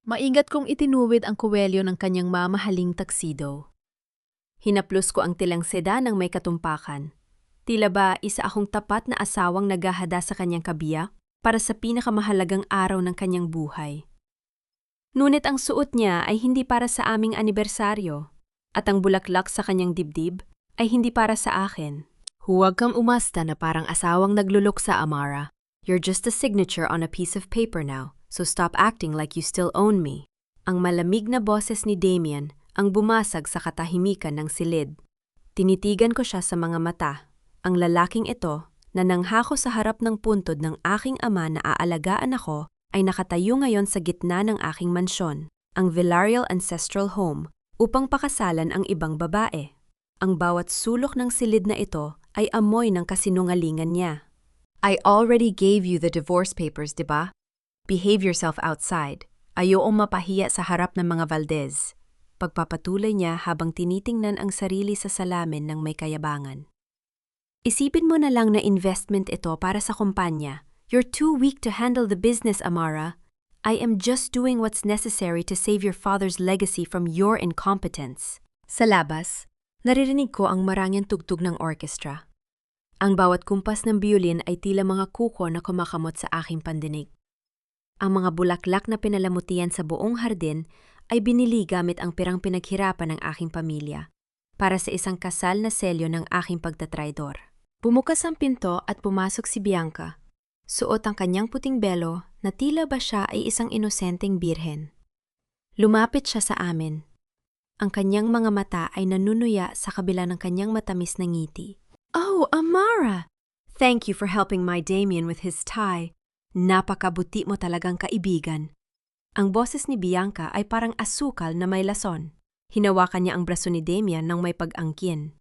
Maingat kong itinuwid ang kuwelyo ng kanyang mamahaling taksido. Hinaplos ko ang tilang seda ng may katumpakan. Tila ba isa akong tapat na asawang naghahada sa kanyang kabiyak para sa pinakamahalagang araw ng kanyang buhay. Ngunit ang suot niya ay hindi para sa aming anibersaryo, at ang bulaklak sa kanyang dibdib ay hindi para sa akin. Huwag kang umasta na parang asawang nagluluksa, Amara. You're just a signature on a piece of paper now, so stop acting like you still own me. Ang malamig na boses ni Damien ang bumasag sa katahimikan ng silid. Tinitigan ko siya sa mga mata. Ang lalaking ito na nanghako sa harap ng puntod ng aking ama na aalagaan ako ay nakatayo ngayon sa gitna ng aking mansyon, ang Villarreal Ancestral Home, upang pakasalan ang ibang babae. Ang bawat sulok ng silid na ito ay amoy ng kasinungalingan niya. I already gave you the divorce papers, diba? Behave yourself outside. Ayaong mapahiya sa harap ng mga Valdez. Pagpapatuloy niya habang tinitingnan ang sarili sa salamin ng may kayabangan. Isipin mo na lang na investment ito para sa kumpanya. You're too weak to handle the business, Amara. I am just doing what's necessary to save your father's legacy from your incompetence. Sa labas, naririnig ko ang marangyang tugtog ng orchestra. Ang bawat kumpas ng biolin ay tila mga kuko na kumakamot sa aking pandinig. Ang mga bulaklak na pinalamutian sa buong hardin ay binili gamit ang pirang pinaghirapan ng aking pamilya para sa isang kasal na selyo ng aking pagtatraidor. Bumukas ang pinto at pumasok si Bianca. Suot ang kanyang puting belo na tila ba siya ay isang inosenteng birhen. Lumapit siya sa amin. Ang kanyang mga mata ay nanunuya sa kabila ng kanyang matamis na ngiti. Oh, Amara! Thank you for helping my Damien with his tie. Napakabuti mo talagang kaibigan. Ang boses ni Bianca ay parang asukal na may lason. Hinawakan niya ang braso ni Damien nang may pag-angkin.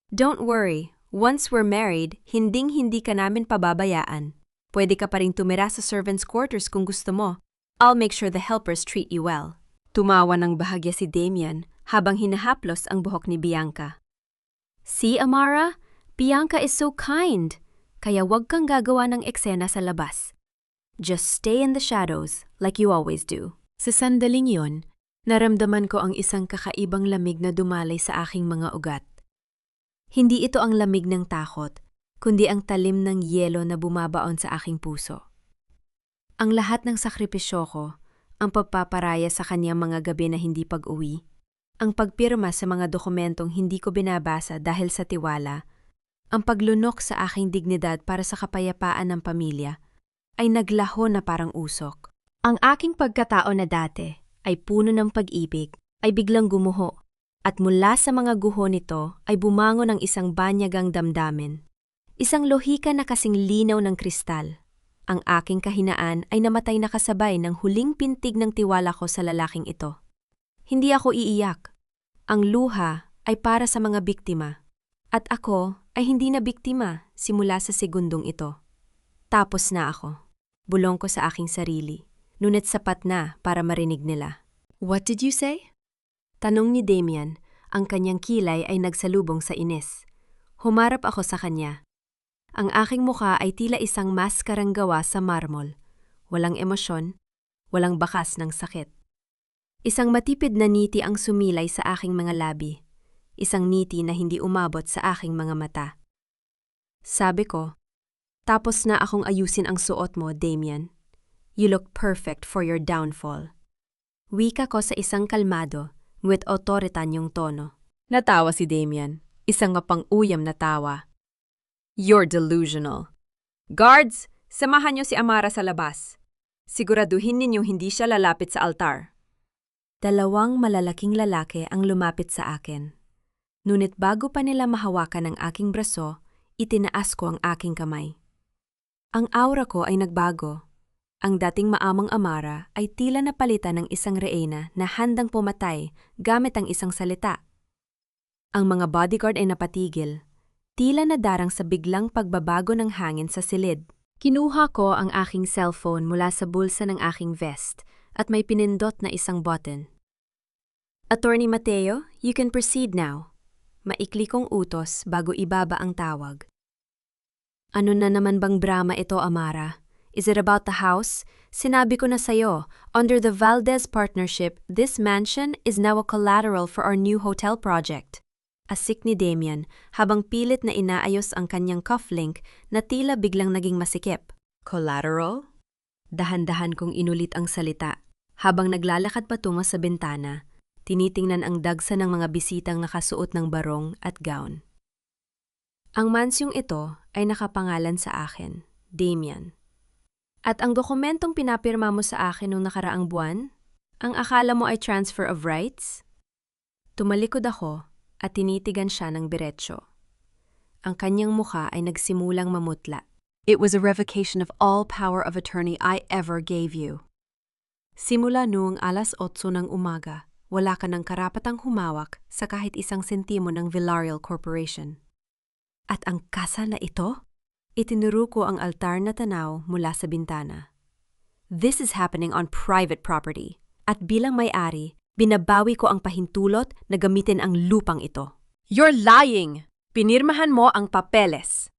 Don't worry, once we're married, hinding-hindi ka namin pababayaan. Pwede ka pa rin tumira sa servants' quarters kung gusto mo. I'll make sure the helpers treat you well. Tumawa ng bahagya si Damien habang hinahaplos ang buhok ni Bianca. See, Amara? Bianca is so kind. Kaya wag kang gagawa ng eksena sa labas. Just stay in the shadows like you always do. Sa sandaling yon, naramdaman ko ang isang kakaibang lamig na dumalay sa aking mga ugat. Hindi ito ang lamig ng takot, kundi ang talim ng yelo na bumabaon sa aking puso. Ang lahat ng sakripisyo ko, ang pagpaparaya sa kanyang mga gabi na hindi pag-uwi, ang pagpirma sa mga dokumentong hindi ko binabasa dahil sa tiwala, ang paglunok sa aking dignidad para sa kapayapaan ng pamilya, ay naglaho na parang usok. Ang aking pagkatao na dati ay puno ng pag-ibig, ay biglang gumuho, at mula sa mga guho nito ay bumangon ang isang banyagang damdamin. Isang lohika na kasing linaw ng kristal. Ang aking kahinaan ay namatay na kasabay ng huling pintig ng tiwala ko sa lalaking ito. Hindi ako iiyak. Ang luha ay para sa mga biktima. At ako ay hindi na biktima simula sa segundong ito. Tapos na ako. Bulong ko sa aking sarili, ngunit sapat na para marinig nila. What did you say? Tanong ni Damien, ang kanyang kilay ay nagsalubong sa inis. Humarap ako sa kanya. Ang aking mukha ay tila isang maskarang gawa sa marmol. Walang emosyon, walang bakas ng sakit. Isang matipid na ngiti ang sumilay sa aking mga labi. Isang ngiti na hindi umabot sa aking mga mata. Sabi ko, tapos na akong ayusin ang suot mo, Damien. You look perfect for your downfall. Wika ko sa isang kalmado, with otoritanyong tono. Natawa si Damien, isang mapang-uyam na tawa. You're delusional. Guards, samahan niyo si Amara sa labas. Siguraduhin ninyong hindi siya lalapit sa altar. Dalawang malalaking lalaki ang lumapit sa akin. Ngunit bago pa nila mahawakan ang aking braso, itinaas ko ang aking kamay. Ang aura ko ay nagbago. Ang dating maamang Amara ay tila napalitan ng isang reyna na handang pumatay gamit ang isang salita. Ang mga bodyguard ay napatigil, tila nadarang sa biglang pagbabago ng hangin sa silid. Kinuha ko ang aking cellphone mula sa bulsa ng aking vest at may pinindot na isang button. Attorney Mateo, you can proceed now. Maikli kong utos bago ibaba ang tawag. Ano na naman bang drama ito, Amara? Is it about the house? Sinabi ko na sa'yo, under the Valdez Partnership, this mansion is now a collateral for our new hotel project. Asik ni Damian habang pilit na inaayos ang kanyang cufflink na tila biglang naging masikip. Collateral? Dahan-dahan kong inulit ang salita. Habang naglalakad patungo sa bintana, tinitingnan ang dagsa ng mga bisitang nakasuot ng barong at gown. Ang mansyong ito ay nakapangalan sa akin, Damian. At ang dokumentong pinapirma mo sa akin noong nakaraang buwan, ang akala mo ay transfer of rights? Tumalikod ako at tinitigan siya ng diretsyo. Ang kanyang mukha ay nagsimulang mamutla. It was a revocation of all power of attorney I ever gave you. Simula noong 8:00 ng umaga, wala ka ng karapatang humawak sa kahit isang sentimo ng Villarreal Corporation. At ang kasal na ito? Itinuro ko ang altar na tanaw mula sa bintana. This is happening on private property. At bilang may-ari, binabawi ko ang pahintulot na gamitin ang lupang ito. You're lying! Pinirmahan mo ang papeles!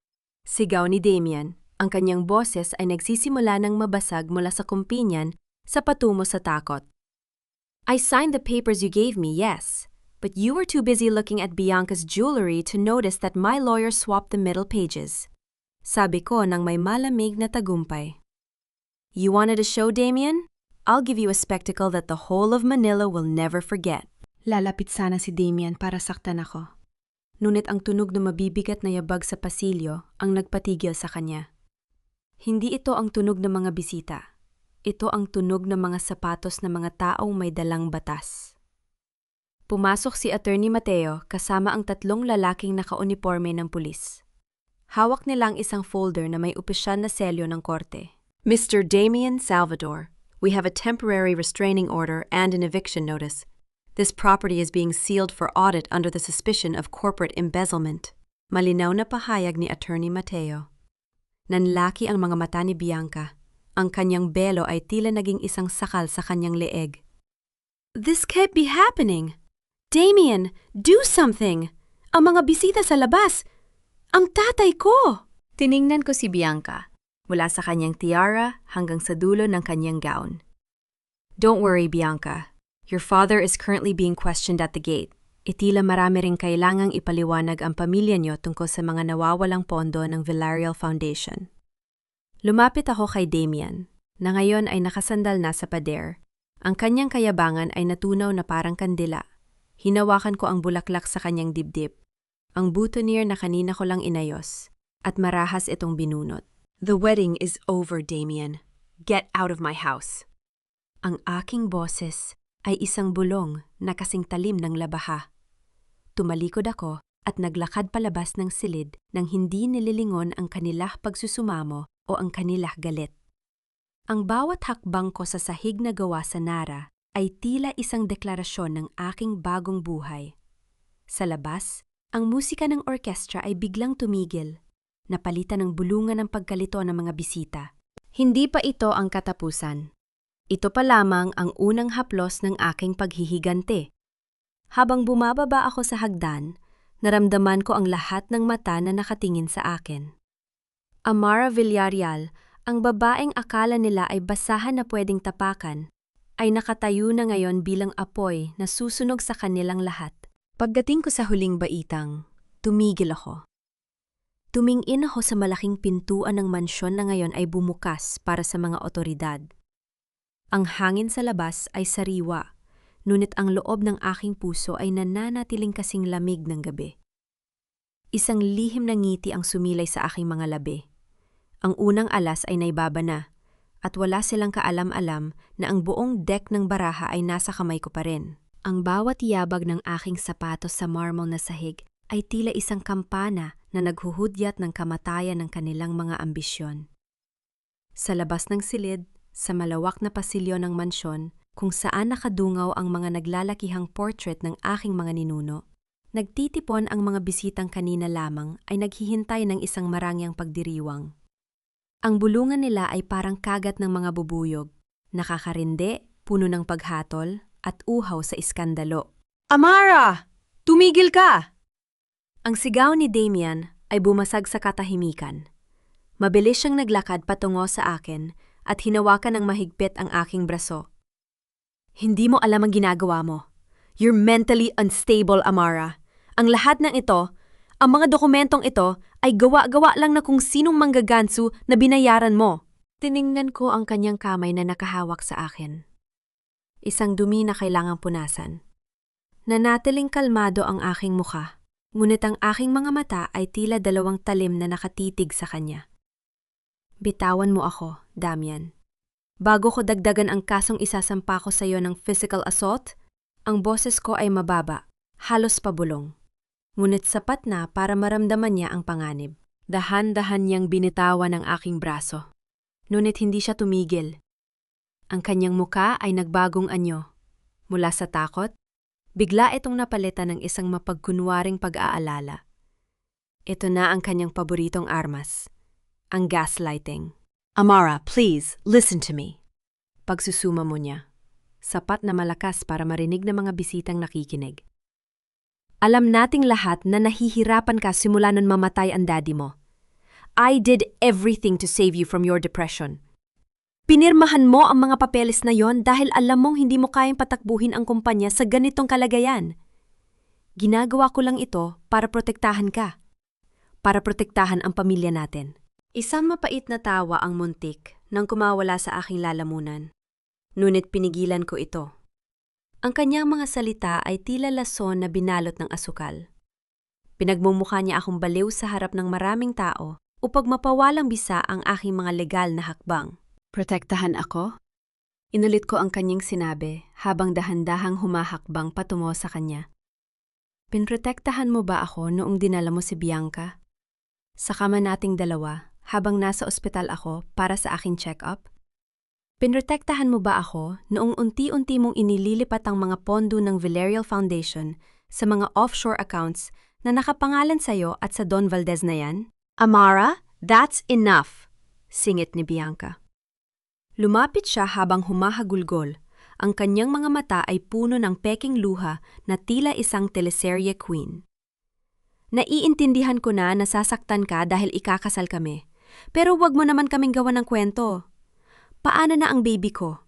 Sigaw ni Damian. Ang kanyang boses ay nagsisimula ng mabasag mula sa kumpinyan sa patungo sa takot. I signed the papers you gave me, yes. But you were too busy looking at Bianca's jewelry to notice that my lawyer swapped the middle pages. Sabi ko nang may malamig na tagumpay. You wanted a show, Damian? I'll give you a spectacle that the whole of Manila will never forget. Lalapit sana si Damian para saktan ako. Ngunit ang tunog na mabibigat na yabag sa pasilyo ang nagpatigil sa kanya. Hindi ito ang tunog ng mga bisita. Ito ang tunog ng mga sapatos ng mga taong may dalang batas. Pumasok si Attorney Mateo kasama ang 3 lalaking nakauniporme ng pulis. Hawak nila ang isang folder na may opisyal na selyo ng korte. Mr. Damian Salvador, we have a temporary restraining order and an eviction notice. This property is being sealed for audit under the suspicion of corporate embezzlement. Malinaw na pahayag ni Attorney Mateo. Nanlaki ang mga mata ni Bianca. Ang kanyang belo ay tila naging isang sakal sa kanyang leeg. This can't be happening! Damian, do something! Ang mga bisita sa labas! Ang tatay ko! Tiningnan ko si Bianca, mula sa kanyang tiara hanggang sa dulo ng kanyang gown. Don't worry, Bianca. Your father is currently being questioned at the gate. Itila marami ring kailangang ipaliwanag ang pamilya niyo tungkol sa mga nawawalang pondo ng Villarreal Foundation. Lumapit ako kay Damian, na ngayon ay nakasandal na sa pader. Ang kanyang kayabangan ay natunaw na parang kandila. Hinawakan ko ang bulaklak sa kanyang dibdib. Ang boutonniere na kanina ko lang inayos, at marahas itong binunot. The wedding is over, Damian. Get out of my house. Ang aking boses ay isang bulong na kasing talim ng labaha. Tumalikod ako at naglakad palabas ng silid nang hindi nililingon ang kanilah pagsusumamo o ang kanilah galit. Ang bawat hakbang ko sa sahig na gawa sa Nara ay tila isang deklarasyon ng aking bagong buhay. Sa labas, ang musika ng orkestra ay biglang tumigil, napalitan ng bulungan ng pagkalito ng mga bisita. Hindi pa ito ang katapusan. Ito pa lamang ang unang haplos ng aking paghihigante. Habang bumababa ako sa hagdan, naramdaman ko ang lahat ng mata na nakatingin sa akin. Amara Villarreal, ang babaeng akala nila ay basahan na pwedeng tapakan, ay nakatayo na ngayon bilang apoy na susunog sa kanilang lahat. Pagdating ko sa huling baitang, tumigil ako. Tumingin ako sa malaking pintuan ng mansyon na ngayon ay bumukas para sa mga otoridad. Ang hangin sa labas ay sariwa, ngunit ang loob ng aking puso ay nananatiling kasing lamig ng gabi. Isang lihim na ngiti ang sumilay sa aking mga labi. Ang unang alas ay naibaba na, at wala silang kaalam-alam na ang buong deck ng baraha ay nasa kamay ko pa rin. Ang bawat yabag ng aking sapatos sa marble na sahig ay tila isang kampana na naghuhudyat ng kamatayan ng kanilang mga ambisyon. Sa labas ng silid, sa malawak na pasilyo ng mansyon, kung saan nakadungaw ang mga naglalakihang portrait ng aking mga ninuno, nagtitipon ang mga bisitang kanina lamang ay naghihintay ng isang marangyang pagdiriwang. Ang bulungan nila ay parang kagat ng mga bubuyog, nakakarinde, puno ng paghatol, at uhaw sa iskandalo. Amara! Tumigil ka! Ang sigaw ni Damian ay bumasag sa katahimikan. Mabilis siyang naglakad patungo sa akin at hinawakan ng mahigpit ang aking braso. Hindi mo alam ang ginagawa mo. You're mentally unstable, Amara. Ang lahat ng ito, ang mga dokumentong ito, ay gawa-gawa lang na kung sinong manggagansu na binayaran mo. Tiningnan ko ang kanyang kamay na nakahawak sa akin. Isang dumi na kailangang punasan. Nanatiling kalmado ang aking mukha, ngunit ang aking mga mata ay tila dalawang talim na nakatitig sa kanya. Bitawan mo ako, Damian. Bago ko dagdagan ang kasong isasampa ko sa iyo ng physical assault, ang boses ko ay mababa, halos pabulong. Ngunit sapat na para maramdaman niya ang panganib. Dahan-dahan niyang binitawan ang aking braso. Ngunit hindi siya tumigil. Ang kanyang muka ay nagbagong anyo. Mula sa takot, bigla itong napalitan ng isang mapagkunwaring pag-aalala. Ito na ang kanyang paboritong armas, ang gaslighting. Amara, please, listen to me. Pagsusuma mo niya, sapat na malakas para marinig ng mga bisitang nakikinig. Alam nating lahat na nahihirapan ka simula nung mamatay ang daddy mo. I did everything to save you from your depression. Pinirmahan mo ang mga papeles na yon dahil alam mong hindi mo kayang patakbuhin ang kumpanya sa ganitong kalagayan. Ginagawa ko lang ito para protektahan ka. Para protektahan ang pamilya natin. Isang mapait na tawa ang muntik nang kumawala sa aking lalamunan. Ngunit pinigilan ko ito. Ang kanyang mga salita ay tila lason na binalot ng asukal. Pinagmumukha niya akong baliw sa harap ng maraming tao upang mapawalang bisa ang aking mga legal na hakbang. Protektahan ako? Inulit ko ang kanyang sinabi habang dahan-dahang humahakbang patungo sa kanya. Pinrotektahan mo ba ako noong dinala mo si Bianca? Sa kama nating dalawa habang nasa ospital ako para sa aking check-up? Pinrotektahan mo ba ako noong unti-unti mong inililipat ang mga pondo ng Villarreal Foundation sa mga offshore accounts na nakapangalan sa'yo at sa Don Valdez na yan? Amara, that's enough, singit ni Bianca. Lumapit siya habang humahagulgol. Ang kanyang mga mata ay puno ng peking luha na tila isang teleserye queen. Naiintindihan ko na nasasaktan ka dahil ikakasal kami. Pero wag mo naman kaming gawan ng kwento. Paano na ang baby ko?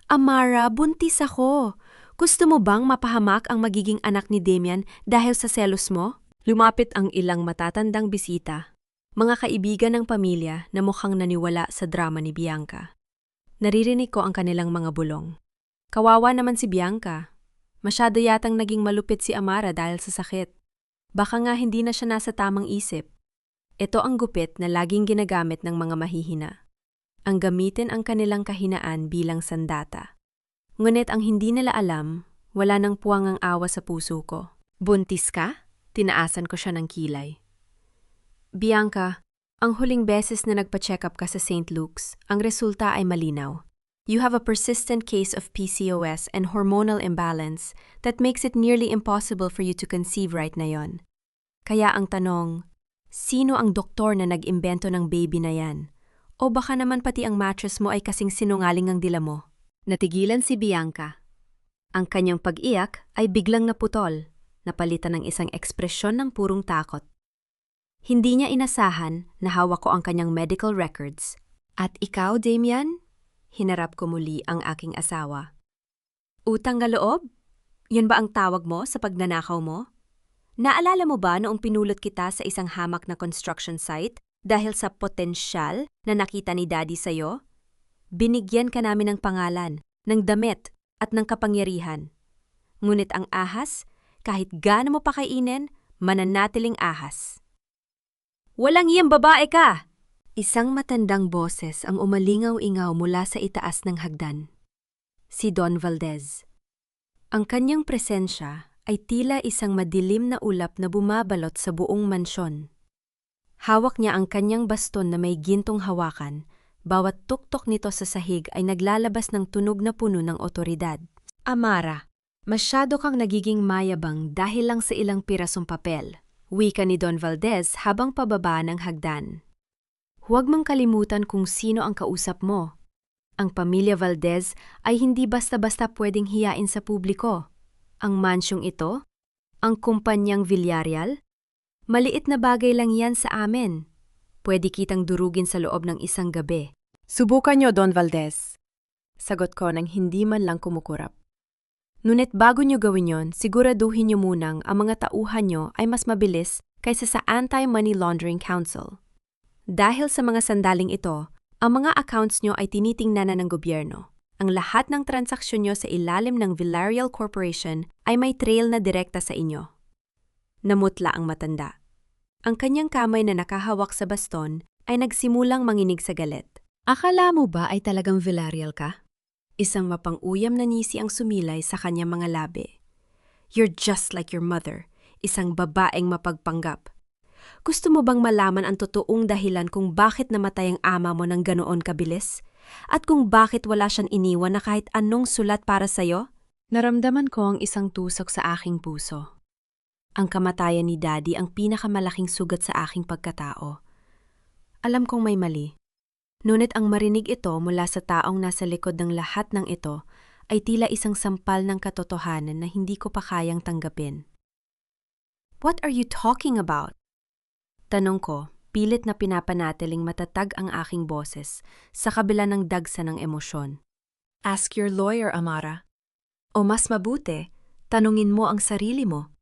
Amara, buntis ako. Gusto mo bang mapahamak ang magiging anak ni Damian dahil sa selos mo? Lumapit ang ilang matatandang bisita. Mga kaibigan ng pamilya na mukhang naniwala sa drama ni Bianca. Naririnig ko ang kanilang mga bulong. Kawawa naman si Bianca. Masyado yatang naging malupit si Amara dahil sa sakit. Baka nga hindi na siya nasa tamang isip. Ito ang gupit na laging ginagamit ng mga mahihina. Ang gamitin ang kanilang kahinaan bilang sandata. Ngunit ang hindi nila alam, wala nang puwang ang awa sa puso ko. Buntis ka? Tinaasan ko siya ng kilay. Bianca, ang huling beses na nagpa-check up ka sa St. Luke's, ang resulta ay malinaw. You have a persistent case of PCOS and hormonal imbalance that makes it nearly impossible for you to conceive right na yon. Kaya ang tanong, sino ang doktor na nag-imbento ng baby na yan? O baka naman pati ang mattress mo ay kasing sinungaling ang dila mo? Natigilan si Bianca. Ang kanyang pag-iyak ay biglang naputol, napalitan ng isang ekspresyon ng purong takot. Hindi niya inasahan na hawak ko ang kanyang medical records. At ikaw, Damian? Hinarap ko muli ang aking asawa. Utang na loob? Yun ba ang tawag mo sa pagnanakaw mo? Naalala mo ba noong pinulot kita sa isang hamak na construction site dahil sa potensyal na nakita ni Daddy sa'yo? Binigyan ka namin ng pangalan, ng damit at ng kapangyarihan. Ngunit ang ahas, kahit gaano mo pakainin, mananatiling ahas. Walang iyang babae ka! Isang matandang boses ang umalingaw-ingaw mula sa itaas ng hagdan. Si Don Valdez. Ang kanyang presensya ay tila isang madilim na ulap na bumabalot sa buong mansyon. Hawak niya ang kanyang baston na may gintong hawakan. Bawat tuktok nito sa sahig ay naglalabas ng tunog na puno ng otoridad. Amara, masyado kang nagiging mayabang dahil lang sa ilang pirasong papel. Wika ni Don Valdez habang pababa ng hagdan. Huwag mong kalimutan kung sino ang kausap mo. Ang pamilya Valdez ay hindi basta-basta pwedeng hiyain sa publiko. Ang mansyong ito, ang kumpanyang Villarreal, maliit na bagay lang yan sa amin. Pwede kitang durugin sa loob ng isang gabi. Subukan niyo, Don Valdez. Sagot ko nang hindi man lang kumukurap. Ngunit bago niyo gawin yon, siguraduhin niyo munang ang mga tauhan niyo ay mas mabilis kaysa sa Anti-Money Laundering Council. Dahil sa mga sandaling ito, ang mga accounts niyo ay tinitingnan na ng gobyerno. Ang lahat ng transaksyon niyo sa ilalim ng Villarreal Corporation ay may trail na direkta sa inyo. Namutla ang matanda. Ang kanyang kamay na nakahawak sa baston ay nagsimulang manginig sa galit. Akala mo ba ay talagang Villarreal ka? Isang mapang-uyam na ngisi ang sumilay sa kanyang mga labi. You're just like your mother, isang babaeng mapagpanggap. Gusto mo bang malaman ang totoong dahilan kung bakit namatay ang ama mo ng ganoon kabilis? At kung bakit wala siyang iniwan na kahit anong sulat para sa'yo? Naramdaman ko ang isang tusok sa aking puso. Ang kamatayan ni Daddy ang pinakamalaking sugat sa aking pagkatao. Alam kong may mali. Ngunit ang marinig ito mula sa taong nasa likod ng lahat ng ito ay tila isang sampal ng katotohanan na hindi ko pa kayang tanggapin. What are you talking about? Tanong ko, pilit na pinapanatiling matatag ang aking boses sa kabila ng dagsa ng emosyon. Ask your lawyer, Amara. O mas mabuti, tanungin mo ang sarili mo.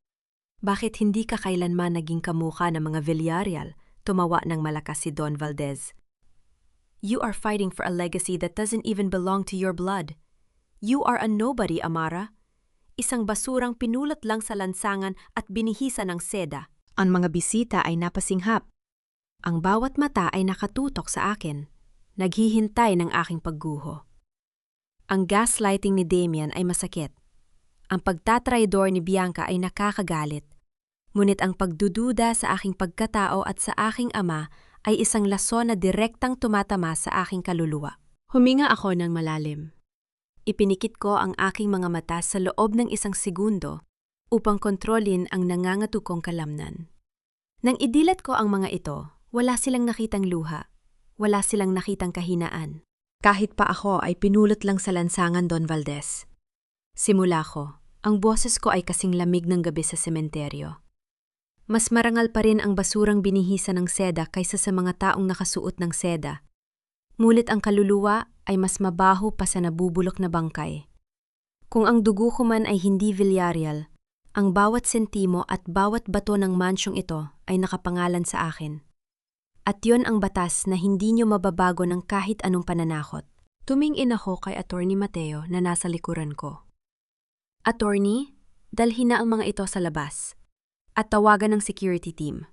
Bakit hindi ka kailanman naging kamukha ng mga Villarreal? Tumawa ng malakas si Don Valdez. You are fighting for a legacy that doesn't even belong to your blood. You are a nobody, Amara. Isang basurang pinulot lang sa lansangan at binihisa ng seda. Ang mga bisita ay napasinghap. Ang bawat mata ay nakatutok sa akin. Naghihintay ng aking pagguho. Ang gaslighting ni Damian ay masakit. Ang pagtatraidor ni Bianca ay nakakagalit. Ngunit ang pagdududa sa aking pagkatao at sa aking ama ay isang lason na direktang tumatama sa aking kaluluwa. Huminga ako ng malalim. Ipinikit ko ang aking mga mata sa loob ng isang segundo upang kontrolin ang nangangatukong kalamnan. Nang idilat ko ang mga ito, wala silang nakitang luha, wala silang nakitang kahinaan. Kahit pa ako ay pinulot lang sa lansangan, Don Valdez. Simula ko, ang boses ko ay kasing lamig ng gabi sa sementeryo. Mas marangal pa rin ang basurang binihisa ng seda kaysa sa mga taong nakasuot ng seda. Ngunit ang kaluluwa ay mas mabaho pa sa nabubulok na bangkay. Kung ang dugo ko man ay hindi Villarreal, ang bawat sentimo at bawat bato ng mansyong ito ay nakapangalan sa akin. At yon ang batas na hindi nyo mababago ng kahit anong pananakot. Tumingin ako kay Attorney Mateo na nasa likuran ko. Attorney, dalhin na ang mga ito sa labas. At tawagan ng security team.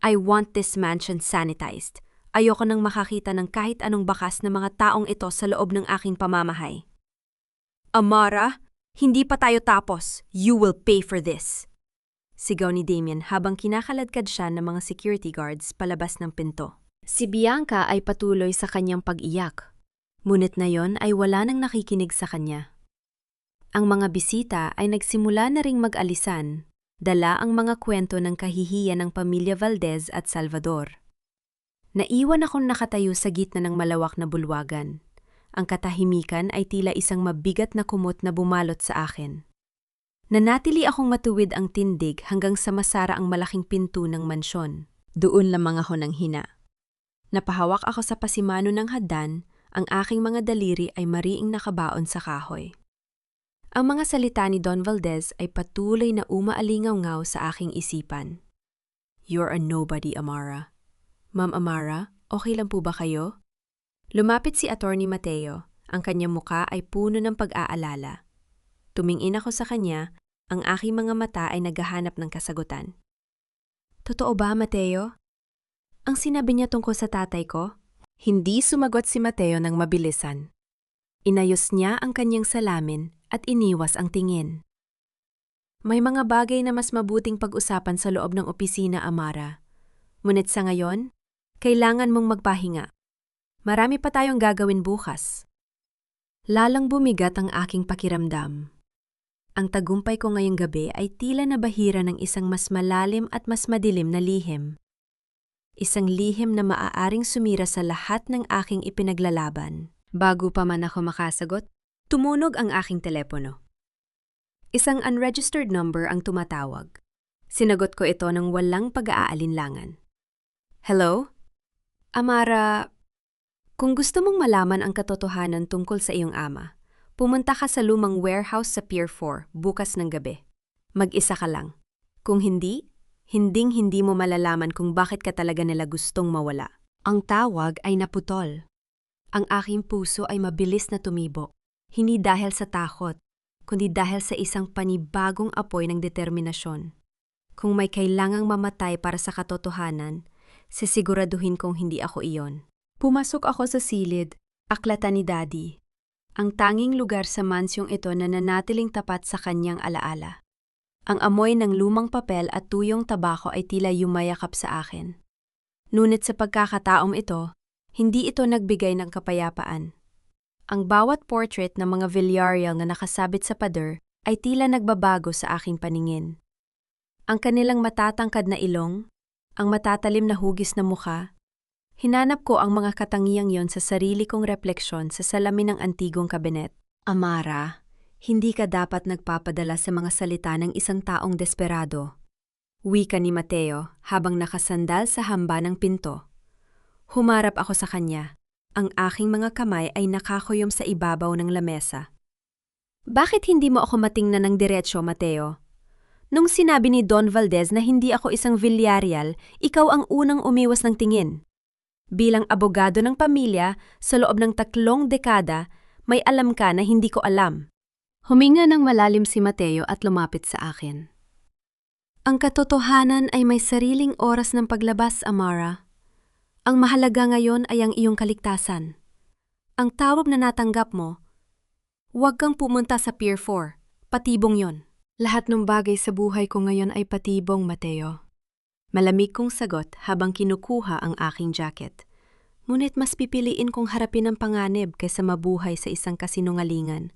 I want this mansion sanitized. Ayoko nang makakita ng kahit anong bakas ng mga taong ito sa loob ng aking pamamahay. Amara, hindi pa tayo tapos. You will pay for this. Sigaw ni Damian habang kinakaladkad siya ng mga security guards palabas ng pinto. Si Bianca ay patuloy sa kanyang pag-iyak. Ngunit na yon ay wala nang nakikinig sa kanya. Ang mga bisita ay nagsimula na ring mag-alisan. Dala ang mga kwento ng kahihiyan ng pamilya Valdez at Salvador. Naiwan akong nakatayo sa gitna ng malawak na bulwagan. Ang katahimikan ay tila isang mabigat na kumot na bumalot sa akin. Nanatili akong matuwid ang tindig hanggang sa masara ang malaking pinto ng mansyon. Doon lamang ako nang hina. Napahawak ako sa pasimano ng hagdan, ang aking mga daliri ay mariing nakabaon sa kahoy. Ang mga salita ni Don Valdez ay patuloy na umaalingaw-ngaw sa aking isipan. You're a nobody, Amara. Ma'am Amara, okay lang po ba kayo? Lumapit si Attorney Mateo, ang kanyang muka ay puno ng pag-aalala. Tumingin ako sa kanya, ang aking mga mata ay naghahanap ng kasagutan. Totoo ba, Mateo? Ang sinabi niya tungkol sa tatay ko? Hindi sumagot si Mateo ng mabilisan. Inayos niya ang kanyang salamin at iniwas ang tingin. May mga bagay na mas mabuting pag-usapan sa loob ng opisina, Amara. Ngunit sa ngayon, kailangan mong magpahinga. Marami pa tayong gagawin bukas. Lalang bumigat ang aking pakiramdam. Ang tagumpay ko ngayong gabi ay tila nabahira ng isang mas malalim at mas madilim na lihim. Isang lihim na maaaring sumira sa lahat ng aking ipinaglalaban. Bago pa man ako makasagot, tumunog ang aking telepono. Isang unregistered number ang tumatawag. Sinagot ko ito ng walang pag-aalinlangan. Hello? Amara, kung gusto mong malaman ang katotohanan tungkol sa iyong ama, pumunta ka sa lumang warehouse sa Pier 4 bukas ng gabi. Mag-isa ka lang. Kung hindi, hinding-hindi mo malalaman kung bakit ka talaga nila gustong mawala. Ang tawag ay naputol. Ang aking puso ay mabilis na tumibo. Hindi dahil sa takot, kundi dahil sa isang panibagong apoy ng determinasyon. Kung may kailangang mamatay para sa katotohanan, sisiguraduhin kong hindi ako iyon. Pumasok ako sa silid, aklatan ni Daddy. Ang tanging lugar sa mansyong ito na nanatiling tapat sa kanyang alaala. Ang amoy ng lumang papel at tuyong tabako ay tila yumayakap sa akin. Ngunit sa pagkakataong ito, hindi ito nagbigay ng kapayapaan. Ang bawat portrait ng mga Villarreal na nakasabit sa pader ay tila nagbabago sa aking paningin. Ang kanilang matatangkad na ilong, ang matatalim na hugis na mukha, hinanap ko ang mga katangiang yon sa sarili kong refleksyon sa salamin ng antigong kabinet. Amara, hindi ka dapat nagpapadala sa mga salita ng isang taong desperado. Wika ni Mateo habang nakasandal sa hamba ng pinto. Humarap ako sa kanya. Ang aking mga kamay ay nakakuyom sa ibabaw ng lamesa. Bakit hindi mo ako matingnan ng diretsyo, Mateo? Nung sinabi ni Don Valdez na hindi ako isang Villarreal, ikaw ang unang umiwas ng tingin. Bilang abogado ng pamilya, sa loob ng 3 dekada, may alam ka na hindi ko alam. Huminga ng malalim si Mateo at lumapit sa akin. Ang katotohanan ay may sariling oras ng paglabas, Amara. Ang mahalaga ngayon ay ang iyong kaligtasan. Ang tawag na natanggap mo, huwag kang pumunta sa Pier 4, patibong yon. Lahat ng bagay sa buhay ko ngayon ay patibong, Mateo. Malamig kong sagot habang kinukuha ang aking jacket. Ngunit mas pipiliin kong harapin ang panganib kaysa mabuhay sa isang kasinungalingan.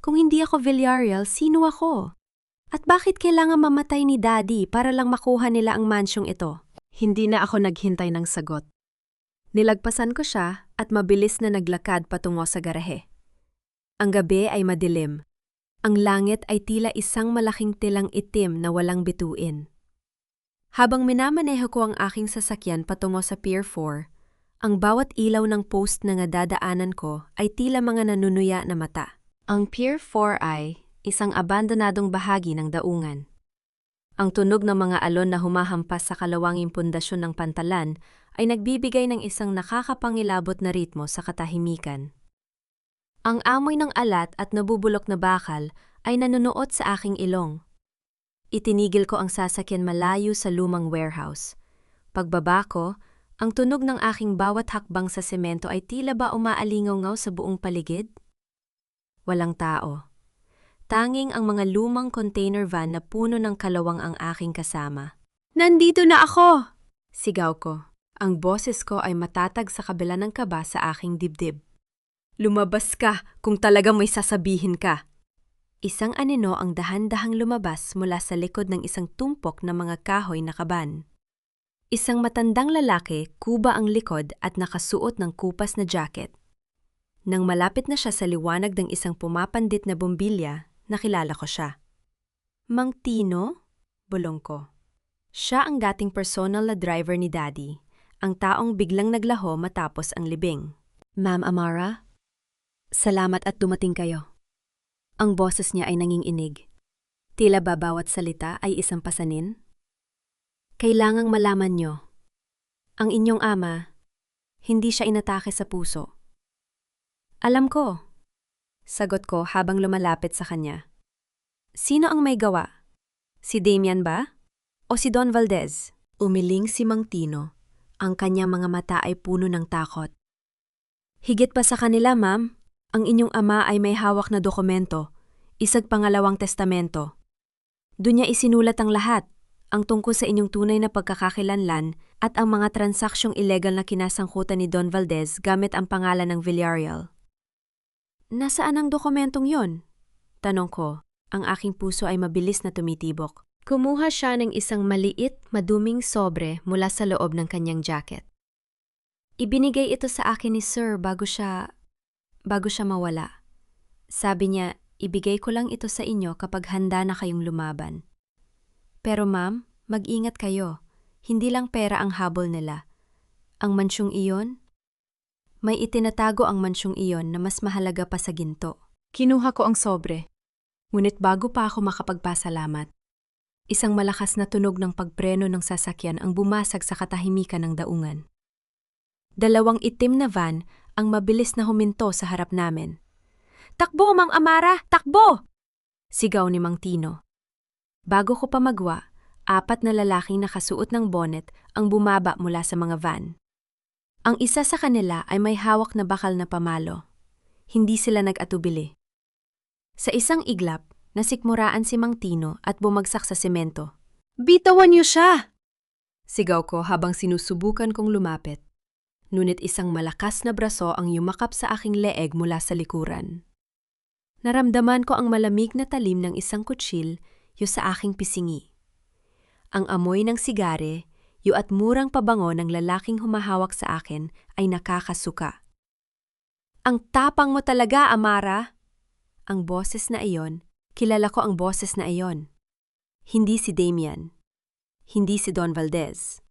Kung hindi ako Villarreal, sino ako? At bakit kailangan mamatay ni Daddy para lang makuha nila ang mansyong ito? Hindi na ako naghintay ng sagot. Nilagpasan ko siya at mabilis na naglakad patungo sa garahe. Ang gabi ay madilim. Ang langit ay tila isang malaking tilang itim na walang bituin. Habang minamaneho ko ang aking sasakyan patungo sa Pier 4, ang bawat ilaw ng post na nadadaanan ko ay tila mga nanunuya na mata. Ang Pier 4 ay isang abandonadong bahagi ng daungan. Ang tunog ng mga alon na humahampas sa kalawanging pundasyon ng pantalan ay nagbibigay ng isang nakakapangilabot na ritmo sa katahimikan. Ang amoy ng alat at nabubulok na bakal ay nanunuot sa aking ilong. Itinigil ko ang sasakyan malayo sa lumang warehouse. Pagbaba ko, ang tunog ng aking bawat hakbang sa semento ay tila ba umaalingaw sa buong paligid? Walang tao. Tanging ang mga lumang container van na puno ng kalawang ang aking kasama. Nandito na ako! Sigaw ko. Ang boses ko ay matatag sa kabila ng kaba sa aking dibdib. Lumabas ka kung talagang may sasabihin ka. Isang anino ang dahan-dahang lumabas mula sa likod ng isang tumpok na mga kahoy na kaban. Isang matandang lalaki, kuba ang likod at nakasuot ng kupas na jacket. Nang malapit na siya sa liwanag ng isang pumapandit na bombilya, nakilala ko siya. Mang Tino? Bulong ko. Siya ang dating personal na driver ni Daddy, ang taong biglang naglaho matapos ang libing. Ma'am Amara? Salamat at dumating kayo. Ang boses niya ay nanginginig. Tila ba bawat salita ay isang pasanin? Kailangang malaman niyo. Ang inyong ama, hindi siya inatake sa puso. Alam ko. Sagot ko habang lumalapit sa kanya. Sino ang may gawa? Si Damian ba? O si Don Valdez? Umiling si Mang Tino. Ang kanyang mga mata ay puno ng takot. Higit pa sa kanila, ma'am. Ang inyong ama ay may hawak na dokumento, isang pangalawang testamento. Doon niya isinulat ang lahat, ang tungkol sa inyong tunay na pagkakakilanlan at ang mga transaksiyong ilegal na kinasangkutan ni Don Valdez gamit ang pangalan ng Villarreal. Nasaan ang dokumentong yon? Tanong ko, ang aking puso ay mabilis na tumitibok. Kumuha siya ng isang maliit, maduming sobre mula sa loob ng kanyang jacket. Ibinigay ito sa akin ni Sir bago siya mawala. Sabi niya, ibigay ko lang ito sa inyo kapag handa na kayong lumaban. Pero ma'am, mag-ingat kayo. Hindi lang pera ang habol nila. Ang mansyong iyon? May itinatago ang mansyong iyon na mas mahalaga pa sa ginto. Kinuha ko ang sobre. Ngunit bago pa ako makapagpasalamat, isang malakas na tunog ng pagpreno ng sasakyan ang bumasag sa katahimikan ng daungan. Dalawang itim na van ang mabilis na huminto sa harap namin. "Takbo, Ma'am Amara! Takbo!" Sigaw ni Mang Tino. Bago ko pa magwa, 4 na lalaking nakasuot ng bonnet ang bumaba mula sa mga van. Ang isa sa kanila ay may hawak na bakal na pamalo. Hindi sila nag-atubili. Sa isang iglap, nasikmuraan si Mang Tino at bumagsak sa semento. "Bitawan niyo siya!" Sigaw ko habang sinusubukan kong lumapit. Ngunit isang malakas na braso ang yumakap sa aking leeg mula sa likuran. Naramdaman ko ang malamig na talim ng isang kutsilyo sa aking pisingi. Ang amoy ng sigare, at murang pabango ng lalaking humahawak sa akin ay nakakasuka. "Ang tapang mo talaga, Amara!" Ang boses na iyon, kilala ko ang boses na iyon. Hindi si Damian. Hindi si Don Valdez.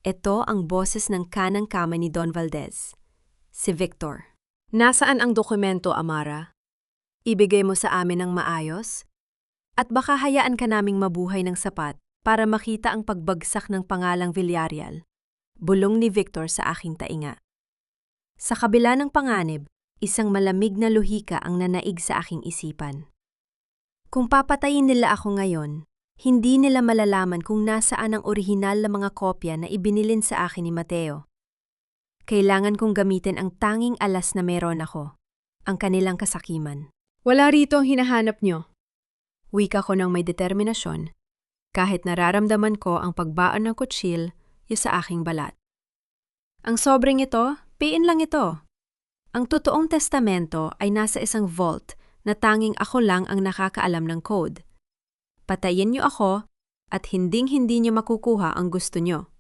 Ito ang boses ng kanang kamay ni Don Valdez. Si Victor. "Nasaan ang dokumento, Amara? Ibigay mo sa amin ng maayos? At baka hayaan ka naming mabuhay ng sapat para makita ang pagbagsak ng pangalang Villarreal." Bulong ni Victor sa aking tainga. Sa kabila ng panganib, isang malamig na lohika ang nanaig sa aking isipan. Kung papatayin nila ako ngayon, hindi nila malalaman kung nasaan ang orihinal na mga kopya na ibinilin sa akin ni Mateo. Kailangan kong gamitin ang tanging alas na meron ako, ang kanilang kasakiman. "Wala rito ang hinahanap niyo." Wika ko ng may determinasyon, kahit nararamdaman ko ang pagbaan ng kutsilyo sa aking balat. "Ang sobreng ito, piin lang ito. Ang totoong testamento ay nasa isang vault na tanging ako lang ang nakakaalam ng code. Patayin niyo ako at hinding-hindi niyo makukuha ang gusto niyo."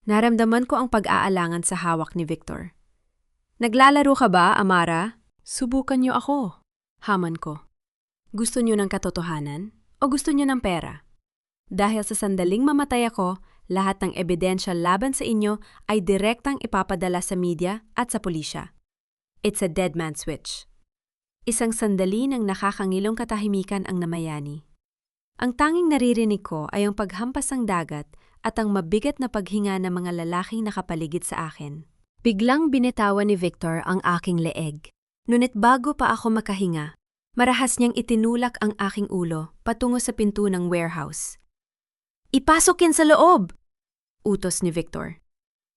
Naramdaman ko ang pag-aalangan sa hawak ni Victor. "Naglalaro ka ba, Amara? Subukan niyo ako." Hamon ko. "Gusto niyo ng katotohanan o gusto niyo ng pera? Dahil sa sandaling mamatay ako, lahat ng ebidensya laban sa inyo ay direktang ipapadala sa media at sa pulisya. It's a dead man switch." Isang sandali ng nakakangilong katahimikan ang namayani. Ang tanging naririnig ko ay ang paghampas ng dagat at ang mabigat na paghinga ng mga lalaking nakapaligid sa akin. Biglang binitawan ni Victor ang aking leeg. Ngunit bago pa ako makahinga, marahas niyang itinulak ang aking ulo patungo sa pinto ng warehouse. "Ipasok yan sa loob!" utos ni Victor.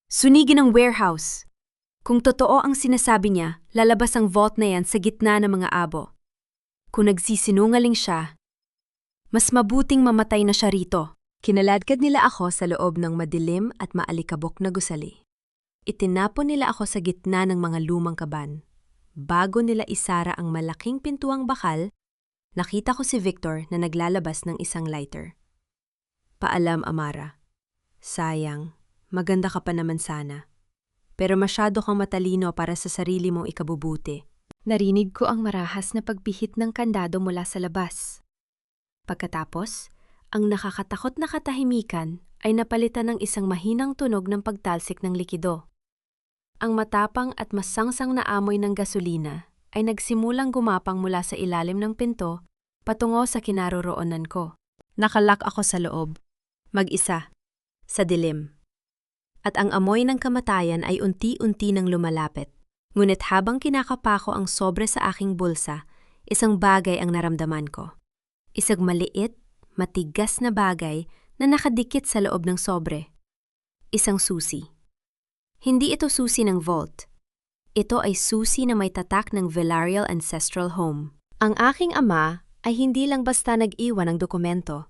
"Sunigin ang warehouse. Kung totoo ang sinasabi niya, lalabas ang vault na yan sa gitna ng mga abo. Kung nagsisinungaling siya, mas mabuting mamatay na siya rito." Kinaladkad nila ako sa loob ng madilim at maalikabok na gusali. Itinapon nila ako sa gitna ng mga lumang kaban. Bago nila isara ang malaking pintuang bakal, nakita ko si Victor na naglalabas ng isang lighter. "Paalam, Amara. Sayang, maganda ka pa naman sana. Pero masyado kang matalino para sa sarili mong ikabubuti." Narinig ko ang marahas na pagpihit ng kandado mula sa labas. Pagkatapos, ang nakakatakot na katahimikan ay napalitan ng isang mahinang tunog ng pagtalsik ng likido. Ang matapang at masangsang na amoy ng gasolina ay nagsimulang gumapang mula sa ilalim ng pinto patungo sa kinaroroonan ko. Nakalak ako sa loob, mag-isa, sa dilim. At ang amoy ng kamatayan ay unti-unti nang lumalapit. Ngunit habang kinakapa ko ang sobre sa aking bulsa, isang bagay ang naramdaman ko. Isang maliit, matigas na bagay na nakadikit sa loob ng sobre. Isang susi. Hindi ito susi ng vault. Ito ay susi na may tatak ng Villarreal Ancestral Home. Ang aking ama ay hindi lang basta nag-iwan ng dokumento.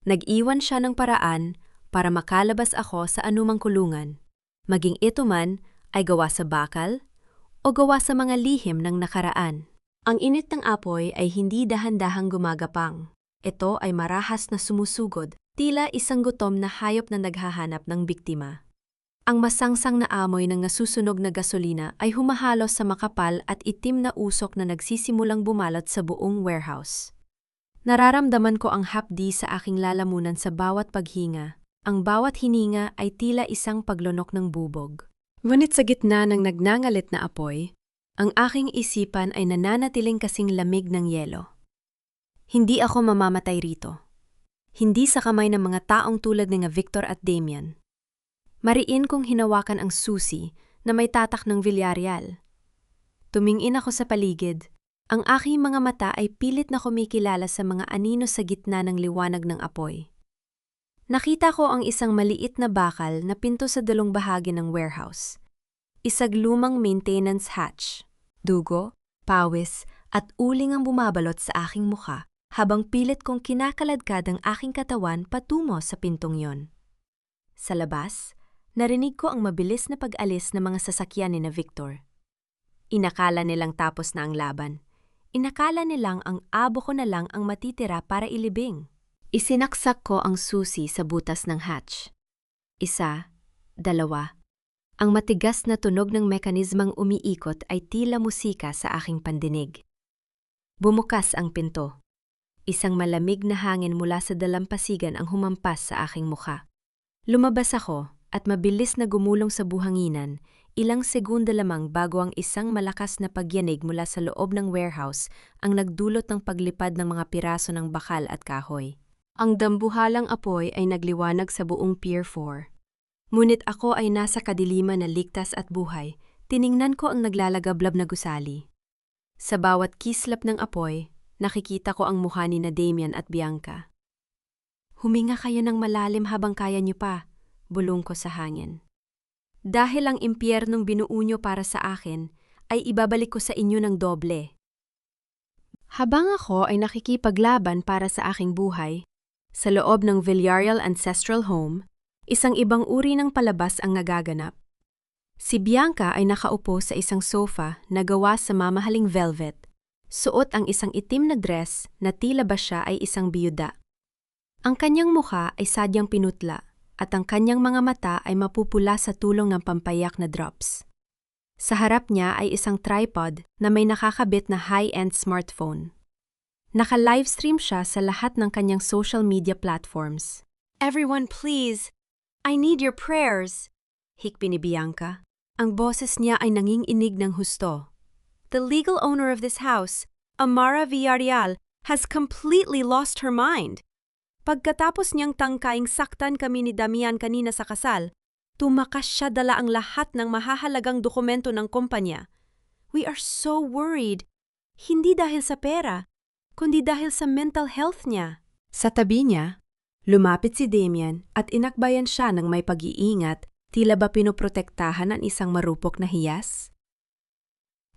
Nag-iwan siya ng paraan para makalabas ako sa anumang kulungan, maging ito man ay gawa sa bakal o gawa sa mga lihim ng nakaraan. Ang init ng apoy ay hindi dahan-dahang gumagapang. Ito ay marahas na sumusugod, tila isang gutom na hayop na naghahanap ng biktima. Ang masangsang na amoy ng nasusunog na gasolina ay humahalos sa makapal at itim na usok na nagsisimulang bumalot sa buong warehouse. Nararamdaman ko ang hapdi sa aking lalamunan sa bawat paghinga, Ang bawat hininga ay tila isang paglunok ng bubog. Ngunit sa gitna ng nagngangalit na apoy, ang aking isipan ay nananatiling kasing lamig ng yelo. Hindi ako mamamatay rito. Hindi sa kamay ng mga taong tulad ni Victor at Damian. Mariin kong hinawakan ang susi na may tatak ng Villarreal. Tumingin ako sa paligid. Ang aking mga mata ay pilit na kumikilala sa mga anino sa gitna ng liwanag ng apoy. Nakita ko ang isang maliit na bakal na pinto sa dalawang bahagi ng warehouse. Isang lumang maintenance hatch. Dugo, pawis, at uling ang bumabalot sa aking mukha habang pilit kong kinakaladkad ang aking katawan patungo sa pintong yon. Sa labas, narinig ko ang mabilis na pag-alis ng mga sasakyan ni Victor. Inakala nilang tapos na ang laban. Inakala nilang ang abo ko na lang ang matitira para ilibing. Isinaksak ko ang susi sa butas ng hatch. 1, 2. Ang matigas na tunog ng mekanismang umiikot ay tila musika sa aking pandinig. Bumukas ang pinto. Isang malamig na hangin mula sa dalampasigan ang humampas sa aking mukha. Lumabas ako at mabilis na gumulong sa buhanginan, ilang segunda lamang bago ang isang malakas na pagyanig mula sa loob ng warehouse ang nagdulot ng paglipad ng mga piraso ng bakal at kahoy. Ang dambuhalang apoy ay nagliwanag sa buong Pier 4. Ngunit ako ay nasa kadiliman na ligtas at buhay, tiningnan ko ang naglalagablab na gusali. Sa bawat kislap ng apoy, nakikita ko ang mukha ni Damian at Bianca. Huminga kayo ng malalim habang kaya niyo pa, bulong ko sa hangin. Dahil ang impyernong binuo niyo para sa akin, ay ibabalik ko sa inyo ng doble. Habang ako ay nakikipaglaban para sa aking buhay, sa loob ng Villarreal Ancestral Home, isang ibang uri ng palabas ang nagaganap. Si Bianca ay nakaupo sa isang sofa na gawa sa mamahaling velvet. Suot ang isang itim na dress na tila ba siya ay isang biyuda. Ang kanyang mukha ay sadyang pinutla at ang kanyang mga mata ay mapupula sa tulong ng pampayak na drops. Sa harap niya ay isang tripod na may nakakabit na high-end smartphone. Naka-livestream siya sa lahat ng kanyang social media platforms. Everyone please, I need your prayers, hikbi ni Bianca. Ang boses niya ay nanginginig ng husto. The legal owner of this house, Amara Villarreal, has completely lost her mind. Pagkatapos niyang tangkaing saktan kami ni Damian kanina sa kasal, tumakas siya dala ang lahat ng mahahalagang dokumento ng kumpanya. We are so worried. Hindi dahil sa pera, kundi dahil sa mental health niya. Sa tabi niya, lumapit si Damian at inakbayan siya ng may pag-iingat, tila ba pinoprotektahan ang isang marupok na hiyas?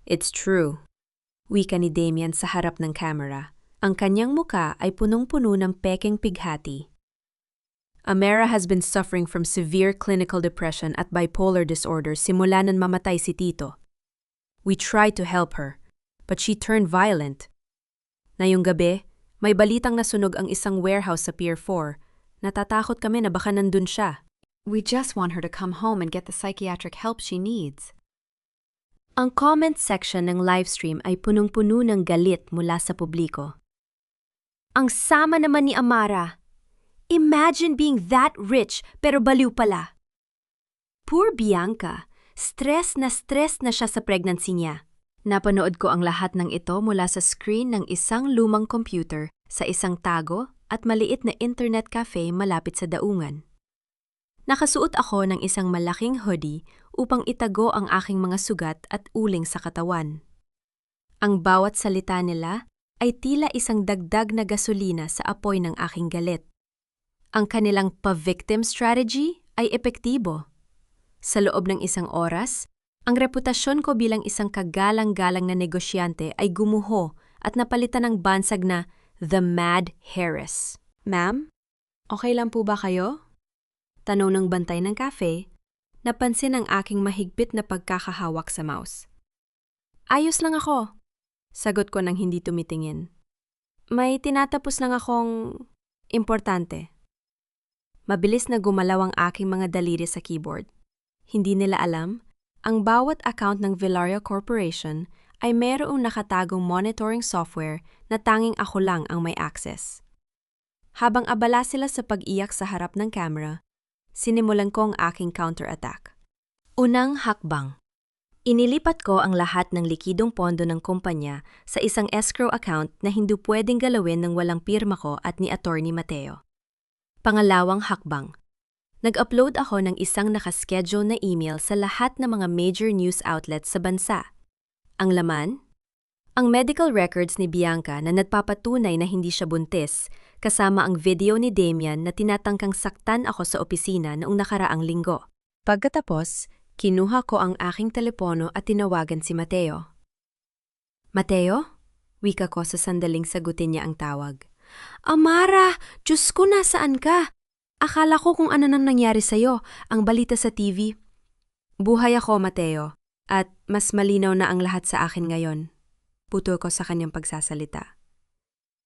It's true. Wika ni Damian sa harap ng camera. Ang kanyang muka ay punong-puno ng pekeng pighati. Amara has been suffering from severe clinical depression at bipolar disorder simula nang mamatay si Tito. We tried to help her, but she turned violent. Ngayong gabi, may balitang nasunog ang isang warehouse sa Pier 4. Natatakot kami na baka nandun siya. We just want her to come home and get the psychiatric help she needs. Ang comment section ng livestream ay punong-puno ng galit mula sa publiko. Ang sama naman ni Amara. Imagine being that rich pero baliw pala. Poor Bianca, stress na siya sa pregnancy niya. Napanood ko ang lahat ng ito mula sa screen ng isang lumang computer sa isang tago at maliit na internet cafe malapit sa daungan. Nakasuot ako ng isang malaking hoodie upang itago ang aking mga sugat at uling sa katawan. Ang bawat salita nila ay tila isang dagdag na gasolina sa apoy ng aking galit. Ang kanilang pa-victim strategy ay epektibo. Sa loob ng isang oras, ang reputasyon ko bilang isang kagalang-galang na negosyante ay gumuho at napalitan ng bansag na The Mad Harris. Ma'am, okay lang po ba kayo? Tanong ng bantay ng cafe, napansin ang aking mahigpit na pagkakahawak sa mouse. Ayos lang ako, sagot ko nang hindi tumitingin. May tinatapos lang akong importante. Mabilis na gumalaw ang aking mga daliri sa keyboard. Hindi nila alam, ang bawat account ng Villarreal Corporation ay mayroong nakatagong monitoring software na tanging ako lang ang may access. Habang abala sila sa pag-iyak sa harap ng camera, sinimulan ko ang aking counterattack. Unang hakbang. Inilipat ko ang lahat ng likidong pondo ng kumpanya sa isang escrow account na hindi pwedeng galawin ng walang pirma ko at ni Attorney Mateo. Pangalawang hakbang. Nag-upload ako ng isang nakaschedule na email sa lahat ng mga major news outlets sa bansa. Ang laman? Ang medical records ni Bianca na nagpapatunay na hindi siya buntis, kasama ang video ni Damian na tinatangkang saktan ako sa opisina noong nakaraang linggo. Pagkatapos, kinuha ko ang aking telepono at tinawagan si Mateo. Mateo? Wika ko sa sandaling sagutin niya ang tawag. Amara! Diyos ko, nasaan ka? Akala ko kung ano nang nangyari sa'yo, ang balita sa TV. Buhay ako, Mateo, at mas malinaw na ang lahat sa akin ngayon. Putol ko sa kanyang pagsasalita.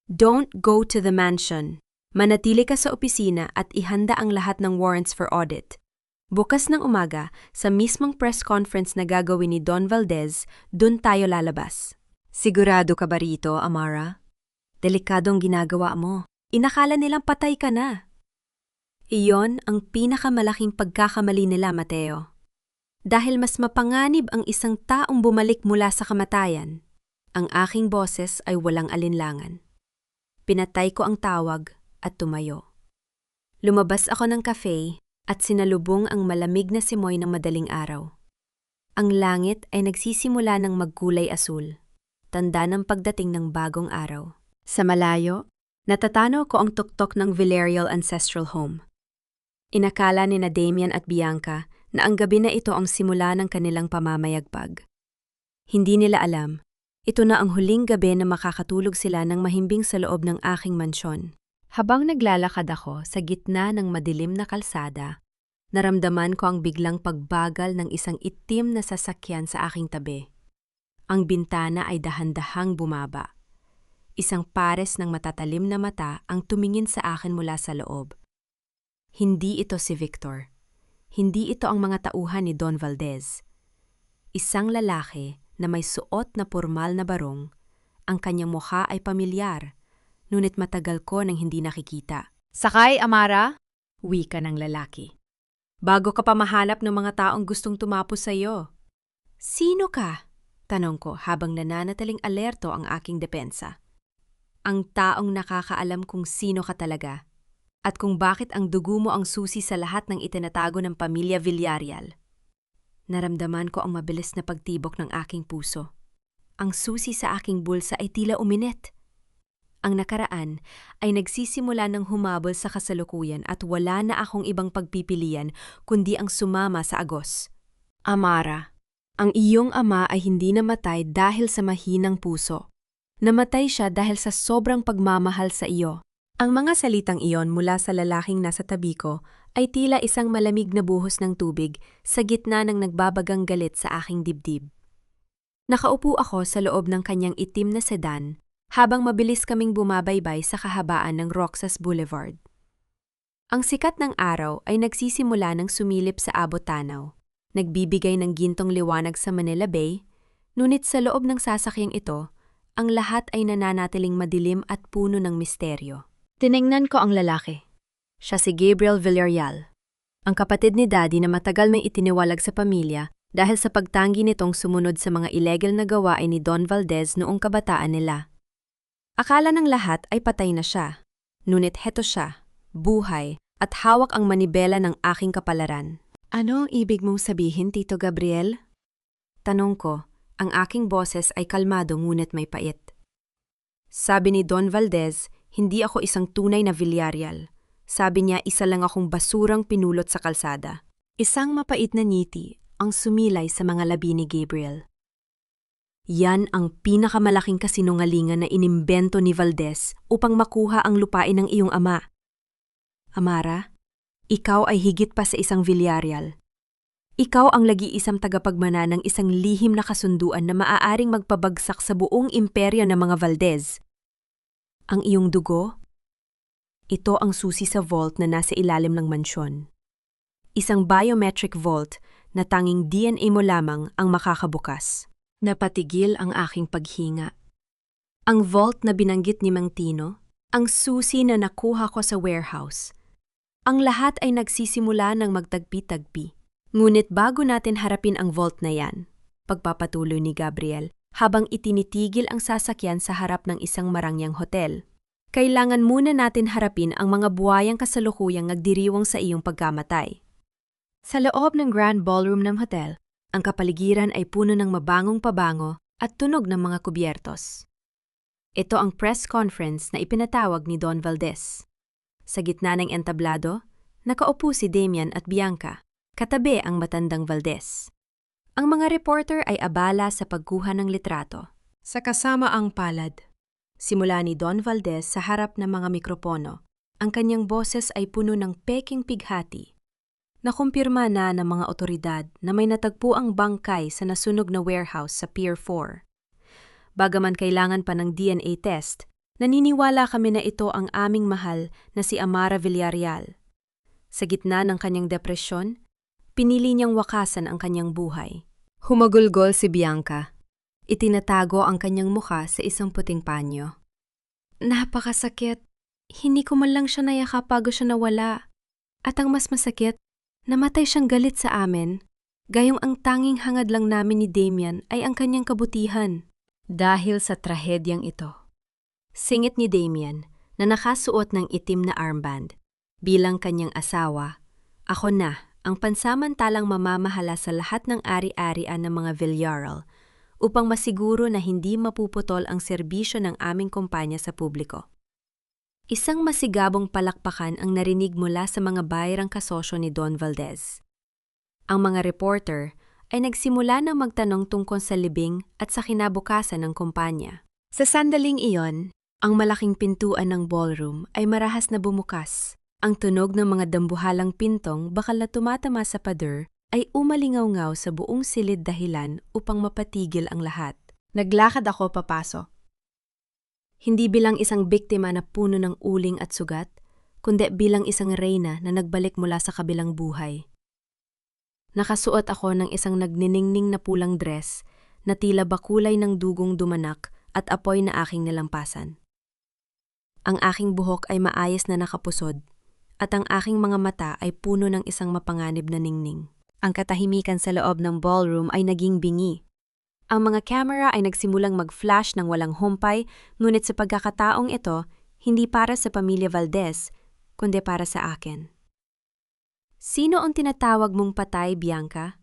Don't go to the mansion. Manatili ka sa opisina at ihanda ang lahat ng warrants for audit. Bukas ng umaga, sa mismong press conference na gagawin ni Don Valdez, dun tayo lalabas. Sigurado ka ba rito, Amara? Delikadong ginagawa mo. Inakala nilang patay ka na. Iyon ang pinakamalaking pagkakamali nila, Mateo. Dahil mas mapanganib ang isang taong bumalik mula sa kamatayan, ang aking boses ay walang alinlangan. Pinatay ko ang tawag at tumayo. Lumabas ako ng cafe at sinalubong ang malamig na simoy ng madaling araw. Ang langit ay nagsisimula ng magkulay asul, tanda ng pagdating ng bagong araw. Sa malayo, natatanaw ko ang tuktok ng Villarreal Ancestral Home. Inakala ni na Damian at Bianca na ang gabi na ito ang simula ng kanilang pamamayagpag. Hindi nila alam, ito na ang huling gabi na makakatulog sila ng mahimbing sa loob ng aking mansyon. Habang naglalakad ako sa gitna ng madilim na kalsada, naramdaman ko ang biglang pagbagal ng isang itim na sasakyan sa aking tabi. Ang bintana ay dahan-dahang bumaba. Isang pares ng matatalim na mata ang tumingin sa akin mula sa loob. Hindi ito si Victor. Hindi ito ang mga tauhan ni Don Valdez. Isang lalaki na may suot na pormal na barong, ang kanyang mukha ay pamilyar, ngunit matagal ko nang hindi nakikita. Sakay, Amara? Wika ng lalaki. Bago ka pa mahanap ng mga taong gustong tumapos sa iyo. Sino ka? Tanong ko habang nananatiling alerto ang aking depensa. Ang taong nakakaalam kung sino ka talaga at kung bakit ang dugo mo ang susi sa lahat ng itinatago ng pamilya Villarreal. Naramdaman ko ang mabilis na pagtibok ng aking puso. Ang susi sa aking bulsa ay tila uminit. Ang nakaraan ay nagsisimula ng humabol sa kasalukuyan at wala na akong ibang pagpipilian kundi ang sumama sa agos. Amara, ang iyong ama ay hindi namatay dahil sa mahinang puso. Namatay siya dahil sa sobrang pagmamahal sa iyo. Ang mga salitang iyon mula sa lalaking nasa tabi ko ay tila isang malamig na buhos ng tubig sa gitna ng nagbabagang galit sa aking dibdib. Nakaupo ako sa loob ng kanyang itim na sedan habang mabilis kaming bumabaybay sa kahabaan ng Roxas Boulevard. Ang sikat ng araw ay nagsisimula ng sumilip sa abot-tanaw, nagbibigay ng gintong liwanag sa Manila Bay, ngunit sa loob ng sasakyang ito, ang lahat ay nananatiling madilim at puno ng misteryo. Tiningnan ko ang lalaki. Siya si Gabriel Villarreal, ang kapatid ni Daddy na matagal may itiniwalag sa pamilya dahil sa pagtanggi nitong sumunod sa mga illegal na gawain ni Don Valdez noong kabataan nila. Akala ng lahat ay patay na siya, ngunit heto siya, buhay, at hawak ang manibela ng aking kapalaran. Ano ang ibig mong sabihin, Tito Gabriel? Tanong ko, ang aking boses ay kalmado ngunit may pait. Sabi ni Don Valdez, hindi ako isang tunay na Villarreal. Sabi niya isa lang akong basurang pinulot sa kalsada. Isang mapait na ngiti ang sumilay sa mga labi ni Gabriel. Yan ang pinakamalaking kasinungalingan na inimbento ni Valdez upang makuha ang lupain ng iyong ama. Amara, ikaw ay higit pa sa isang Villarreal. Ikaw ang lagi-isang tagapagmana ng isang lihim na kasunduan na maaaring magpabagsak sa buong imperyo ng mga Valdez. Ang iyong dugo? Ito ang susi sa vault na nasa ilalim ng mansyon. Isang biometric vault na tanging DNA mo lamang ang makakabukas. Napatigil ang aking paghinga. Ang vault na binanggit ni Mang Tino, ang susi na nakuha ko sa warehouse. Ang lahat ay nagsisimula ng magtagpi-tagpi. Ngunit bago natin harapin ang vault na yan, pagpapatuloy ni Gabriel, habang itinitigil ang sasakyan sa harap ng isang marangyang hotel. Kailangan muna natin harapin ang mga buhayang kasalukuyang nagdiriwang sa iyong pagkamatay. Sa loob ng Grand Ballroom ng hotel, ang kapaligiran ay puno ng mabangong pabango at tunog ng mga kubyertos. Ito ang press conference na ipinatawag ni Don Valdez. Sa gitna ng entablado, nakaupo si Damian at Bianca, katabi ang matandang Valdez. Ang mga reporter ay abala sa pagkuha ng litrato. Sa kasama ang palad, simula ni Don Valdez sa harap ng mga mikropono, ang kanyang boses ay puno ng peking pighati. Nakumpirma na ng mga otoridad na may natagpo ang bangkay sa nasunog na warehouse sa Pier 4. Bagaman kailangan pa ng DNA test, naniniwala kami na ito ang aming mahal na si Amara Villarreal. Sa gitna ng kanyang depresyon, pinili niyang wakasan ang kanyang buhay. Humagulgol si Bianca. Itinatago ang kanyang mukha sa isang puting panyo. Napakasakit. Hindi ko man lang siya nayakap bago siya nawala. At ang mas masakit, namatay siyang galit sa amin. Gayong ang tanging hangad lang namin ni Damian ay ang kanyang kabutihan. Dahil sa trahedyang ito. Singit ni Damian na nakasuot ng itim na armband. Bilang kanyang asawa, ako na ang pansamantalang mamamahala sa lahat ng ari-arian ng mga Villarreal upang masiguro na hindi mapuputol ang serbisyo ng aming kumpanya sa publiko. Isang masigabong palakpakan ang narinig mula sa mga bayarang kasosyo ni Don Valdez. Ang mga reporter ay nagsimula na magtanong tungkol sa libing at sa kinabukasan ng kumpanya. Sa sandaling iyon, ang malaking pintuan ng ballroom ay marahas na bumukas. Ang tunog ng mga dambuhalang pintong bakal na tumatama sa pader ay umalingaw-ngaw sa buong silid dahilan upang mapatigil ang lahat. Naglakad ako papasok. Hindi bilang isang biktima na puno ng uling at sugat, kundi bilang isang reyna na nagbalik mula sa kabilang buhay. Nakasuot ako ng isang nagniningning na pulang dress na tila bakulay ng dugong dumanak at apoy na aking nilampasan. Ang aking buhok ay maayos na nakapusod at ang aking mga mata ay puno ng isang mapanganib na ningning. Ang katahimikan sa loob ng ballroom ay naging bingi. Ang mga camera ay nagsimulang mag-flash ng walang humpay, ngunit sa pagkakataong ito, hindi para sa pamilya Valdez, kundi para sa akin. Sino ang tinatawag mong patay, Bianca?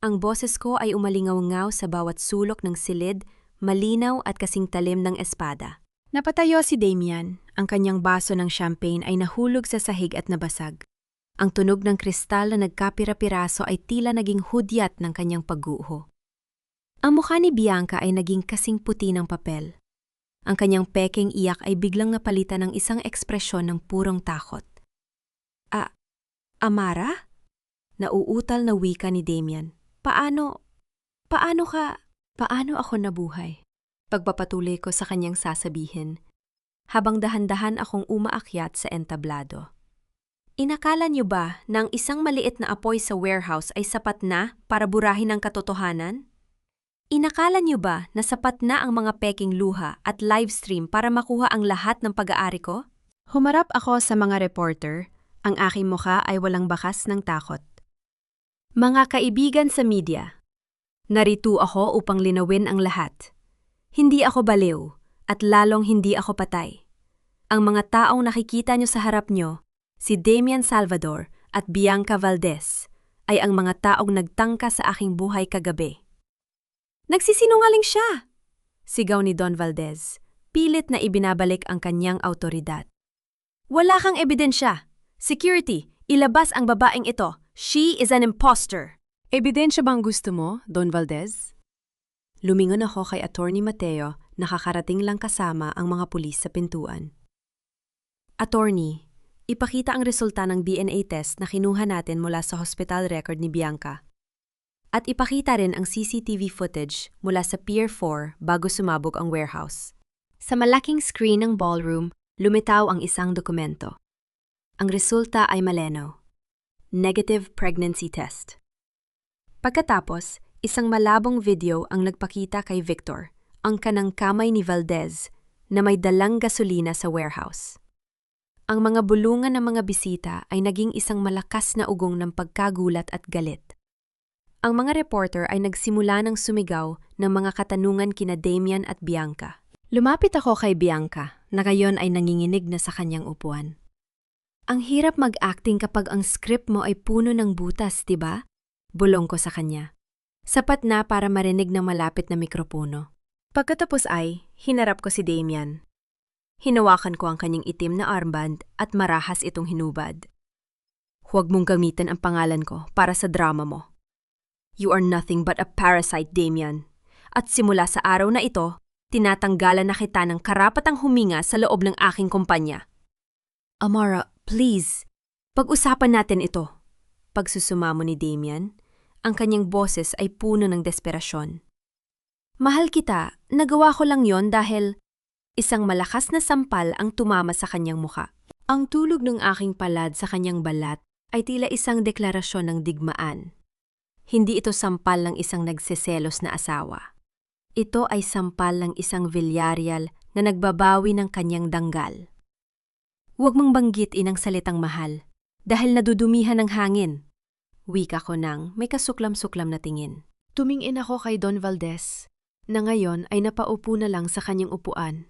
Ang boses ko ay umalingaw-ngaw sa bawat sulok ng silid, malinaw at kasing talim ng espada. Napatayo si Damian. Ang kanyang baso ng champagne ay nahulog sa sahig at nabasag. Ang tunog ng kristal na nagkapira-piraso ay tila naging hudyat ng kanyang pagguho. Ang mukha ni Bianca ay naging kasing puti ng papel. Ang kanyang peking iyak ay biglang napalitan ng isang ekspresyon ng purong takot. Amara? Nauutal na wika ni Damian. Paano ako nabuhay? Pagpapatuloy ko sa kanyang sasabihin, habang dahan-dahan akong umaakyat sa entablado. Inakala niyo ba na ang isang maliit na apoy sa warehouse ay sapat na para burahin ang katotohanan? Inakala niyo ba na sapat na ang mga peking luha at livestream para makuha ang lahat ng pag-aari ko? Humarap ako sa mga reporter. Ang aking mukha ay walang bakas ng takot. Mga kaibigan sa media, narito ako upang linawin ang lahat. Hindi ako baliw at lalong hindi ako patay. Ang mga taong nakikita nyo sa harap nyo, si Damian Salvador at Bianca Valdez, ay ang mga taong nagtangka sa aking buhay kagabi. Nagsisinungaling siya! Sigaw ni Don Valdez, pilit na ibinabalik ang kanyang autoridad. Wala kang ebidensya! Security, ilabas ang babaeng ito. She is an imposter. Ebidensya bang gusto mo, Don Valdez? Lumingon ako kay Attorney Mateo, nakakarating lang kasama ang mga pulis sa pintuan. Attorney, ipakita ang resulta ng DNA test na kinuha natin mula sa hospital record ni Bianca. At ipakita rin ang CCTV footage mula sa Pier 4 bago sumabog ang warehouse. Sa malaking screen ng ballroom, lumitaw ang isang dokumento. Ang resulta ay malinaw. Negative pregnancy test. Pagkatapos, isang malabong video ang nagpakita kay Victor, ang kanang kamay ni Valdez, na may dalang gasolina sa warehouse. Ang mga bulungan ng mga bisita ay naging isang malakas na ugong ng pagkagulat at galit. Ang mga reporter ay nagsimula ng sumigaw ng mga katanungan kina Damian at Bianca. Lumapit ako kay Bianca, na ngayon ay nanginginig na sa kanyang upuan. Ang hirap mag-acting kapag ang script mo ay puno ng butas, diba? Bulong ko sa kanya. Sapat na para marinig ng malapit na mikropono. Pagkatapos ay, hinarap ko si Damian. Hinawakan ko ang kanyang itim na armband at marahas itong hinubad. Huwag mong gamitin ang pangalan ko para sa drama mo. You are nothing but a parasite, Damian. At simula sa araw na ito, tinatanggalan na kita ng karapatang huminga sa loob ng aking kumpanya. Amara, please. Pag-usapan natin ito. Pagsusumamo ni Damian, ang kanyang boses ay puno ng desperasyon. Mahal kita, nagawa ko lang yon dahil isang malakas na sampal ang tumama sa kanyang muka. Ang tulog ng aking palad sa kanyang balat ay tila isang deklarasyon ng digmaan. Hindi ito sampal ng isang nagseselos na asawa. Ito ay sampal ng isang Villarreal na nagbabawi ng kanyang danggal. Huwag mong banggitin ang salitang mahal dahil nadudumihan ng hangin. Wika ko nang may kasuklam-suklam na tingin. Tumingin ako kay Don Valdez na ngayon ay napaupo na lang sa kanyang upuan.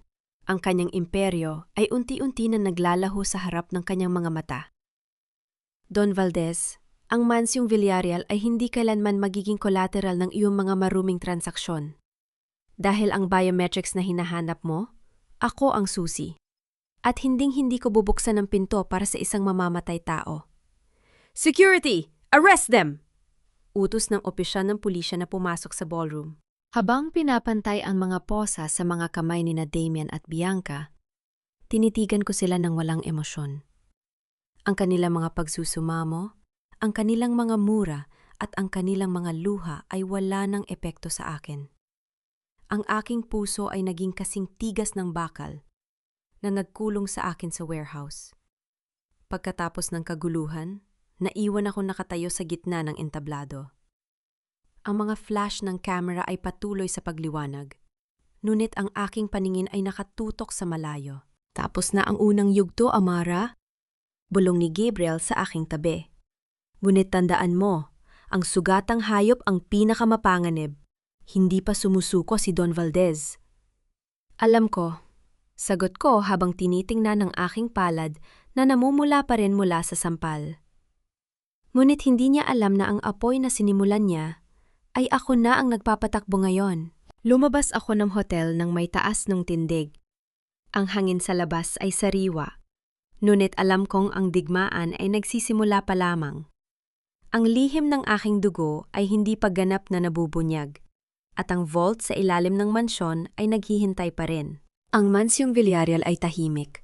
Ang kanyang imperyo ay unti-unti na naglalaho sa harap ng kanyang mga mata. Don Valdez, ang mansyong Villarreal ay hindi kailanman magiging collateral ng iyong mga maruming transaksyon. Dahil ang biometrics na hinahanap mo, ako ang susi. At hinding-hindi ko bubuksan ang pinto para sa isang mamamatay tao. Security! Arrest them! Utos ng opisyal ng pulisya na pumasok sa ballroom. Habang pinapantay ang mga posa sa mga kamay ni Damian at Bianca, tinitigan ko sila ng walang emosyon. Ang kanilang mga pagsusumamo, ang kanilang mga mura at ang kanilang mga luha ay wala ng epekto sa akin. Ang aking puso ay naging kasing tigas ng bakal na nagkulong sa akin sa warehouse. Pagkatapos ng kaguluhan, naiwan ako nakatayo sa gitna ng entablado. Ang mga flash ng camera ay patuloy sa pagliwanag. Ngunit ang aking paningin ay nakatutok sa malayo. Tapos na ang unang yugto, Amara. Bulong ni Gabriel sa aking tabi. Ngunit tandaan mo, ang sugatang hayop ang pinakamapanganib. Hindi pa sumusuko si Don Valdez. Alam ko, sagot ko habang tinitingnan ng aking palad na namumula pa rin mula sa sampal. Ngunit hindi niya alam na ang apoy na sinimulan niya ay ako na ang nagpapatakbo ngayon. Lumabas ako ng hotel nang may taas ng tindig. Ang hangin sa labas ay sariwa. Ngunit alam kong ang digmaan ay nagsisimula pa lamang. Ang lihim ng aking dugo ay hindi pa ganap na nabubunyag. At ang vault sa ilalim ng mansyon ay naghihintay pa rin. Ang mansyong Villarreal ay tahimik.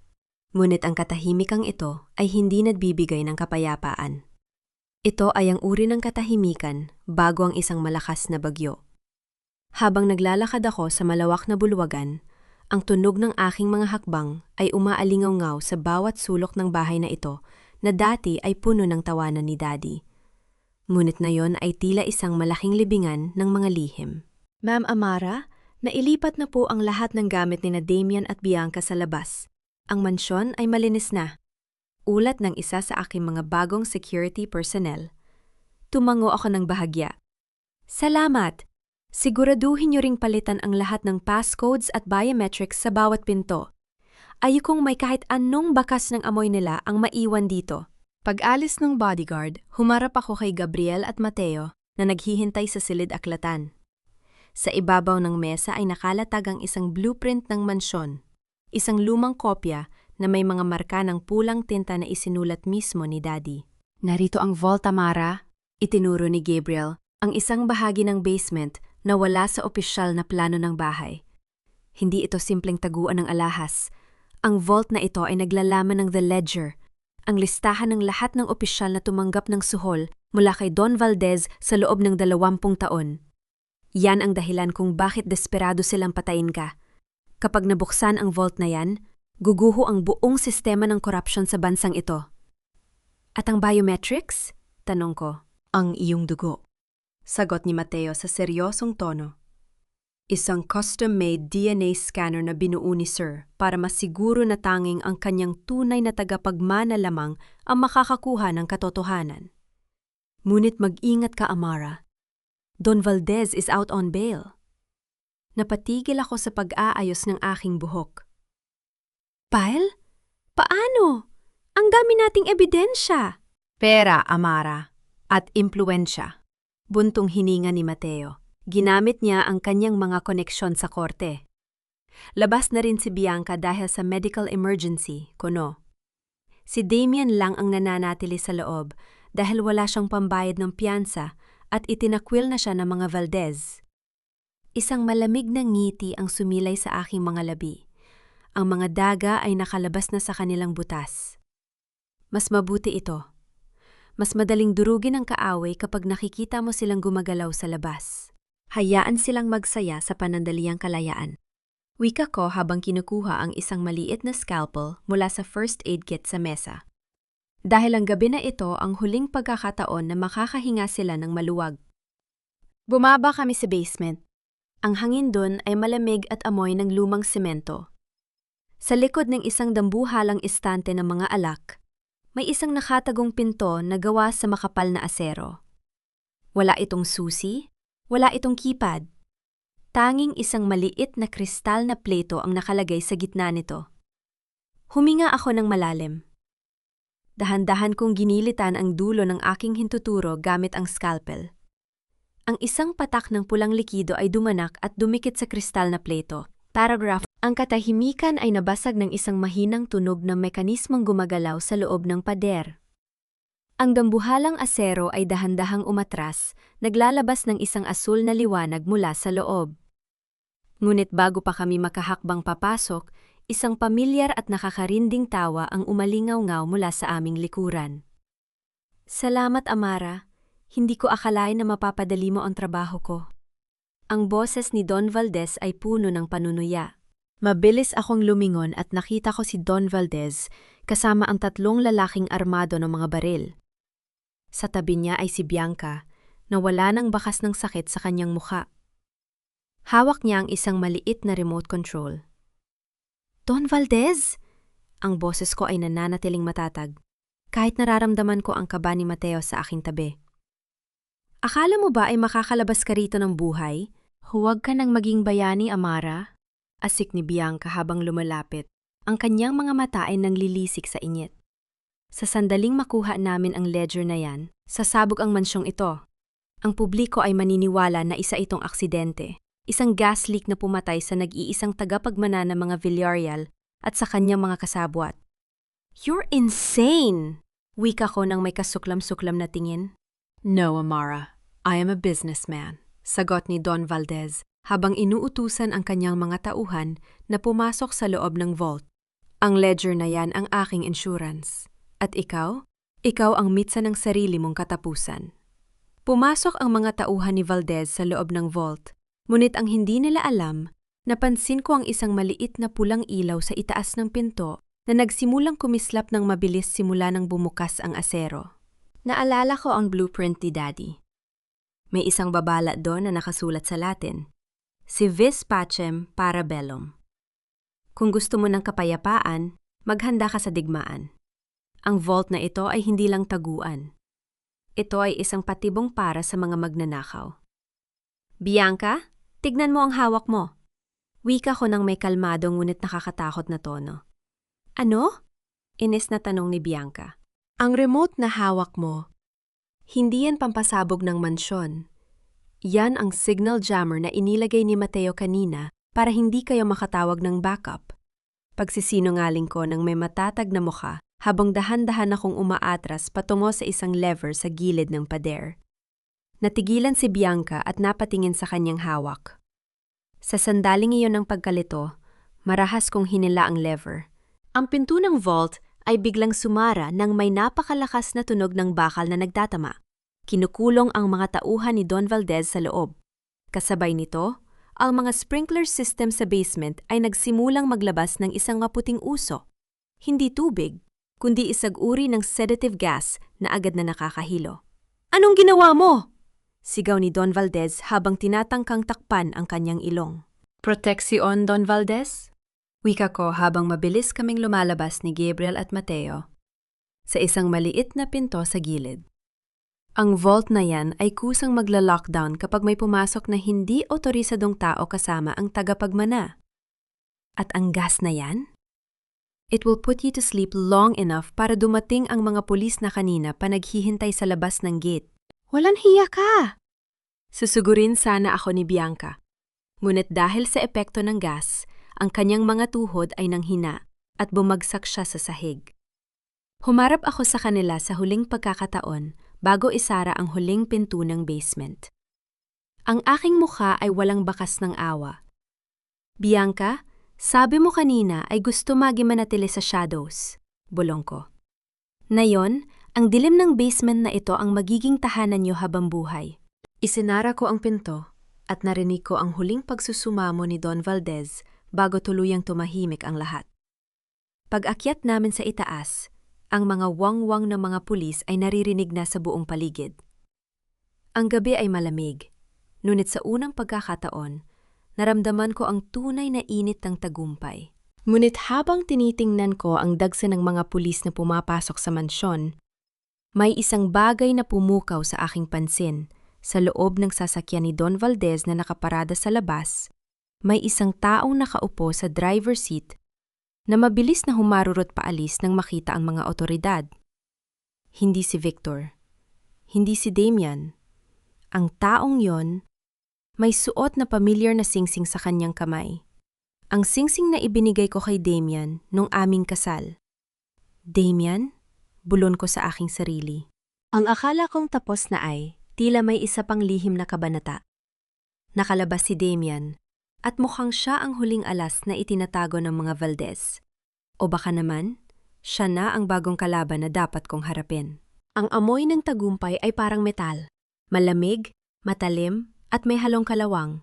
Ngunit ang katahimikang ito ay hindi nagbibigay ng kapayapaan. Ito ay ang uri ng katahimikan bago ang isang malakas na bagyo. Habang naglalakad ako sa malawak na bulwagan, ang tunog ng aking mga hakbang ay umaalingaw-ngaw sa bawat sulok ng bahay na ito na dati ay puno ng tawanan ni Daddy. Ngunit na yon ay tila isang malaking libingan ng mga lihim. Ma'am Amara, nailipat na po ang lahat ng gamit ni Damian at Bianca sa labas. Ang mansyon ay malinis na. Ulat ng isa sa aking mga bagong security personnel. Tumango ako ng bahagya. Salamat! Siguraduhin niyo ring palitan ang lahat ng passcodes at biometrics sa bawat pinto. Ayokong may kahit anong bakas ng amoy nila ang maiwan dito. Pag-alis ng bodyguard, humarap ako kay Gabriel at Mateo na naghihintay sa silid-aklatan. Sa ibabaw ng mesa ay nakalatag ang isang blueprint ng mansyon, isang lumang kopya na may mga marka ng pulang tinta na isinulat mismo ni Daddy. Narito ang vault, Amara, itinuro ni Gabriel, ang isang bahagi ng basement na wala sa opisyal na plano ng bahay. Hindi ito simpleng taguan ng alahas. Ang vault na ito ay naglalaman ng The Ledger, ang listahan ng lahat ng opisyal na tumanggap ng suhol mula kay Don Valdez sa loob ng 20 taon. Yan ang dahilan kung bakit desperado silang patayin ka. Kapag nabuksan ang vault na yan, guguho ang buong sistema ng korupsyon sa bansang ito. At ang biometrics? Tanong ko. Ang iyong dugo. Sagot ni Mateo sa seryosong tono. Isang custom-made DNA scanner na binuo ni Sir para masiguro na tanging ang kanyang tunay na tagapagmana lamang ang makakakuha ng katotohanan. Ngunit mag-ingat ka, Amara. Don Valdez is out on bail. Napatigil ako sa pag-aayos ng aking buhok. Pyle? Paano? Ang dami nating ebidensya. Pera, Amara. At impluensya. Buntong hininga ni Mateo. Ginamit niya ang kanyang mga koneksyon sa korte. Labas na rin si Bianca dahil sa medical emergency, kuno. Si Damien lang ang nananatili sa loob dahil wala siyang pambayad ng piyansa at itinakwil na siya ng mga Valdez. Isang malamig na ngiti ang sumilay sa aking mga labi. Ang mga daga ay nakalabas na sa kanilang butas. Mas mabuti ito. Mas madaling durugin ang kaaway kapag nakikita mo silang gumagalaw sa labas. Hayaan silang magsaya sa panandaliang kalayaan. Wika ko habang kinukuha ang isang maliit na scalpel mula sa first aid kit sa mesa. Dahil ang gabi na ito ang huling pagkakataon na makakahinga sila ng maluwag. Bumaba kami sa basement. Ang hangin doon ay malamig at amoy ng lumang semento. Sa likod ng isang dambuhalang istante ng mga alak, may isang nakatagong pinto na gawa sa makapal na asero. Wala itong susi. Wala itong keypad. Tanging isang maliit na kristal na pleto ang nakalagay sa gitna nito. Huminga ako ng malalim. Dahan-dahan kong ginilitan ang dulo ng aking hintuturo gamit ang scalpel. Ang isang patak ng pulang likido ay dumanak at dumikit sa kristal na pleto. Paragraph. Ang katahimikan ay nabasag ng isang mahinang tunog ng mekanismong gumagalaw sa loob ng pader. Ang dambuhalang asero ay dahan-dahang umatras, naglalabas ng isang asul na liwanag mula sa loob. Ngunit bago pa kami makahakbang papasok, isang pamilyar at nakakarinding tawa ang umalingaw-ngaw mula sa aming likuran. Salamat, Amara. Hindi ko akalain na mapapadali mo ang trabaho ko. Ang boses ni Don Valdez ay puno ng panunuya. Mabilis akong lumingon at nakita ko si Don Valdez kasama ang 3 lalaking armado ng mga baril. Sa tabi niya ay si Bianca, na wala ng bakas ng sakit sa kanyang mukha. Hawak niya ang isang maliit na remote control. Don Valdez! Ang boses ko ay nananatiling matatag, kahit nararamdaman ko ang kaba ni Mateo sa aking tabi. Akala mo ba ay makakalabas ka rito ng buhay? Huwag ka nang maging bayani, Amara. Asik ni Bianca habang lumalapit. Ang kanyang mga mata ay nanglilisik sa init. Sa sandaling makuha namin ang ledger na yan, sasabog ang mansyong ito. Ang publiko ay maniniwala na isa itong aksidente, isang gas leak na pumatay sa nag-iisang tagapagmana ng mga Villarreal at sa kanyang mga kasabwat. You're insane! Wika ko nang may kasuklam-suklam na tingin. No, Amara. I am a businessman, sagot ni Don Valdez habang inuutusan ang kanyang mga tauhan na pumasok sa loob ng vault. Ang ledger na yan ang aking insurance. At ikaw? Ikaw ang mitsa ng sarili mong katapusan. Pumasok ang mga tauhan ni Valdez sa loob ng vault, ngunit ang hindi nila alam, napansin ko ang isang maliit na pulang ilaw sa itaas ng pinto na nagsimulang kumislap ng mabilis simula nang bumukas ang asero. Naalala ko ang blueprint ni Daddy. May isang babala doon na nakasulat sa Latin, Si vis pacem para bellum. Kung gusto mo ng kapayapaan, maghanda ka sa digmaan. Ang vault na ito ay hindi lang taguan. Ito ay isang patibong para sa mga magnanakaw. Bianca, tignan mo ang hawak mo. Wika ko ng may kalmado ngunit nakakatakot na tono. Ano? Inis na tanong ni Bianca. Ang remote na hawak mo, hindi yan pampasabog ng mansyon. Yan ang signal jammer na inilagay ni Mateo kanina para hindi kayo makatawag ng backup. Pagsisinungaling ko ng may matatag na mukha habang dahan-dahan akong umaatras patungo sa isang lever sa gilid ng pader. Natigilan si Bianca at napatingin sa kanyang hawak. Sa sandaling iyon ng pagkalito, marahas kong hinila ang lever. Ang pinto ng vault ay biglang sumara nang may napakalakas na tunog ng bakal na nagtatama. Kinukulong ang mga tauhan ni Don Valdez sa loob. Kasabay nito, ang mga sprinkler system sa basement ay nagsimulang maglabas ng isang maputing uso. Hindi tubig, kundi isang uri ng sedative gas na agad na nakakahilo. Anong ginawa mo? Sigaw ni Don Valdez habang tinatangkang takpan ang kanyang ilong. Proteksyon, Don Valdez? Wika ko habang mabilis kaming lumalabas ni Gabriel at Mateo sa isang maliit na pinto sa gilid. Ang vault na yan ay kusang magla-lockdown kapag may pumasok na hindi otorisadong tao kasama ang tagapagmana. At ang gas na yan? It will put you to sleep long enough para dumating ang mga pulis na kanina pa naghihintay sa labas ng gate. Walang hiya ka! Susugurin sana ako ni Bianca. Ngunit dahil sa epekto ng gas, ang kanyang mga tuhod ay nanghina at bumagsak siya sa sahig. Humarap ako sa kanila sa huling pagkakataon bago isara ang huling pinto ng basement. Ang aking mukha ay walang bakas ng awa. Bianca, sabi mo kanina ay gusto manatili sa shadows, bulong ko. Ngayon, ang dilim ng basement na ito ang magiging tahanan niyo habang buhay. Isinara ko ang pinto at narinig ko ang huling pagsusumamo ni Don Valdez bago tuluyang tumahimik ang lahat. Pag-akyat namin sa itaas, ang mga wangwang ng mga pulis ay naririnig na sa buong paligid. Ang gabi ay malamig, ngunit sa unang pagkakataon, naramdaman ko ang tunay na init ng tagumpay. Ngunit habang tinitingnan ko ang dagsa ng mga pulis na pumapasok sa mansyon, may isang bagay na pumukaw sa aking pansin. Sa loob ng sasakyan ni Don Valdez na nakaparada sa labas, may isang taong nakaupo sa driver's seat na mabilis na humarurot paalis nang makita ang mga otoridad. Hindi si Victor. Hindi si Damian. Ang taong yon may suot na pamilyar na singsing sa kanyang kamay. Ang singsing na ibinigay ko kay Damian nung aming kasal. Damian? Bulon ko sa aking sarili. Ang akala kong tapos na ay tila may isa pang lihim na kabanata. Nakalabas si Damian at mukhang siya ang huling alas na itinatago ng mga Valdez. O baka naman, siya na ang bagong kalaban na dapat kong harapin. Ang amoy ng tagumpay ay parang metal. Malamig, matalim, at may halong kalawang.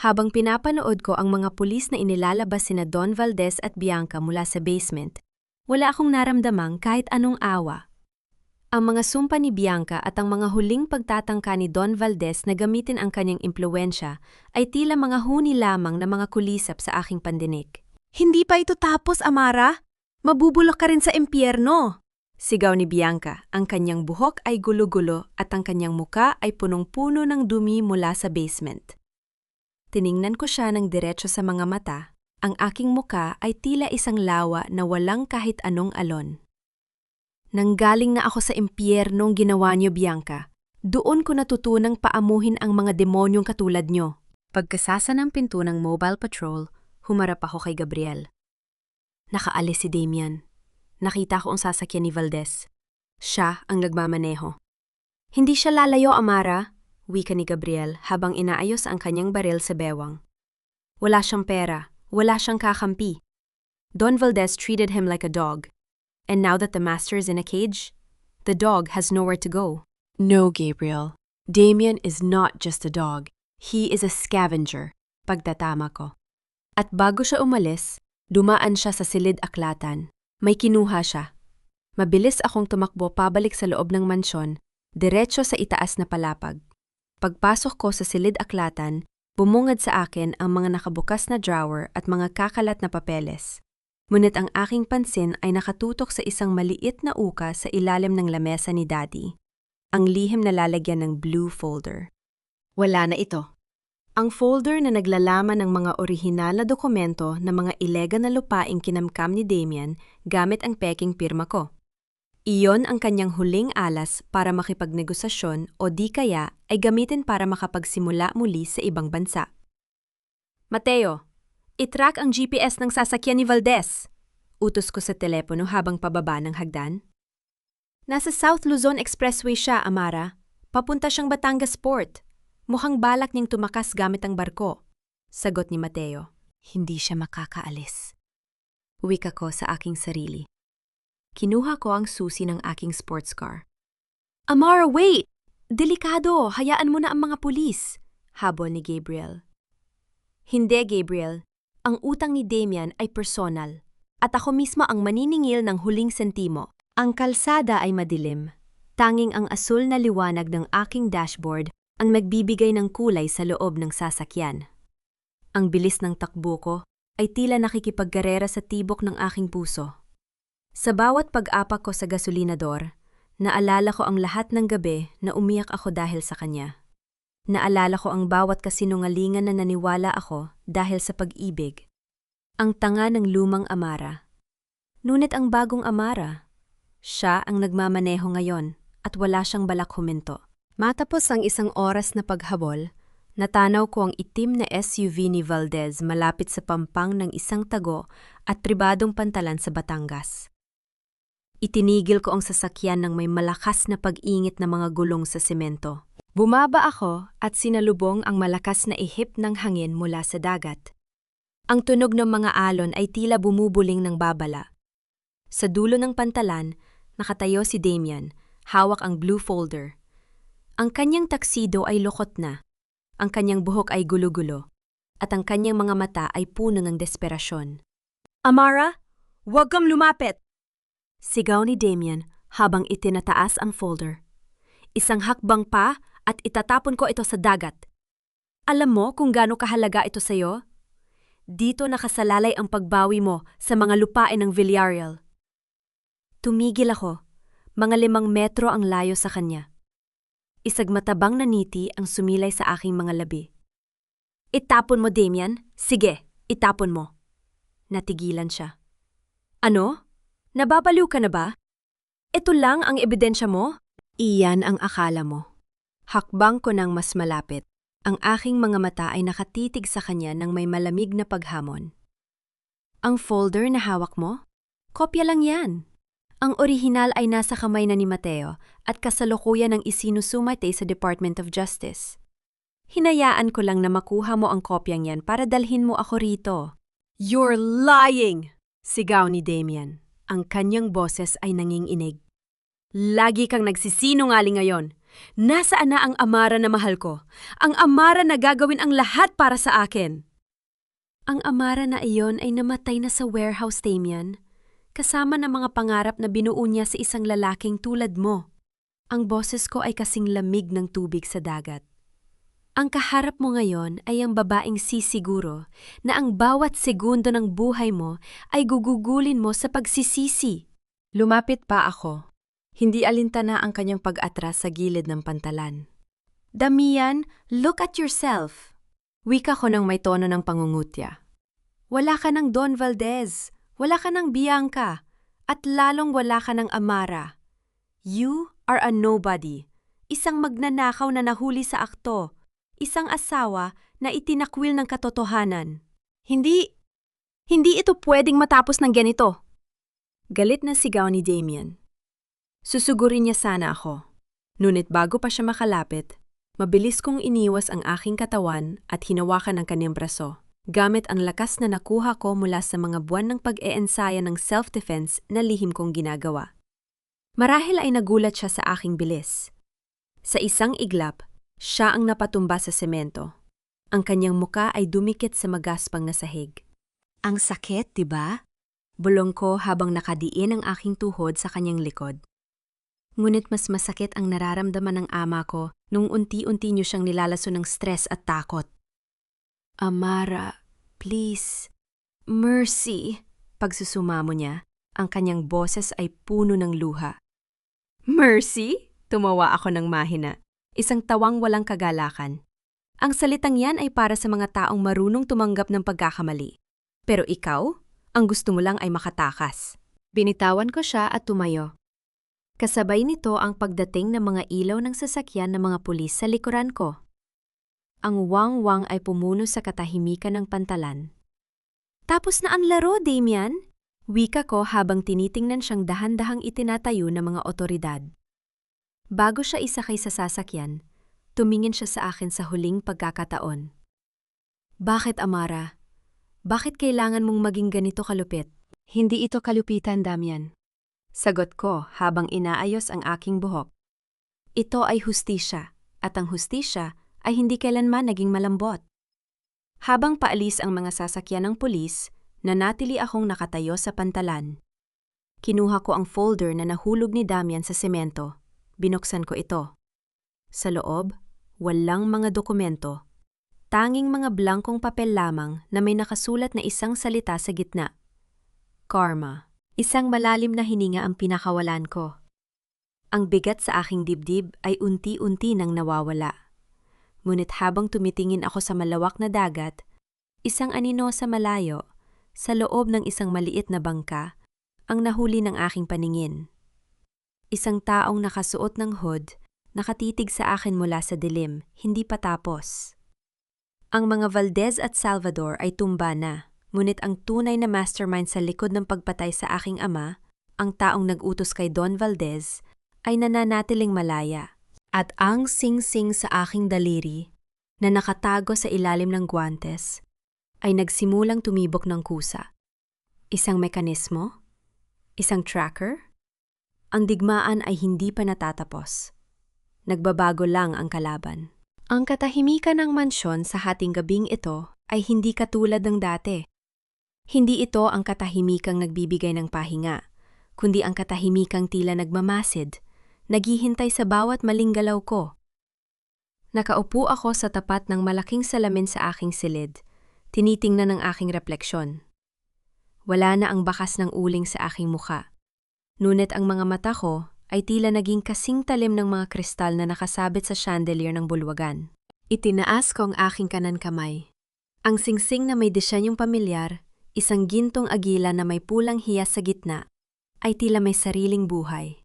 Habang pinapanood ko ang mga pulis na inilalabas sina Don Valdez at Bianca mula sa basement, wala akong naramdamang kahit anong awa. Ang mga sumpa ni Bianca at ang mga huling pagtatangka ni Don Valdez na gamitin ang kanyang impluwensya ay tila mga huni lamang na mga kulisap sa aking pandinig. Hindi pa ito tapos, Amara! Mabubulok ka rin sa impyerno! Sigaw ni Bianca, ang kanyang buhok ay gulo-gulo at ang kanyang muka ay punong-puno ng dumi mula sa basement. Tiningnan ko siya ng diretso sa mga mata. Ang aking muka ay tila isang lawa na walang kahit anong alon. Nanggaling na ako sa impyernong ginawa niyo, Bianca. Doon ko natutunang paamuhin ang mga demonyong katulad niyo. Pagkasasa ng pinto ng mobile patrol, humarap ako kay Gabriel. Nakaalis si Damian. Nakita ko ang sasakyan ni Valdez. Siya ang nagmamaneho. Hindi siya lalayo, Amara, wika ni Gabriel habang inaayos ang kanyang baril sa bewang. Wala siyang pera, wala siyang kakampi. Don Valdez treated him like a dog. And now that the master is in a cage, the dog has nowhere to go. No, Gabriel. Damian is not just a dog. He is a scavenger, pagtatama ko. At bago siya umalis, dumaan siya sa silid-aklatan. May kinuha siya. Mabilis akong tumakbo pabalik sa loob ng mansyon, diretso sa itaas na palapag. Pagpasok ko sa silid-aklatan, bumungad sa akin ang mga nakabukas na drawer at mga kakalat na papeles. Ngunit ang aking pansin ay nakatutok sa isang maliit na uka sa ilalim ng lamesa ni Daddy. Ang lihim na lalagyan ng blue folder. Wala na ito. Ang folder na naglalaman ng mga orihinal na dokumento ng mga ilegal na lupaing kinamkam ni Damian gamit ang peking pirma ko. Iyon ang kanyang huling alas para makipagnegosasyon o di kaya ay gamitin para makapagsimula muli sa ibang bansa. Mateo, i-track ang GPS ng sasakyan ni Valdez. Utos ko sa telepono habang pababa ng hagdan. Nasa South Luzon Expressway siya, Amara. Papunta siyang Batangas Port. Mukhang balak niyang tumakas gamit ang barko. Sagot ni Mateo. Hindi siya makakaalis. Wika ko sa aking sarili. Kinuha ko ang susi ng aking sports car. Amara, wait! Delikado, hayaan mo na ang mga pulis. Habol ni Gabriel. Hindi, Gabriel. Ang utang ni Damian ay personal. At ako mismo ang maniningil ng huling sentimo. Ang kalsada ay madilim. Tanging ang asul na liwanag ng aking dashboard ang magbibigay ng kulay sa loob ng sasakyan. Ang bilis ng takbo ko ay tila nakikipagkarera sa tibok ng aking puso. Sa bawat pag-apak ko sa gasolinador, naalala ko ang lahat ng gabi na umiyak ako dahil sa kanya. Naalala ko ang bawat kasinungalingan na naniwala ako dahil sa pag-ibig. Ang tanga ng lumang Amara. Ngunit ang bagong Amara, siya ang nagmamaneho ngayon at wala siyang balak huminto. Matapos ang isang oras na paghabol, natanaw ko ang itim na SUV ni Valdez malapit sa pampang ng isang tago at pribadong pantalan sa Batangas. Itinigil ko ang sasakyan ng may malakas na pag-ingit na mga gulong sa semento. Bumaba ako at sinalubong ang malakas na ihip ng hangin mula sa dagat. Ang tunog ng mga alon ay tila bumubuling ng babala. Sa dulo ng pantalan, nakatayo si Damian, hawak ang blue folder. Ang kanyang taksido ay lukot na, ang kanyang buhok ay gulo-gulo, at ang kanyang mga mata ay puno ng desperasyon. "Amara, huwag kang lumapit!" Sigaw ni Damian habang itinataas ang folder. "Isang hakbang pa at itatapon ko ito sa dagat. Alam mo kung gaano kahalaga ito sa'yo? Dito nakasalalay ang pagbawi mo sa mga lupain ng Villarreal." Tumigil ako. Mga 5 metro ang layo sa kanya. Isagmatabang na ngiti ang sumilay sa aking mga labi. "Itapon mo, Damian. Sige, itapon mo." Natigilan siya. "Ano? Nababaliw ka na ba? Ito lang ang ebidensya mo?" "Iyan ang akala mo." Hakbang ko ng mas malapit. Ang aking mga mata ay nakatitig sa kanya ng may malamig na paghamon. "Ang folder na hawak mo? Kopya lang yan. Ang orihinal ay nasa kamay na ni Mateo at kasalukuyan ang isinusumite sa Department of Justice. Hinayaan ko lang na makuha mo ang kopyang yan para dalhin mo ako rito." "You're lying!" sigaw ni Damian. Ang kanyang boses ay nanginginig. "Lagi kang nagsisinungaling ngayon. Nasaan na ang Amara na mahal ko? Ang Amara na gagawin ang lahat para sa akin?" Ang Amara na iyon ay namatay na sa warehouse, Damian. Kasama ng mga pangarap na binuo niya sa isang lalaking tulad mo. Ang boses ko ay kasing lamig ng tubig sa dagat. Ang kaharap mo ngayon ay ang babaeng sisiguro na ang bawat segundo ng buhay mo ay gugugulin mo sa pagsisisi. Lumapit pa ako. Hindi alintana ang kanyang pag-atras sa gilid ng pantalan. "Damian, look at yourself." Wika ko ng may tono ng pangungutya. "Wala ka ng Don Valdez, wala ka ng Bianca, at lalong wala ka ng Amara. You are a nobody, isang magnanakaw na nahuli sa akto, isang asawa na itinakwil ng katotohanan. Hindi ito pwedeng matapos ng ganito." Galit na sigaw ni Damian. Susugurin niya sana ako. Ngunit bago pa siya makalapit, mabilis kong iniwas ang aking katawan at hinawakan ang kanyang braso, gamit ang lakas na nakuha ko mula sa mga buwan ng pag-eensaya ng self-defense na lihim kong ginagawa. Marahil ay nagulat siya sa aking bilis. Sa isang iglap, siya ang napatumba sa semento. Ang kanyang muka ay dumikit sa magaspang na sahig. "Ang sakit, diba?" Bulong ko habang nakadiin ang aking tuhod sa kanyang likod. Ngunit mas masakit ang nararamdaman ng ama ko nung unti-unti niyo siyang nilalaso ng stress at takot. "Amara, please. Mercy." Pagsusumamo niya, ang kanyang boses ay puno ng luha. "Mercy?" Tumawa ako ng mahina. Isang tawang walang kagalakan. Ang salitang yan ay para sa mga taong marunong tumanggap ng pagkakamali. Pero ikaw, ang gusto mo lang ay makatakas. Binitawan ko siya at tumayo. Kasabay nito ang pagdating ng mga ilaw ng sasakyan ng mga pulis sa likuran ko. Ang wang-wang ay pumuno sa katahimikan ng pantalan. "Tapos na ang laro, Damian?" Wika ko habang tinitingnan siyang dahan-dahang itinatayo ng mga otoridad. Bago siya isakay sa sasakyan, tumingin siya sa akin sa huling pagkakataon. "Bakit, Amara? Bakit kailangan mong maging ganito kalupit?" "Hindi ito kalupitan, Damian." Sagot ko habang inaayos ang aking buhok. "Ito ay hustisya, at ang hustisya ay hindi kailanman naging malambot." Habang paalis ang mga sasakyan ng pulis, nanatili akong nakatayo sa pantalan. Kinuha ko ang folder na nahulog ni Damian sa semento. Binuksan ko ito. Sa loob, walang mga dokumento. Tanging mga blankong papel lamang na may nakasulat na isang salita sa gitna. Karma. Isang malalim na hininga ang pinakawalan ko. Ang bigat sa aking dibdib ay unti-unti nang nawawala. Ngunit habang tumitingin ako sa malawak na dagat, isang anino sa malayo, sa loob ng isang maliit na bangka, ang nahuli ng aking paningin. Isang taong nakasuot ng hood, nakatitig sa akin mula sa dilim, hindi pa tapos. Ang mga Valdez at Salvador ay tumba na, ngunit ang tunay na mastermind sa likod ng pagpatay sa aking ama, ang taong nag-utos kay Don Valdez, ay nananatiling malaya. At ang sing-sing sa aking daliri, na nakatago sa ilalim ng guwantes, ay nagsimulang tumibok ng kusa. Isang mekanismo? Isang tracker? Ang digmaan ay hindi pa natatapos. Nagbabago lang ang kalaban. Ang katahimikan ng mansyon sa hating gabing ito ay hindi katulad ng dati. Hindi ito ang katahimikang nagbibigay ng pahinga, kundi ang katahimikang tila nagmamasid, naghihintay sa bawat maling galaw ko. Nakaupo ako sa tapat ng malaking salamin sa aking silid, tinitingnan ang aking refleksyon. Wala na ang bakas ng uling sa aking mukha. Ngunit ang mga mata ko ay tila naging kasing talim ng mga kristal na nakasabit sa chandelier ng bulwagan. Itinaas ko ang aking kanan kamay. Ang singsing na may disenyong pamilyar, isang gintong agila na may pulang hiyas sa gitna, ay tila may sariling buhay.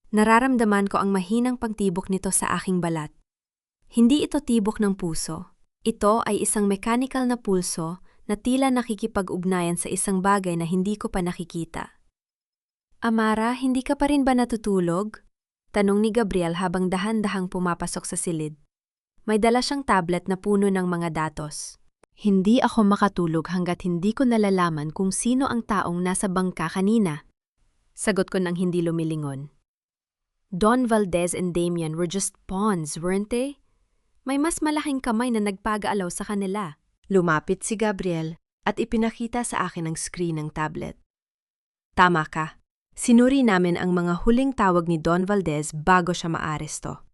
Nararamdaman ko ang mahinang pagtibok nito sa aking balat. Hindi ito tibok ng puso. Ito ay isang mechanical na pulso na tila nakikipag-ugnayan sa isang bagay na hindi ko pa nakikita. Amara, hindi ka pa rin ba natutulog? Tanong ni Gabriel habang dahan-dahang pumapasok sa silid. May dala siyang tablet na puno ng mga datos. Hindi ako makatulog hanggat hindi ko nalalaman kung sino ang taong nasa bangka kanina. Sagot ko nang hindi lumilingon. Don Valdez and Damian were just pawns, weren't they? May mas malaking kamay na nagpagaalaw sa kanila. Lumapit si Gabriel at ipinakita sa akin ang screen ng tablet. Tama ka. Sinuri namin ang mga huling tawag ni Don Valdez bago siya maaresto.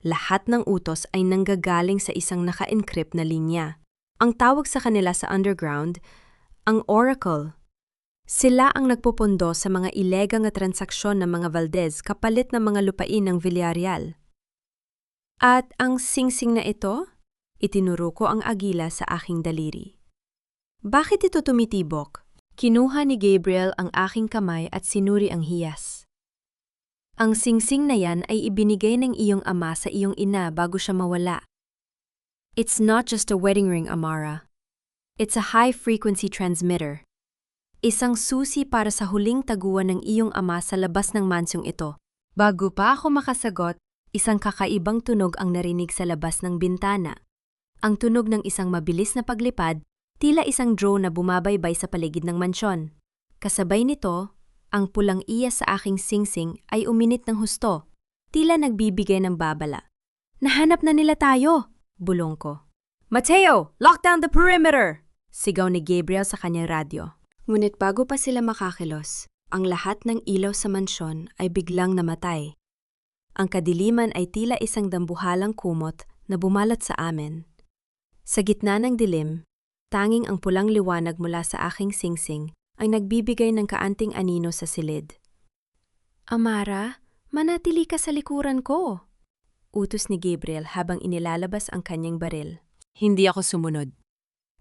Lahat ng utos ay nanggagaling sa isang naka-encrypt na linya. Ang tawag sa kanila sa underground, ang Oracle. Sila ang nagpupundo sa mga ilegang na transaksyon ng mga Valdez kapalit ng mga lupain ng Villarreal. At ang singsing na ito, itinuro ko ang agila sa aking daliri. Bakit ito tumitibok? Kinuha ni Gabriel ang aking kamay at sinuri ang hiyas. Ang singsing na yan ay ibinigay ng iyong ama sa iyong ina bago siya mawala. It's not just a wedding ring, Amara. It's a high-frequency transmitter. Isang susi para sa huling taguan ng iyong ama sa labas ng mansyong ito. Bago pa ako makasagot, isang kakaibang tunog ang narinig sa labas ng bintana. Ang tunog ng isang mabilis na paglipad, tila isang drone na bumabaybay sa paligid ng mansyon. Kasabay nito, ang pulang iyas sa aking singsing ay uminit ng husto, tila nagbibigay ng babala. Nahanap na nila tayo! Bulong ko. Mateo! Lock down the perimeter! Sigaw ni Gabriel sa kanyang radyo. Ngunit bago pa sila makakilos, ang lahat ng ilaw sa mansyon ay biglang namatay. Ang kadiliman ay tila isang dambuhalang kumot na bumalat sa amin. Sa gitna ng dilim, tanging ang pulang liwanag mula sa aking singsing ay nagbibigay ng kaanting anino sa silid. Amara, manatili ka sa likuran ko, utos ni Gabriel habang inilalabas ang kanyang baril. Hindi ako sumunod.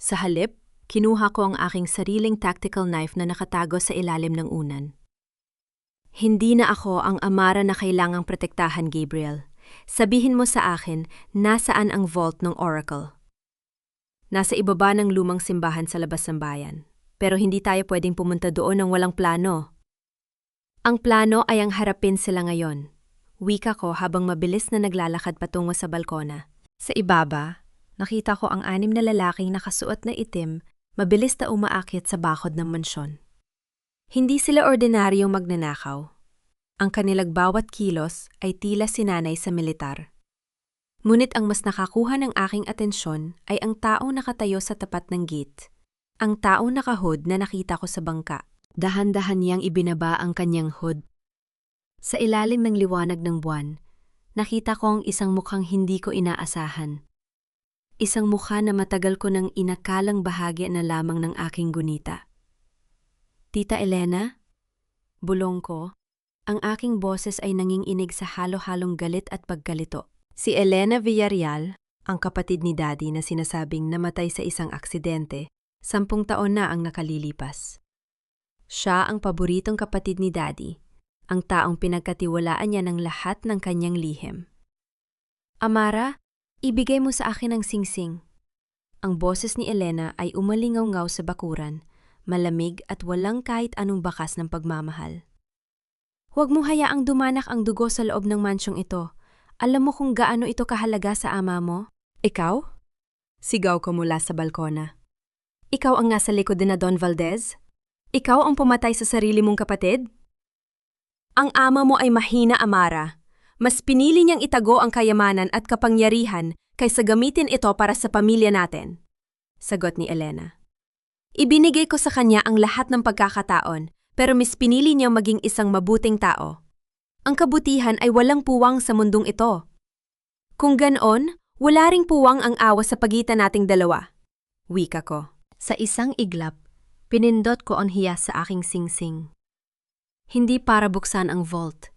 Sa halip, kinuha ko ang aking sariling tactical knife na nakatago sa ilalim ng unan. Hindi na ako ang Amara na kailangang protektahan, Gabriel. Sabihin mo sa akin, nasaan ang vault ng Oracle? Nasa ibaba ng lumang simbahan sa labas ng bayan. Pero hindi tayo pwedeng pumunta doon ng walang plano. Ang plano ay ang harapin sila ngayon. Wika ko habang mabilis na naglalakad patungo sa balkona. Sa ibaba, nakita ko ang 6 na lalaking nakasuot na itim, mabilis na umaakyat sa bakod ng mansyon. Hindi sila ordinaryong magnanakaw. Ang kanilang bawat kilos ay tila sinanay sa militar. Ngunit ang mas nakakuha ng aking atensyon ay ang taong nakatayo sa tapat ng gate. Ang taong naka-hood na nakita ko sa bangka. Dahan-dahan niyang ibinaba ang kanyang hood. Sa ilalim ng liwanag ng buwan, nakita ko ang isang mukhang hindi ko inaasahan. Isang mukha na matagal ko nang inakalang bahagi na lamang ng aking gunita. Tita Elena? Bulong ko. Ang aking boses ay nanginginig sa halo-halong galit at pagkalito. Si Elena Villarreal, ang kapatid ni Daddy na sinasabing namatay sa isang aksidente, 10 taon na ang nakalilipas. Siya ang paboritong kapatid ni Daddy, ang taong pinagkatiwalaan niya ng lahat ng kanyang lihim. Amara, ibigay mo sa akin ang singsing. Ang boses ni Elena ay umalingaw-ngaw sa bakuran, malamig at walang kahit anong bakas ng pagmamahal. Huwag mo hayaang dumanak ang dugo sa loob ng mansyong ito. Alam mo kung gaano ito kahalaga sa ama mo? Ikaw? Sigaw ko mula sa balkona. Ikaw ang nasa likod na Don Valdez? Ikaw ang pumatay sa sarili mong kapatid? Ang ama mo ay mahina, Amara. Mas pinili niyang itago ang kayamanan at kapangyarihan kaysa gamitin ito para sa pamilya natin. Sagot ni Elena. Ibinigay ko sa kanya ang lahat ng pagkakataon, pero mas pinili niyang maging isang mabuting tao. Ang kabutihan ay walang puwang sa mundong ito. Kung ganoon, wala ring puwang ang awa sa pagitan nating dalawa. Wika ko. Sa isang iglap, pinindot ko ang hiyas sa aking singsing. Hindi para buksan ang vault,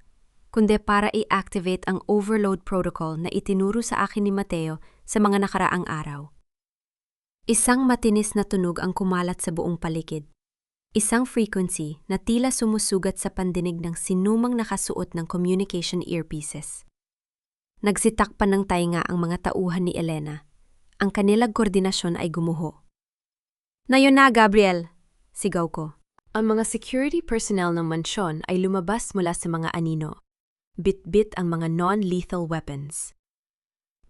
kundi para i-activate ang overload protocol na itinuro sa akin ni Mateo sa mga nakaraang araw. Isang matinis na tunog ang kumalat sa buong paligid. Isang frequency na tila sumusugat sa pandinig ng sinumang nakasuot ng communication earpieces. Nagsitakpan ng tainga ang mga tauhan ni Elena. Ang kanilang koordinasyon ay gumuho. "Nayon na, Gabriel!" Sigaw ko. Ang mga security personnel ng mansyon ay lumabas mula sa mga anino. Bit-bit ang mga non-lethal weapons.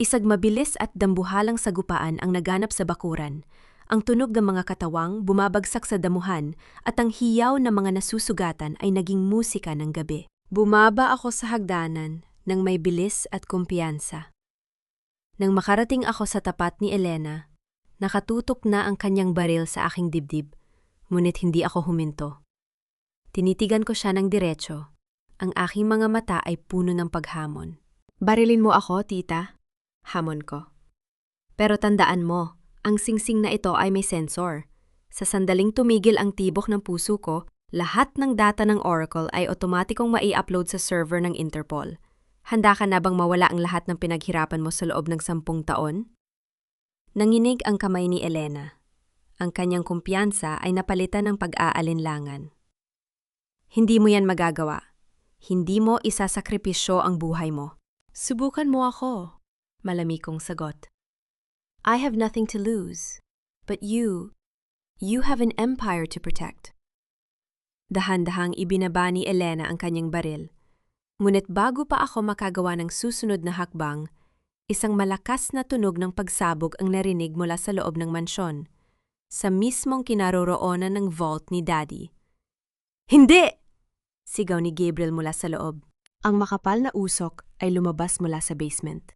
Isag mabilis at dambuhalang sagupaan ang naganap sa bakuran. Ang tunog ng mga katawang bumabagsak sa damuhan at ang hiyaw ng mga nasusugatan ay naging musika ng gabi. Bumaba ako sa hagdanan nang may bilis at kumpiyansa. Nang makarating ako sa tapat ni Elena, nakatutok na ang kanyang baril sa aking dibdib, ngunit hindi ako huminto. Tinitigan ko siya ng diretso. Ang aking mga mata ay puno ng paghamon. "Barilin mo ako, tita," hamon ko. "Pero tandaan mo, ang singsing na ito ay may sensor. Sa sandaling tumigil ang tibok ng puso ko, lahat ng data ng Oracle ay otomatikong mai-upload sa server ng Interpol. Handa ka na bang mawala ang lahat ng pinaghirapan mo sa loob ng 10 taon? Nanginig ang kamay ni Elena. Ang kanyang kumpiyansa ay napalitan ng pag-aalinlangan. "Hindi mo yan magagawa. Hindi mo isasakripisyo ang buhay mo." "Subukan mo ako," malamig kong sagot. "I have nothing to lose, but you have an empire to protect." Dahan-dahang ibinaba ni Elena ang kanyang baril. Ngunit bago pa ako makagawa ng susunod na hakbang, isang malakas na tunog ng pagsabog ang narinig mula sa loob ng mansyon, sa mismong kinaroroonan ng vault ni Daddy. "Hindi!" Sigaw ni Gabriel mula sa loob. Ang makapal na usok ay lumabas mula sa basement.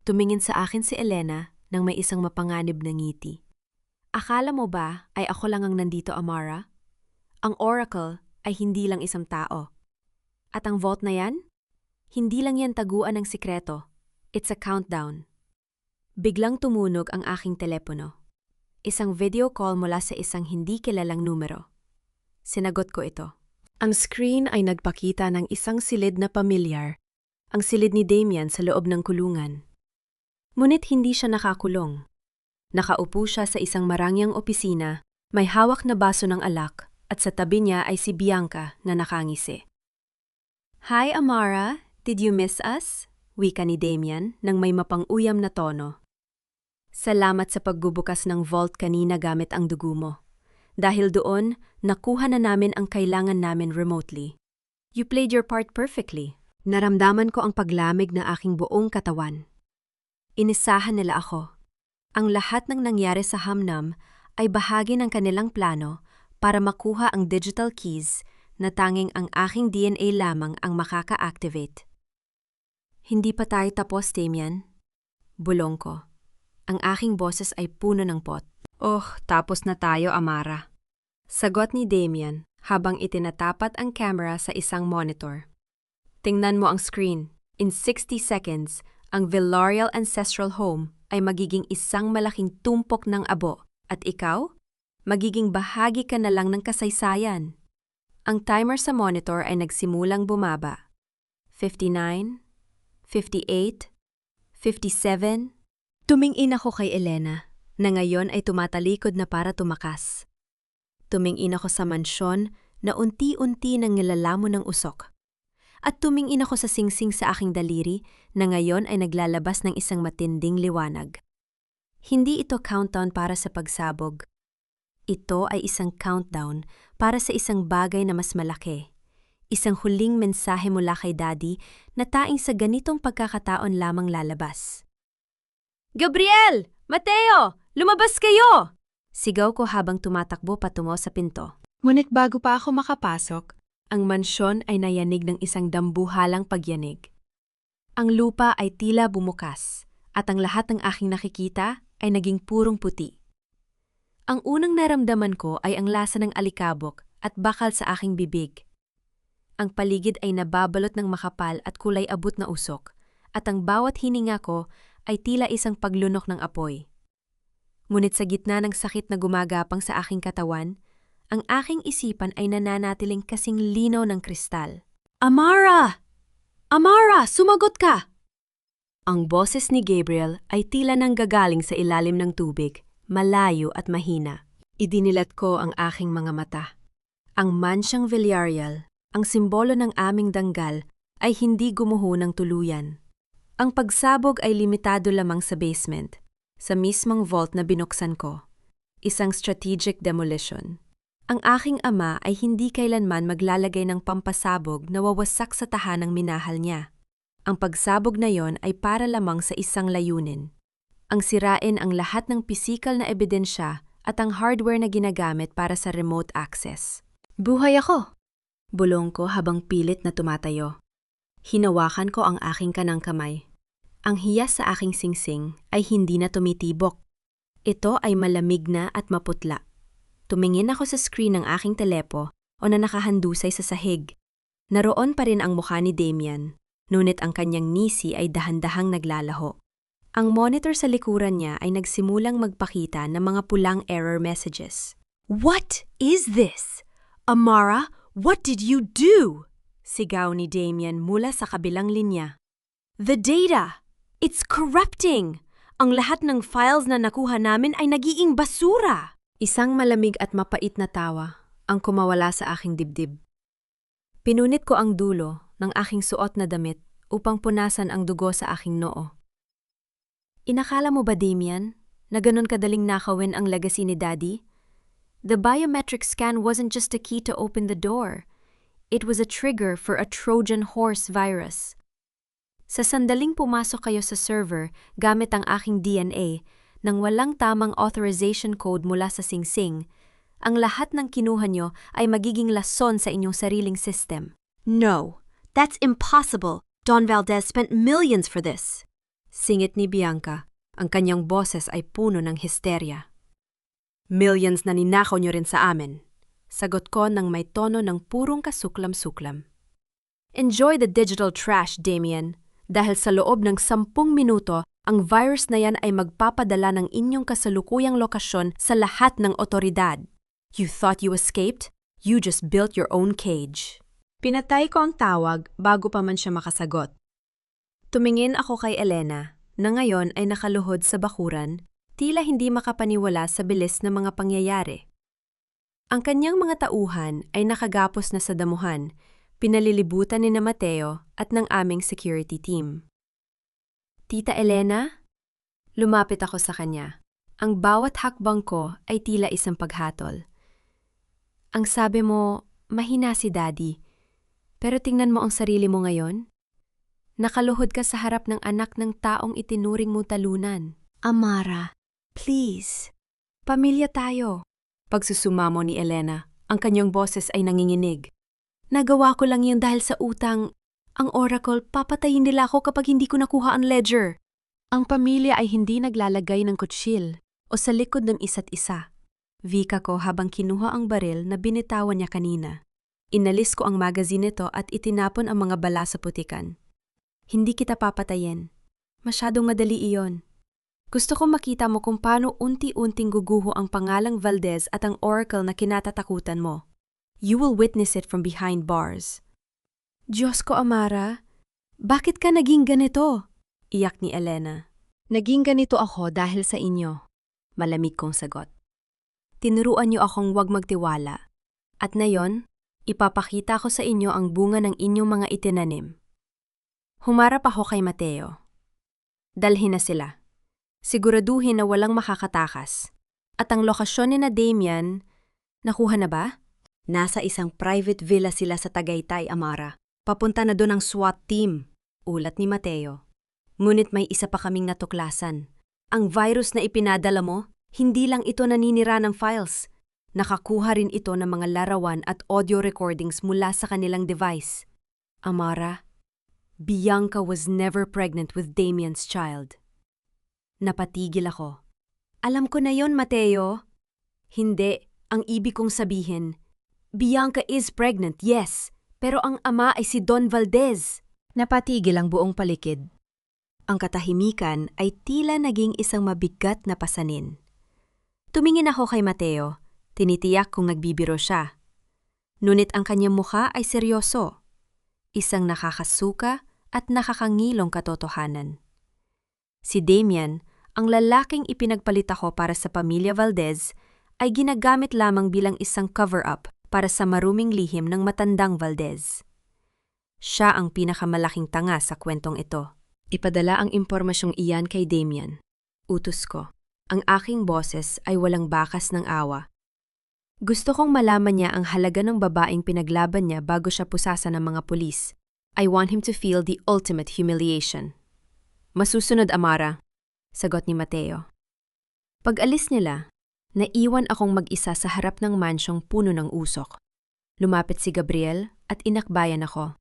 Tumingin sa akin si Elena nang may isang mapanganib na ngiti. "Akala mo ba ay ako lang ang nandito, Amara? Ang Oracle ay hindi lang isang tao. At ang vault na yan? Hindi lang yan taguan ng sikreto. It's a countdown." Biglang tumunog ang aking telepono. Isang video call mula sa isang hindi kilalang numero. Sinagot ko ito. Ang screen ay nagpakita ng isang silid na pamilyar, ang silid ni Damian sa loob ng kulungan. Ngunit hindi siya nakakulong. Nakaupo siya sa isang marangyang opisina, may hawak na baso ng alak, at sa tabi niya ay si Bianca na nakangisi. "Hi, Amara. Did you miss us?" Wika ni Damian nang may mapang-uyam na tono. "Salamat sa pagbubukas ng vault kanina gamit ang dugo mo. Dahil doon, nakuha na namin ang kailangan namin remotely. You played your part perfectly." Naramdaman ko ang paglamig na aking buong katawan. Inisahan nila ako. Ang lahat ng nangyari sa Hamnam ay bahagi ng kanilang plano para makuha ang digital keys na tanging ang aking DNA lamang ang makaka-activate. "Hindi pa tayo tapos, Damian." Bulong ko. Ang aking boses ay puno ng pot. "Oh, tapos na tayo, Amara." Sagot ni Damian habang itinatapat ang camera sa isang monitor. "Tingnan mo ang screen. In 60 seconds, ang Villarreal Ancestral Home ay magiging isang malaking tumpok ng abo at ikaw, magiging bahagi ka na lang ng kasaysayan. Ang timer sa monitor ay nagsimulang bumaba. 59, 58, 57. Tumingin ako kay Elena, na ngayon ay tumatalikod na para tumakas. Tumingin ako sa mansyon na unti-unti nang nilalamon ng usok. At tumingin ako sa singsing sa aking daliri na ngayon ay naglalabas ng isang matinding liwanag. Hindi ito countdown para sa pagsabog. Ito ay isang countdown para sa isang bagay na mas malaki. Isang huling mensahe mula kay Daddy na taing sa ganitong pagkakataon lamang lalabas. Gabriel! Mateo! Lumabas kayo! Sigaw ko habang tumatakbo patungo sa pinto. Ngunit bago pa ako makapasok, Ang mansyon ay nayanig ng isang dambuhalang pagyanig. Ang lupa ay tila bumukas at ang lahat ng aking nakikita ay naging purong puti. Ang unang naramdaman ko ay ang lasa ng alikabok at bakal sa aking bibig. Ang paligid ay nababalot ng makapal at kulay abot na usok at ang bawat hininga ko ay tila isang paglunok ng apoy. Ngunit sa gitna ng sakit na gumagapang sa aking katawan, ang aking isipan ay nananatiling kasing linaw ng kristal. Amara! Amara, sumagot ka! Ang boses ni Gabriel ay tila nang gagaling sa ilalim ng tubig, malayo at mahina. Idinilat ko ang aking mga mata. Ang mansyang Villarreal, ang simbolo ng aming danggal, ay hindi gumuho ng tuluyan. Ang pagsabog ay limitado lamang sa basement, sa mismong vault na binuksan ko. Isang strategic demolition. Ang aking ama ay hindi kailanman maglalagay ng pampasabog na wawasak sa tahanang minahal niya. Ang pagsabog na yon ay para lamang sa isang layunin. Ang sirain ang lahat ng pisikal na ebidensya at ang hardware na ginagamit para sa remote access. buhay ako. Bulong ko habang pilit na tumatayo. Hinawakan ko ang aking kanang kamay. Ang hiyas sa aking singsing ay hindi na tumitibok. Ito ay malamig na at maputla. Tumingin ako sa screen ng aking telepo o na nakahandusay sa sahig. Naroon pa rin ang mukha ni Damian, ngunit ang kanyang ngisi ay dahan-dahang naglalaho. Ang monitor sa likuran niya ay nagsimulang magpakita ng mga pulang error messages. What is this? Amara, what did you do? Sigaw ni Damian mula sa kabilang linya. The data! It's corrupting! Ang lahat ng files na nakuha namin ay nagiging basura! Isang malamig at mapait na tawa ang kumawala sa aking dibdib. Pinunit ko ang dulo ng aking suot na damit upang punasan ang dugo sa aking noo. Inakala mo ba, Damian, na ganun kadaling nakawin ang legacy ni Daddy? The biometric scan wasn't just a key to open the door. It was a trigger for a Trojan horse virus. Sa sandaling pumasok kayo sa server gamit ang aking DNA, nang walang tamang authorization code mula sa singsing, ang lahat ng kinuha nyo ay magiging lason sa inyong sariling system. No, that's impossible. Don Valdez spent millions for this. Singit ni Bianca, ang kanyang boses ay puno ng histerya. Millions na ninakaw nyo rin sa amin. Sagot ko nang may tono ng purong kasuklam-suklam. Enjoy the digital trash, Damian. Dahil sa loob ng 10 minuto, ang virus na yan ay magpapadala ng inyong kasalukuyang lokasyon sa lahat ng otoridad. You thought you escaped? You just built your own cage. Pinatay ko ang tawag bago pa man siya makasagot. Tumingin ako kay Elena, na ngayon ay nakaluhod sa bakuran, tila hindi makapaniwala sa bilis ng mga pangyayari. Ang kanyang mga tauhan ay nakagapos na sa damuhan, pinalilibutan ni na Mateo at ng aming security team. Tita Elena? Lumapit ako sa kanya. Ang bawat hakbang ko ay tila isang paghatol. Ang sabi mo, mahina si Daddy. Pero tingnan mo ang sarili mo ngayon. Nakaluhod ka sa harap ng anak ng taong itinuring mo talunan. Amara, please. Pamilya tayo. Pagsusumamo ni Elena, ang kanyang boses ay nanginginig. Nagawa ko lang yun dahil sa utang. Ang Oracle, papatayin nila ako kapag hindi ko nakuha ang ledger. Ang pamilya ay hindi naglalagay ng kutsil o sa likod ng isa't isa. Vika ko habang kinuha ang baril na binitawan niya kanina. Inalis ko ang magazine nito at itinapon ang mga bala sa putikan. Hindi kita papatayin. Masyadong madali iyon. Gusto kong makita mo kung paano unti-unting guguho ang pangalang Valdez at ang oracle na kinatatakutan mo. You will witness it from behind bars. Diyos ko, Amara, bakit ka naging ganito? Iyak ni Elena. Naging ganito ako dahil sa inyo. Malamig kong sagot. Tinuruan niyo akong huwag magtiwala. At ngayon, ipapakita ko sa inyo ang bunga ng inyong mga itinanim. Humarap ako kay Mateo. Dalhin na sila. Siguraduhin na walang makakatakas. At ang lokasyon ni na Damian, nakuha na ba? Nasa isang private villa sila sa Tagaytay, Amara. Papunta na doon ang SWAT team, ulat ni Mateo. Ngunit may isa pa kaming natuklasan. Ang virus na ipinadala mo, hindi lang ito naninira ng files. Nakakuha rin ito ng mga larawan at audio recordings mula sa kanilang device. Amara, Bianca was never pregnant with Damian's child. Napatigil ako. Alam ko na yon, Mateo. Hindi, ang ibig kong sabihin, Bianca is pregnant, yes, pero ang ama ay si Don Valdez. Napatigil ang buong paligid. Ang katahimikan ay tila naging isang mabigat na pasanin. Tumingin ako kay Mateo, tinitiyak kung nagbibiro siya. Ngunit ang kanyang mukha ay seryoso. Isang nakakasuka at nakakangilong katotohanan. Si Damian, ang lalaking ipinagpalit ako para sa pamilya Valdez, ay ginagamit lamang bilang isang cover-up para sa maruming lihim ng matandang Valdez. Siya ang pinakamalaking tanga sa kwentong ito. Ipadala ang impormasyong iyan kay Damian. Utos ko. Ang aking boses ay walang bakas ng awa. Gusto kong malaman niya ang halaga ng babaeng pinaglaban niya bago siya pusasan ng mga pulis. I want him to feel the ultimate humiliation. Masusunod, Amara, sagot ni Mateo. Pag-alis nila, naiwan akong mag-isa sa harap ng mansyong puno ng usok. Lumapit si Gabriel at inakbayan ako.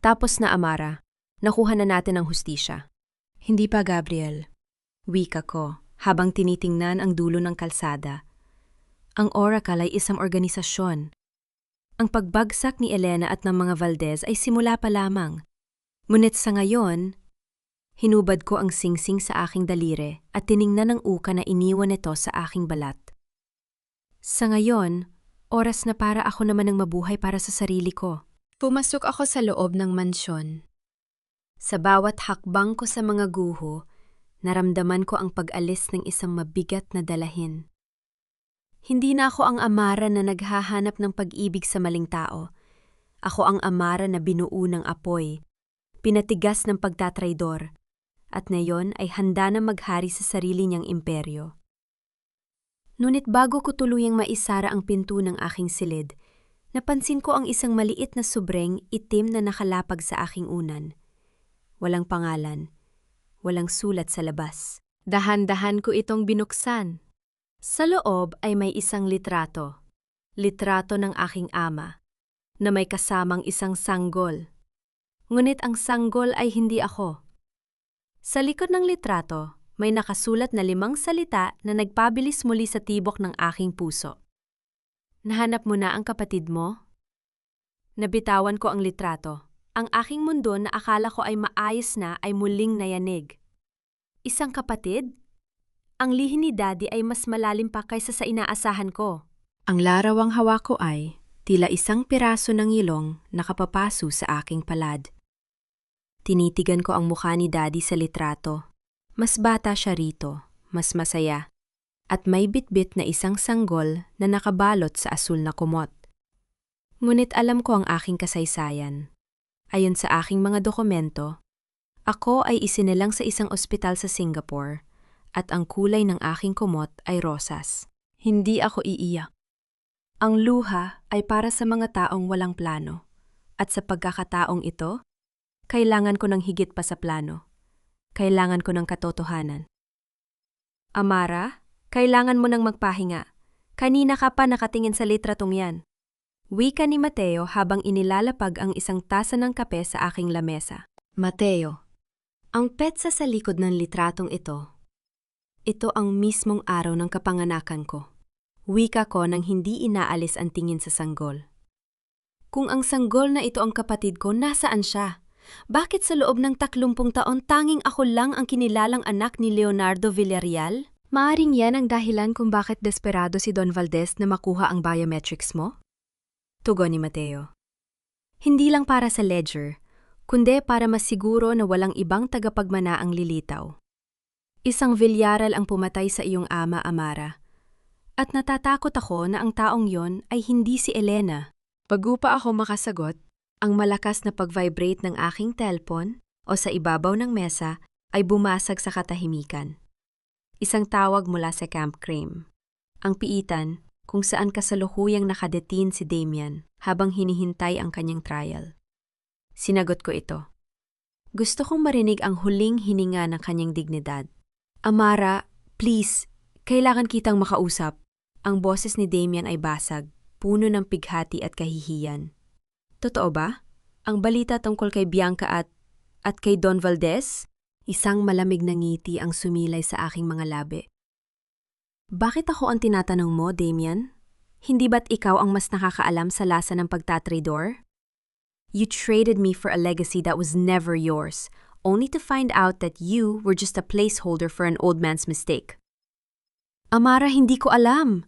Tapos na, Amara, nakuha na natin ang hustisya. Hindi pa, Gabriel. Wika ko habang tinitingnan ang dulo ng kalsada. Ang Oracle ay isang organisasyon. Ang pagbagsak ni Elena at ng mga Valdez ay simula pa lamang. Ngunit sa ngayon, hinubad ko ang singsing sa aking daliri at tiningnan ang uka na iniwan nito sa aking balat. Sa ngayon, oras na para ako naman ang mabuhay para sa sarili ko. Pumasok ako sa loob ng mansyon. Sa bawat hakbang ko sa mga guho, naramdaman ko ang pag-alis ng isang mabigat na dalahin. Hindi na ako ang Amara na naghahanap ng pag-ibig sa maling tao. Ako ang Amara na binuo ng apoy, pinatigas ng pagtatraidor, at ngayon ay handa na maghari sa sarili niyang imperyo. Ngunit bago ko tuluyang maisara ang pinto ng aking silid, napansin ko ang isang maliit na subreng itim na nakalapag sa aking unan. Walang pangalan, walang sulat sa labas. Dahan-dahan ko itong binuksan. Sa loob ay may isang litrato. Litrato ng aking ama, na may kasamang isang sanggol. Ngunit ang sanggol ay hindi ako. Sa likod ng litrato, may nakasulat na 5 salita na nagpabilis muli sa tibok ng aking puso. Nahanap mo na ang kapatid mo? Nabitawan ko ang litrato. Ang aking mundo na akala ko ay maayos na ay muling nayanig. Isang kapatid? Ang lihim ni Daddy ay mas malalim pa kaysa sa inaasahan ko. Ang larawang hawak ko ay tila isang piraso ng ilong nakapapaso sa aking palad. Tinitigan ko ang mukha ni Daddy sa litrato. Mas bata siya rito, mas masaya, at may bitbit na isang sanggol na nakabalot sa asul na kumot. Ngunit alam ko ang aking kasaysayan. Ayon sa aking mga dokumento, ako ay isinilang sa isang ospital sa Singapore, at ang kulay ng aking kumot ay rosas. Hindi ako iiyak. Ang luha ay para sa mga taong walang plano, at sa pagkakataong ito, kailangan ko ng higit pa sa plano. Kailangan ko ng katotohanan. Amara, kailangan mo nang magpahinga. Kanina ka pa nakatingin sa litratong yan. Wika ni Mateo habang inilalapag ang isang tasa ng kape sa aking lamesa. Mateo, ang petsa sa likod ng litratong ito ang mismong araw ng kapanganakan ko. Wika ko nang hindi inaalis ang tingin sa sanggol. Kung ang sanggol na ito ang kapatid ko, nasaan siya? Bakit sa loob ng 30 taon tanging ako lang ang kinilalang anak ni Leonardo Villarreal? Maaring yan ang dahilan kung bakit desperado si Don Valdez na makuha ang biometrics mo? Tugon ni Mateo. Hindi lang para sa ledger, kundi para masiguro na walang ibang tagapagmana ang lilitaw. Isang Villarreal ang pumatay sa iyong ama, Amara. At natatakot ako na ang taong yon ay hindi si Elena. Bago pa ako makasagot, ang malakas na pag-vibrate ng aking telpon o sa ibabaw ng mesa ay bumasag sa katahimikan. Isang tawag mula sa Camp Crame. Ang piitan kung saan kasalukuyang nakadetin si Damian habang hinihintay ang kanyang trial. Sinagot ko ito. Gusto kong marinig ang huling hininga ng kanyang dignidad. Amara, please, kailangan kitang makausap. Ang boses ni Damian ay basag, puno ng pighati at kahihiyan. Totoo ba? Ang balita tungkol kay Bianca at kay Don Valdez? Isang malamig na ngiti ang sumilay sa aking mga labi. Bakit ako ang tinatanong mo, Damian? Hindi ba't ikaw ang mas nakakaalam sa lasa ng pagtatrador? You traded me for a legacy that was never yours, only to find out that you were just a placeholder for an old man's mistake. Amara, hindi ko alam.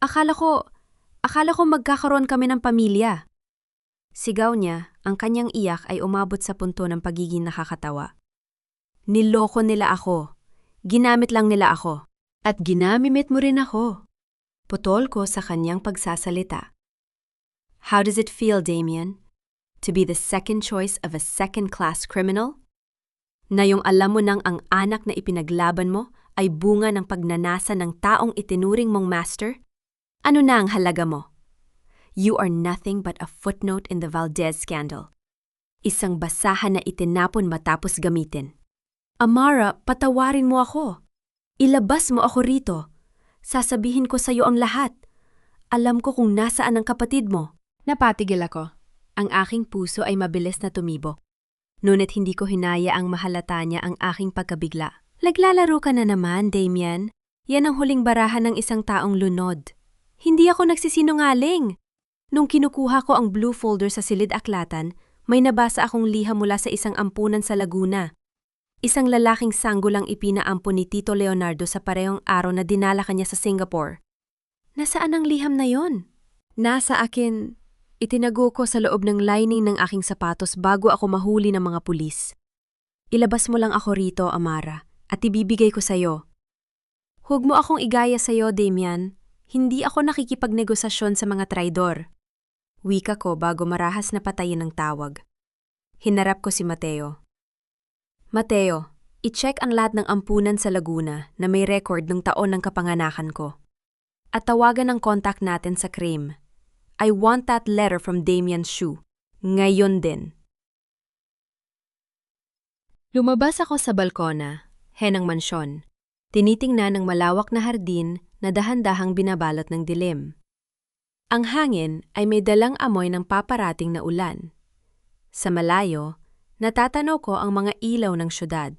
Akala ko magkakaroon kami ng pamilya. Sigaw niya, ang kanyang iyak ay umabot sa punto ng pagiging nakakatawa. Niloko nila ako. Ginamit lang nila ako. At ginamit mo rin ako. Putol ko sa kanyang pagsasalita. How does it feel, Damian? To be the second choice of a second-class criminal? Na yung alam mo nang ang anak na ipinaglaban mo ay bunga ng pagnanasa ng taong itinuring mong master? Ano na ang halaga mo? You are nothing but a footnote in the Valdez scandal. Isang basahan na itinapon matapos gamitin. Amara, patawarin mo ako. Ilabas mo ako rito. Sasabihin ko sa iyo ang lahat. Alam ko kung nasaan ang kapatid mo. Napatigil ako. Ang aking puso ay mabilis na tumibok. Ngunit hindi ko hinaya ang mahalata niya ang aking pagkabigla. Naglalaro ka na naman, Damian. Yan ang huling barahan ng isang taong lunod. Hindi ako nagsisinungaling. Nung kinukuha ko ang blue folder sa silid-aklatan, may nabasa akong liham mula sa isang ampunan sa Laguna. Isang lalaking sanggulang ipinaampon ni Tito Leonardo sa parehong araw na dinala kanya sa Singapore. Nasaan ang liham na yon? Nasa akin. Itinago ko sa loob ng lining ng aking sapatos bago ako mahuli ng mga pulis. Ilabas mo lang ako rito, Amara, at ibibigay ko sa'yo. Huwag mo akong igaya sa'yo, Damian. Hindi ako nakikipagnegosasyon sa mga traidor. Wika ko bago marahas na patayin ng tawag. Hinarap ko si Mateo. Mateo, i-check ang lahat ng ampunan sa Laguna na may record ng taon ng kapanganakan ko. At tawagan ang contact natin sa Crame. I want that letter from Damian Shu. Ngayon din. Lumabas ako sa balkona, henang mansyon. Tinitingnan ng malawak na hardin na dahan-dahang binabalot ng dilim. Ang hangin ay may dalang amoy ng paparating na ulan. Sa malayo, natatanaw ko ang mga ilaw ng syudad.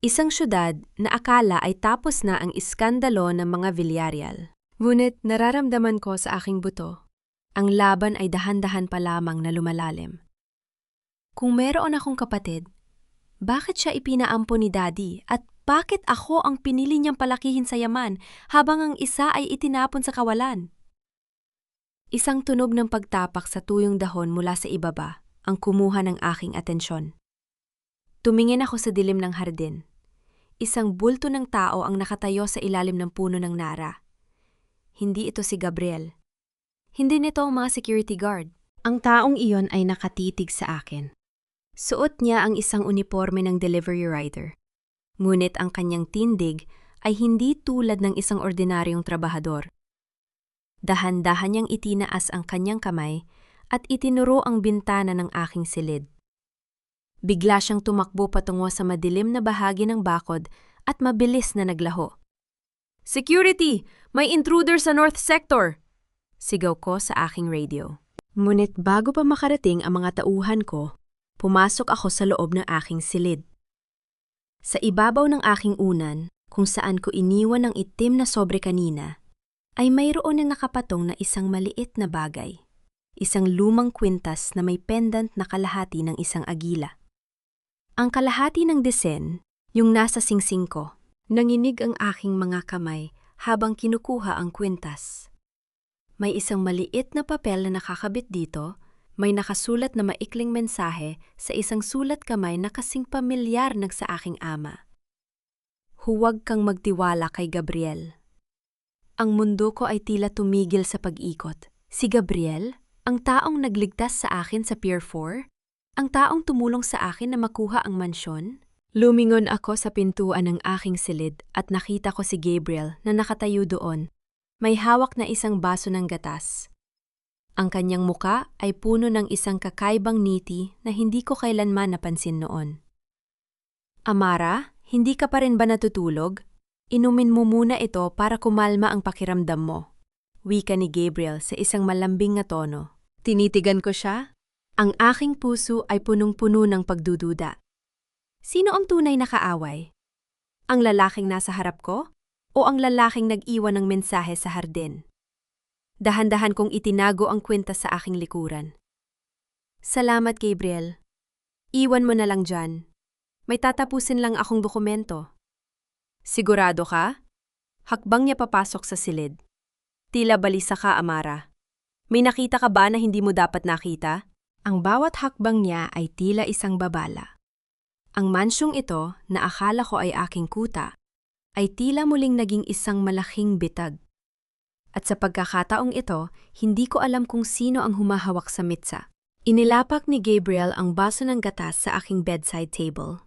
Isang syudad na akala ay tapos na ang iskandalo ng mga Villarreal. Ngunit nararamdaman ko sa aking buto, ang laban ay dahan-dahan pa lamang na lumalalim. Kung meron akong kapatid, bakit siya ipinaampon ni Daddy at bakit ako ang pinili niyang palakihin sa yaman habang ang isa ay itinapon sa kawalan? Isang tunog ng pagtapak sa tuyong dahon mula sa ibaba ang kumuha ng aking atensyon. Tumingin ako sa dilim ng hardin. Isang bulto ng tao ang nakatayo sa ilalim ng puno ng nara. Hindi ito si Gabriel. Hindi nito ang mga security guard. Ang taong iyon ay nakatitig sa akin. Suot niya ang isang uniforme ng delivery rider. Ngunit ang kanyang tindig ay hindi tulad ng isang ordinaryong trabahador. Dahan-dahan niyang itinaas ang kanyang kamay at itinuro ang bintana ng aking silid. Bigla siyang tumakbo patungo sa madilim na bahagi ng bakod at mabilis na naglaho. "Security! May intruder sa North Sector!" Sigaw ko sa aking radio. Ngunit bago pa makarating ang mga tauhan ko, pumasok ako sa loob ng aking silid. Sa ibabaw ng aking unan, kung saan ko iniwan ang itim na sobre kanina, ay mayroon na nakapatong na isang maliit na bagay. Isang lumang kwintas na may pendant na kalahati ng isang agila. Ang kalahati ng desen, yung nasa singsing ko. Nanginig ang aking mga kamay habang kinukuha ang kwintas. May isang maliit na papel na nakakabit dito, may nakasulat na maikling mensahe sa isang sulat kamay na kasing pamilyar ng sa aking ama. Huwag kang magtiwala kay Gabriel. Ang mundo ko ay tila tumigil sa pag-ikot. Si Gabriel, ang taong nagligtas sa akin sa Pier 4, ang taong tumulong sa akin na makuha ang mansyon. Lumingon ako sa pintuan ng aking silid at nakita ko si Gabriel na nakatayo doon. May hawak na isang baso ng gatas. Ang kanyang muka ay puno ng isang kakaibang ngiti na hindi ko kailanman napansin noon. Amara, hindi ka pa rin ba natutulog? Inumin mo muna ito para kumalma ang pakiramdam mo. Wika ni Gabriel sa isang malambing na tono. Tinitigan ko siya. Ang aking puso ay punong-puno ng pagdududa. Sino ang tunay na kaaway? Ang lalaking nasa harap ko? O ang lalaking nag-iwan ng mensahe sa hardin? Dahan-dahan kong itinago ang kwintas sa aking likuran. Salamat, Gabriel. Iwan mo na lang dyan. May tatapusin lang akong dokumento. Sigurado ka? Hakbang niya papasok sa silid. Tila balisa ka, Amara. May nakita ka ba na hindi mo dapat nakita? Ang bawat hakbang niya ay tila isang babala. Ang mansyong ito, na akala ko ay aking kuta, ay tila muling naging isang malaking bitag. At sa pagkakataong ito, hindi ko alam kung sino ang humahawak sa mitsa. Inilapak ni Gabriel ang baso ng gatas sa aking bedside table.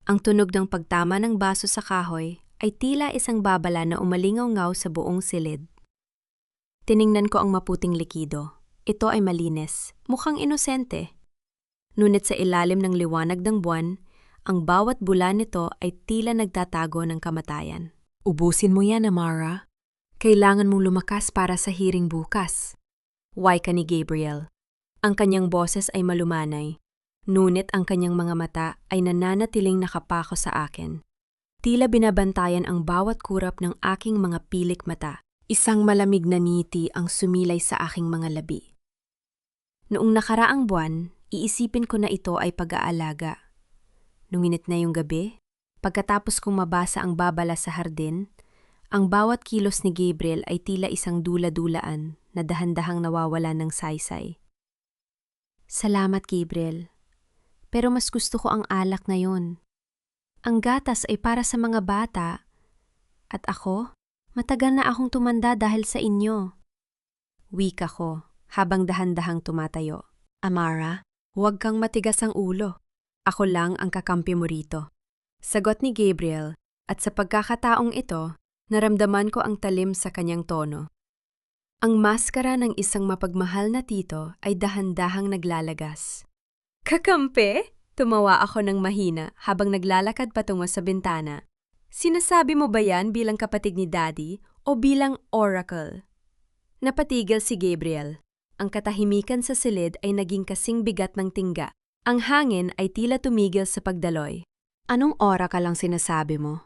Ang tunog ng pagtama ng baso sa kahoy ay tila isang babala na umalingaw-ngaw sa buong silid. Tiningnan ko ang maputing likido. Ito ay malinis, mukhang inosente. Ngunit sa ilalim ng liwanag ng buwan, ang bawat bula nito ay tila nagtatago ng kamatayan. Ubusin mo yan, Amara. Kailangan mong lumakas para sa hearing bukas. Wika ni Gabriel. Ang kanyang boses ay malumanay, ngunit ang kanyang mga mata ay nananatiling nakapako sa akin. Tila binabantayan ang bawat kurap ng aking mga pilik mata. Isang malamig na ngiti ang sumilay sa aking mga labi. Noong nakaraang buwan, iisipin ko na ito ay pag-aalaga. Nung init na yung gabi, pagkatapos kong mabasa ang babala sa hardin, ang bawat kilos ni Gabriel ay tila isang dula-dulaan na dahan-dahang nawawala ng saysay. Salamat, Gabriel. Pero mas gusto ko ang alak ngayon. Ang gatas ay para sa mga bata. At ako, matagal na akong tumanda dahil sa inyo. Wika ko habang dahan-dahang tumatayo. Amara, huwag kang matigas ang ulo. Ako lang ang kakampi mo rito. Sagot ni Gabriel, at sa pagkakataong ito, naramdaman ko ang talim sa kanyang tono. Ang maskara ng isang mapagmahal na tito ay dahan-dahang naglalagas. Kakampi? Tumawa ako ng mahina habang naglalakad patungo sa bintana. Sinasabi mo ba yan bilang kapatid ni Daddy o bilang oracle? Napatigil si Gabriel. Ang katahimikan sa silid ay naging kasing bigat ng tingga. Ang hangin ay tila tumigil sa pagdaloy. Anong oracle ang sinasabi mo?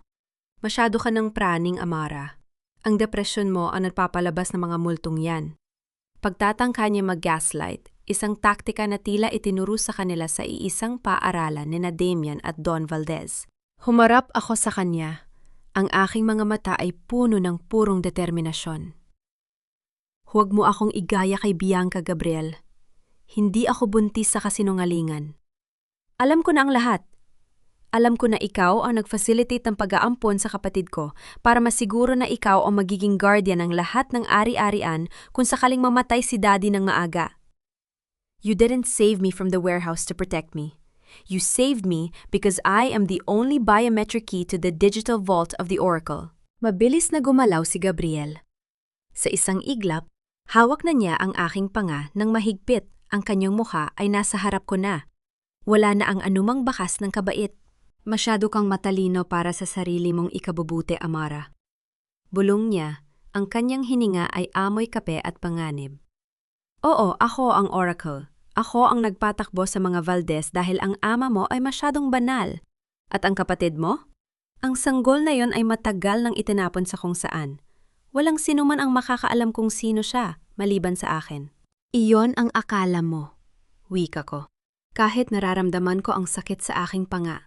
Masyado ka ng praning, Amara. Ang depresyon mo ang nagpapalabas ng mga multong yan. Pagtatangka niya mag-gaslight, isang taktika na tila itinuro sa kanila sa iisang paaralan ni Damian at Don Valdez. Humarap ako sa kanya. Ang aking mga mata ay puno ng purong determinasyon. Huwag mo akong igaya kay Bianca, Gabriel. Hindi ako buntis sa kasinungalingan. Alam ko na ang lahat. Alam ko na ikaw ang nag-facilitate ng pag-aampon sa kapatid ko para masiguro na ikaw ang magiging guardian ng lahat ng ari-arian kung sakaling mamatay si Daddy ng maaga. You didn't save me from the warehouse to protect me. You saved me because I am the only biometric key to the digital vault of the Oracle. Mabilis na gumalaw si Gabriel. Sa isang iglap, hawak na niya ang aking panga ng mahigpit. Ang kanyang mukha ay nasa harap ko na. Wala na ang anumang bakas ng kabait. Masyado kang matalino para sa sarili mong ikabubuti, Amara. Bulong niya, ang kanyang hininga ay amoy kape at panganib. Oo, ako ang Oracle. Ako ang nagpatakbo sa mga Valdez dahil ang ama mo ay masyadong banal. At ang kapatid mo? Ang sanggol na yon ay matagal nang itinapon sa kung saan. Walang sino man ang makakaalam kung sino siya, maliban sa akin. Iyon ang akala mo, wika ko. kahit nararamdaman ko ang sakit sa aking panga.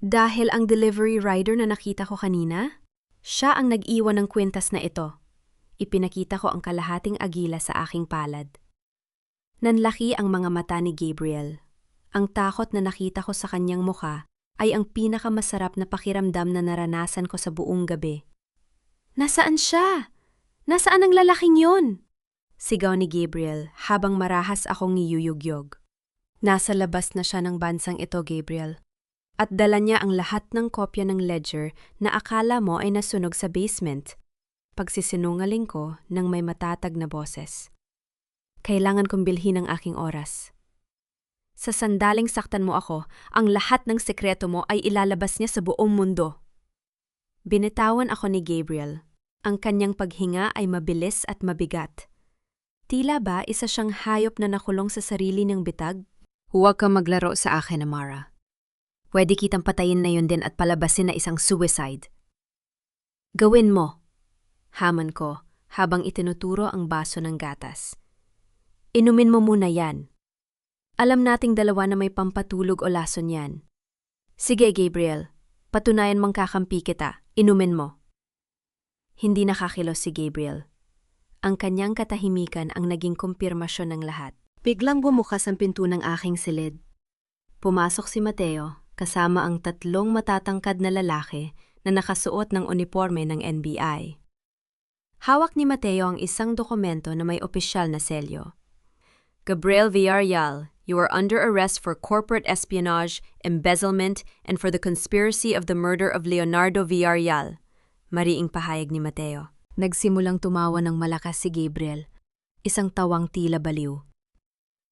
Dahil ang delivery rider na nakita ko kanina, siya ang nag-iwan ng kwintas na ito. Ipinakita ko ang kalahating agila sa aking palad. Nanlaki ang mga mata ni Gabriel. Ang takot na nakita ko sa kanyang mukha ay ang pinakamasarap na pakiramdam na naranasan ko sa buong gabi. Nasaan siya? Nasaan ang lalaking yon? Sigaw ni Gabriel habang marahas akong ngiyuyugyog. Nasa labas na siya ng bansang ito, Gabriel. At dala niya ang lahat ng kopya ng ledger na akala mo ay nasunog sa basement. Pagsisinungaling ko ng may matatag na boses. Kailangan kong bilhin ang aking oras. Sa sandaling saktan mo ako, ang lahat ng sekreto mo ay ilalabas niya sa buong mundo. Binitawan ako ni Gabriel. Ang kanyang paghinga ay mabilis at mabigat. Tila ba isa siyang hayop na nakulong sa sarili ng bitag? Huwag kang maglaro sa akin, Amara. Pwede kitang patayin na yun din at palabasin na isang suicide. Gawin mo, hamon ko habang itinuturo ang baso ng gatas. Inumin mo muna yan. Alam nating dalawa na may pampatulog o lason yan. Sige, Gabriel, patunayan mong kakampi kita. Inumin mo. Hindi nakakilos si Gabriel. Ang kanyang katahimikan ang naging kumpirmasyon ng lahat. Biglang bumukas ang pinto ng aking silid. Pumasok si Mateo kasama ang 3 matatangkad na lalaki na nakasuot ng uniforme ng NBI. Hawak ni Mateo ang isang dokumento na may opisyal na selyo. Gabriel Villarreal, you are under arrest for corporate espionage, embezzlement, and for the conspiracy of the murder of Leonardo Villarreal. Mariing pahayag ni Mateo. Nagsimulang tumawa ng malakas si Gabriel, isang tawang tila baliw.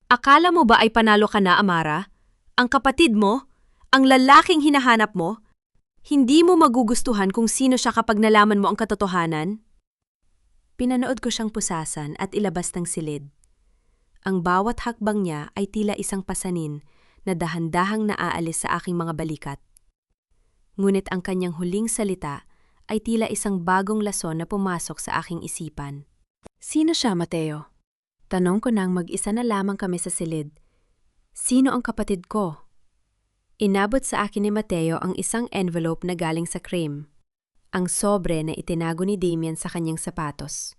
Akala mo ba ay panalo ka na, Amara? Ang kapatid mo? Ang lalaking hinahanap mo? Hindi mo magugustuhan kung sino siya kapag nalaman mo ang katotohanan? Pinanood ko siyang pusasan at ilabas ng silid. Ang bawat hakbang niya ay tila isang pasanin na dahan-dahang naaalis sa aking mga balikat. Ngunit ang kanyang huling salita ay tila isang bagong lason na pumasok sa aking isipan. Sino siya, Mateo? Tanong ko nang mag-isa na lamang kami sa silid. Sino ang kapatid ko? Inabot sa akin ni Mateo ang isang envelope na galing sa crime. Ang sobre na itinago ni Damien sa kanyang sapatos.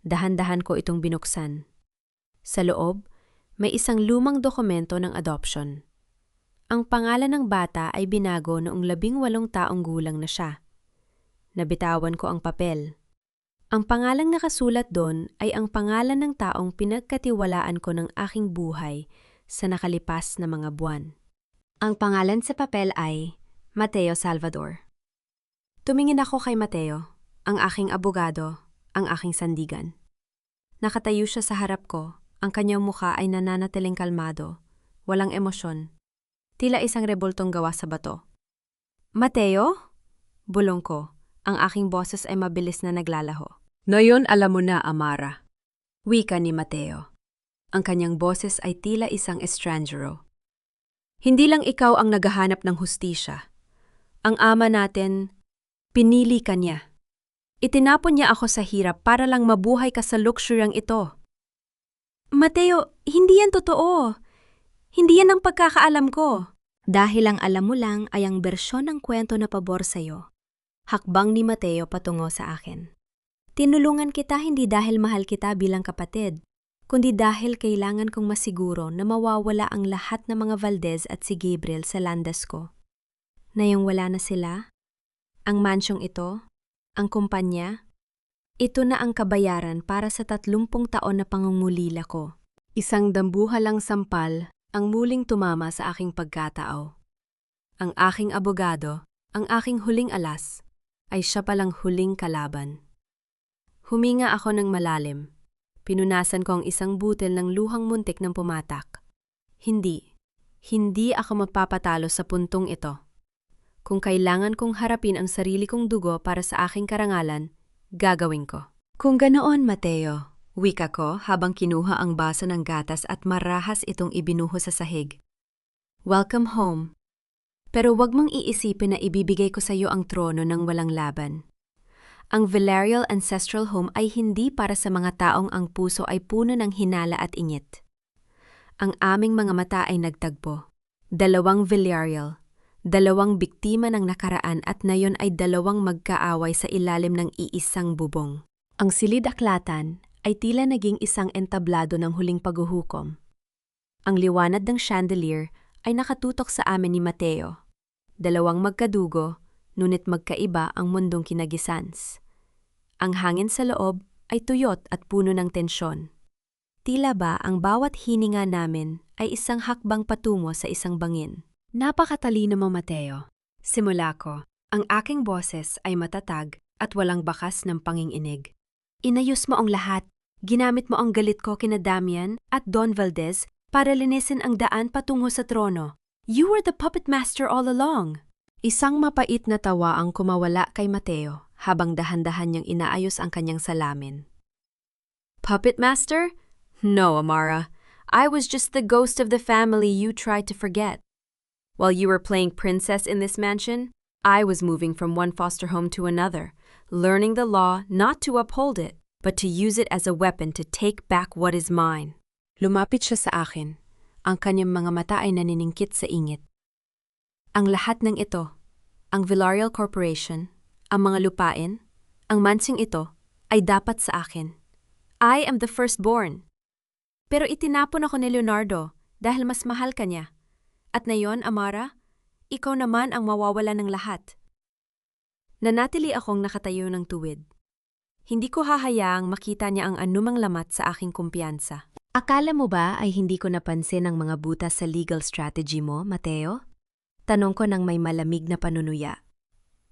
Dahan-dahan ko itong binuksan. Sa loob, may isang lumang dokumento ng adoption. Ang pangalan ng bata ay binago noong 18 taong gulang na siya. Nabitawan ko ang papel. Ang pangalang nakasulat doon ay ang pangalan ng taong pinagkatiwalaan ko ng aking buhay sa nakalipas na mga buwan. Ang pangalan sa papel ay Mateo Salvador. Tumingin ako kay Mateo, ang aking abogado, ang aking sandigan. Nakatayo siya sa harap ko, ang kanyang mukha ay nananatiling kalmado, walang emosyon, tila isang rebultong gawa sa bato. Mateo? Bulong ko. Ang aking boses ay mabilis na naglalaho. Ngayon alam mo na, Amara. Wika ni Mateo. Ang kanyang boses ay tila isang estranjero. Hindi lang ikaw ang naghahanap ng hustisya. Ang ama natin, pinili ka niya. Itinapon niya ako sa hirap para lang mabuhay ka sa luxuryang ito. Mateo, hindi yan totoo. Hindi yan ang pagkakaalam ko. Dahil ang alam mo lang ay ang bersyon ng kwento na pabor sa'yo. Hakbang ni Mateo patungo sa akin. Tinulungan kita hindi dahil mahal kita bilang kapatid, kundi dahil kailangan kong masiguro na mawawala ang lahat ng mga Valdez at si Gabriel sa landas ko. Ngayong wala na sila, ang mansyong ito, ang kumpanya, ito na ang kabayaran para sa 30 taon na pangungulila ko. Isang dambuhalang sampal ang muling tumama sa aking pagkatao. Ang aking abogado, ang aking huling alas, ay siya palang huling kalaban. Huminga ako ng malalim. Pinunasan ko ang isang butil ng luhang muntik ng pumatak. Hindi ako magpapatalo sa puntong ito. Kung kailangan kong harapin ang sarili kong dugo para sa aking karangalan, gagawin ko. Kung ganoon, Mateo, wika ko habang kinuha ang baso ng gatas at marahas itong ibinuho sa sahig. Welcome home. Pero wag mong iisipin na ibibigay ko sa iyo ang trono ng walang laban. Ang Villarreal Ancestral Home ay hindi para sa mga taong ang puso ay puno ng hinala at init. Ang aming mga mata ay nagtagpo. 2 Villarreal, 2 biktima ng nakaraan at ngayon ay 2 magkaaway sa ilalim ng iisang bubong. Ang silid-aklatan ay tila naging isang entablado ng huling paghuhukom. Ang liwanag ng chandelier ay nakatutok sa amin ni Mateo. 2 magkadugo, ngunit magkaiba ang mundong kinagisans. Ang hangin sa loob ay tuyot at puno ng tensyon. Tila ba ang bawat hininga namin ay isang hakbang patungo sa isang bangin. Napakatalino mo, Mateo. Simula ko, ang aking boses ay matatag at walang bakas ng panginginig. Inayos mo ang lahat. Ginamit mo ang galit ko kina Damian at Don Valdez para linisin ang daan patungo sa trono. You were the puppet master all along. Isang mapait na tawa ang kumawala kay Mateo habang dahan-dahan niyang inaayos ang kanyang salamin. Puppet master? No, Amara. I was just the ghost of the family you tried to forget. While you were playing princess in this mansion, I was moving from one foster home to another, learning the law not to uphold it, but to use it as a weapon to take back what is mine. Lumapit siya sa akin. Ang kanyang mga mata ay naniningkit sa ingit. Ang lahat ng ito, ang Villarreal Corporation, ang mga lupain, ang mansing ito, ay dapat sa akin. I am the firstborn. Pero itinapon ako ni Leonardo dahil mas mahal ka niya. At ngayon, Amara, ikaw naman ang mawawala ng lahat. Nanatili akong nakatayo ng tuwid. Hindi ko hahayaang makita niya ang anumang lamat sa aking kumpiyansa. Akala mo ba ay hindi ko napansin ang mga butas sa legal strategy mo, Mateo? Tanong ko ng may malamig na panunuya.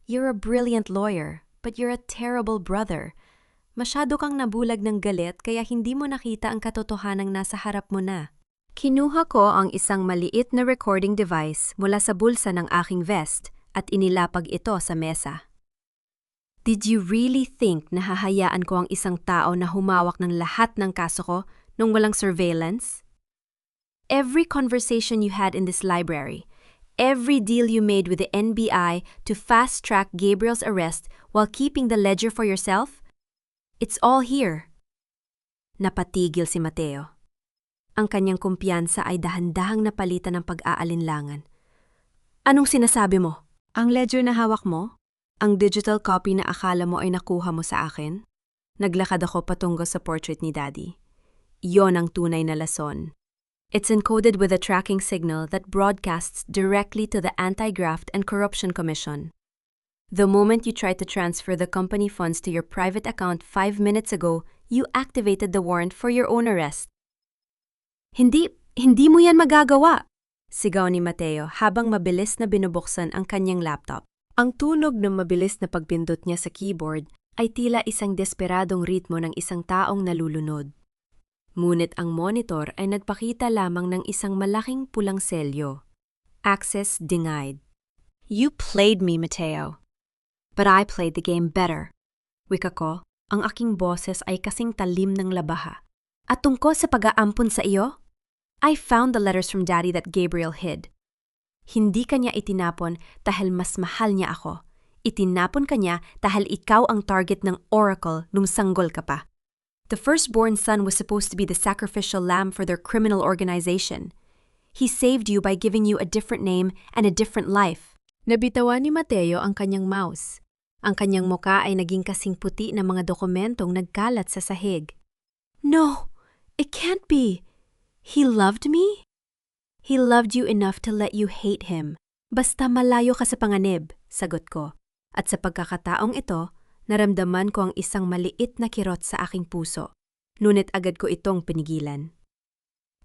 You're a brilliant lawyer, but you're a terrible brother. Masyado kang nabulag ng galit kaya hindi mo nakita ang katotohanang nasa harap mo na. Kinuha ko ang isang maliit na recording device mula sa bulsa ng aking vest at inilapag ito sa mesa. Did you really think na hahayaan ko ang isang tao na humawak ng lahat ng kaso ko nung walang surveillance? Every conversation you had in this library, every deal you made with the NBI to fast-track Gabriel's arrest while keeping the ledger for yourself, it's all here. Napatigil si Mateo. Ang kanyang kumpiyansa ay dahan-dahang napalitan ng pag-aalinlangan. Anong sinasabi mo? Ang ledger na hawak mo? Ang digital copy na akala mo ay nakuha mo sa akin? Naglakad ako patungo sa portrait ni Daddy. Iyon ang tunay na lason. It's encoded with a tracking signal that broadcasts directly to the Anti-Graft and Corruption Commission. The moment you tried to transfer the company funds to your private account 5 minutes ago, you activated the warrant for your own arrest. Hindi mo yan magagawa, sigaw ni Mateo habang mabilis na binubuksan ang kanyang laptop. Ang tunog ng mabilis na pagpindot niya sa keyboard ay tila isang desperadong ritmo ng isang taong nalulunod. Ngunit ang monitor ay nagpakita lamang ng isang malaking pulang selyo. Access denied. You played me, Mateo. But I played the game better. Wika ko, ang aking boses ay kasing talim ng labaha. At tungkol sa pag-aampon sa iyo, I found the letters from Daddy that Gabriel hid. Hindi kanya itinapon dahil mas mahal niya ako. Itinapon kanya dahil ikaw ang target ng Oracle nung sanggol ka pa. The firstborn son was supposed to be the sacrificial lamb for their criminal organization. He saved you by giving you a different name and a different life. Nabitawan ni Mateo ang kanyang mouse. Ang kanyang muka ay naging kasing puti ng mga dokumentong nagkalat sa sahig. No, it can't be. He loved me? He loved you enough to let you hate him. Basta malayo ka sa panganib, sagot ko. At sa pagkakataong ito, naramdaman ko ang isang maliit na kirot sa aking puso. Ngunit agad ko itong pinigilan.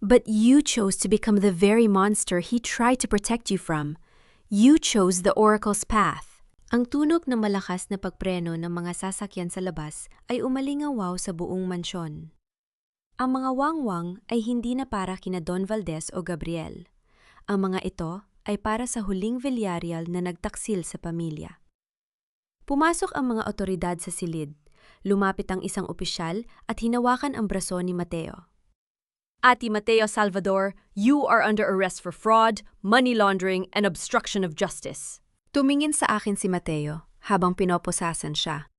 But you chose to become the very monster he tried to protect you from. You chose the Oracle's path. Ang tunog ng malakas na pagpreno ng mga sasakyan sa labas ay umalingawaw sa buong mansyon. Ang mga wangwang ay hindi na para kina Don Valdez o Gabriel. Ang mga ito ay para sa huling Villarreal na nagtaksil sa pamilya. Pumasok ang mga otoridad sa silid. Lumapit ang isang opisyal at hinawakan ang braso ni Mateo. Ati Mateo Salvador, you are under arrest for fraud, money laundering, and obstruction of justice. Tumingin sa akin si Mateo habang pinoposasan siya.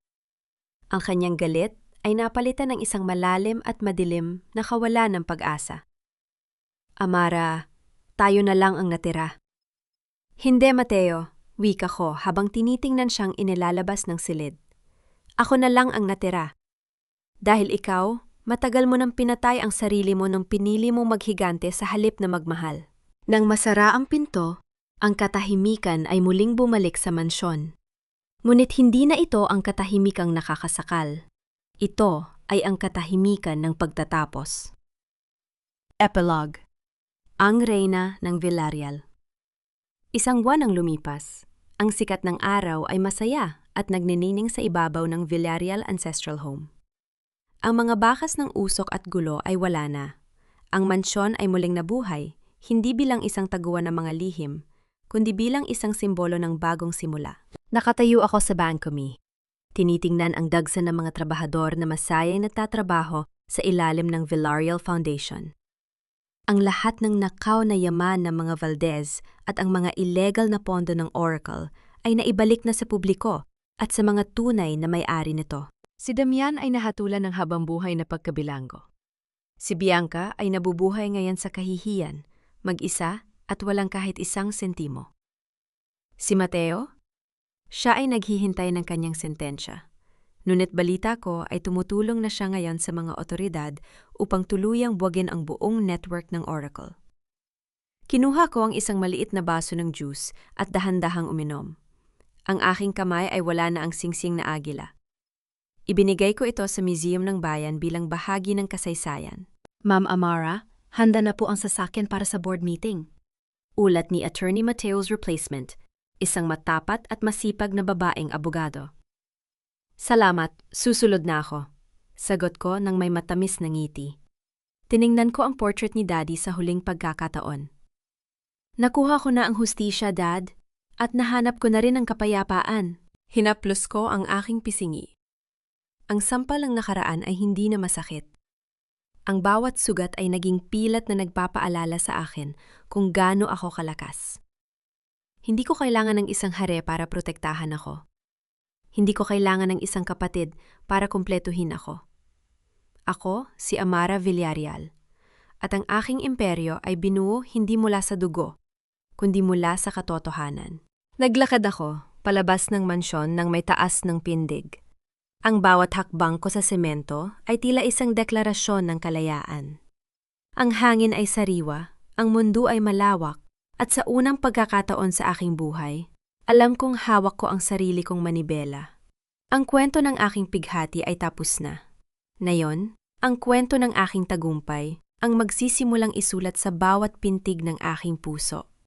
Ang kanyang galit ay napalitan ng isang malalim at madilim na kawalan ng pag-asa. Amara, tayo na lang ang natira. Hindi, Mateo, wika ko habang tinitingnan siyang inilalabas ng silid. Ako na lang ang natira. Dahil ikaw, matagal mo nang pinatay ang sarili mo nung pinili mo maghigante sa halip na magmahal. Nang masara ang pinto, ang katahimikan ay muling bumalik sa mansyon. Ngunit hindi na ito ang katahimikang nakakasakal. Ito ay ang katahimikan ng pagtatapos. Epilogue. Ang Reyna ng Villarreal. Isang buwan ang lumipas. Ang sikat ng araw ay masaya at nagninining sa ibabaw ng Villarreal Ancestral Home. Ang mga bakas ng usok at gulo ay wala na. Ang mansyon ay muling nabuhay, hindi bilang isang taguan ng mga lihim, kundi bilang isang simbolo ng bagong simula. Nakatayo ako sa balcony. Tinitingnan ang dagsa ng mga trabahador na masayang nagtatrabaho sa ilalim ng Villarreal Foundation. Ang lahat ng nakaw na yaman ng mga Valdez at ang mga illegal na pondo ng Oracle ay naibalik na sa publiko at sa mga tunay na may-ari nito. Si Damian ay nahatulan ng habang-buhay na pagkabilanggo. Si Bianca ay nabubuhay ngayon sa kahihiyan, mag-isa at walang kahit isang sentimo. Si Mateo? Siya ay naghihintay ng kanyang sentensya. Ngunit balita ko ay tumutulong na siya ngayon sa mga otoridad upang tuluyang buwagin ang buong network ng Oracle. Kinuha ko ang isang maliit na baso ng juice at dahan-dahang uminom. Ang aking kamay ay wala na ang singsing na agila. Ibinigay ko ito sa Museum ng Bayan bilang bahagi ng kasaysayan. Ma'am Amara, handa na po ang sasakyan para sa board meeting. Ulat ni Attorney Mateo's replacement, isang matapat at masipag na babaeng abogado. Salamat, susunod na ako. Sagot ko nang may matamis na ngiti. Tiningnan ko ang portrait ni Daddy sa huling pagkakataon. Nakuha ko na ang hustisya, Dad, at nahanap ko na rin ang kapayapaan. Hinaplos ko ang aking pisingi. Ang sampal ng nakaraan ay hindi na masakit. Ang bawat sugat ay naging pilat na nagpapaalala sa akin kung gaano ako kalakas. Hindi ko kailangan ng isang hare para protektahan ako. Hindi ko kailangan ng isang kapatid para kumpletuhin ako. Ako, si Amara Villarreal. At ang aking imperyo ay binuo hindi mula sa dugo, kundi mula sa katotohanan. Naglakad ako, palabas ng mansyon nang may taas ng pindig. Ang bawat hakbang ko sa semento ay tila isang deklarasyon ng kalayaan. Ang hangin ay sariwa, ang mundo ay malawak, at sa unang pagkakataon sa aking buhay, alam kong hawak ko ang sarili kong manibela. Ang kwento ng aking pighati ay tapos na. Ngayon, ang kwento ng aking tagumpay ang magsisimulang isulat sa bawat pintig ng aking puso.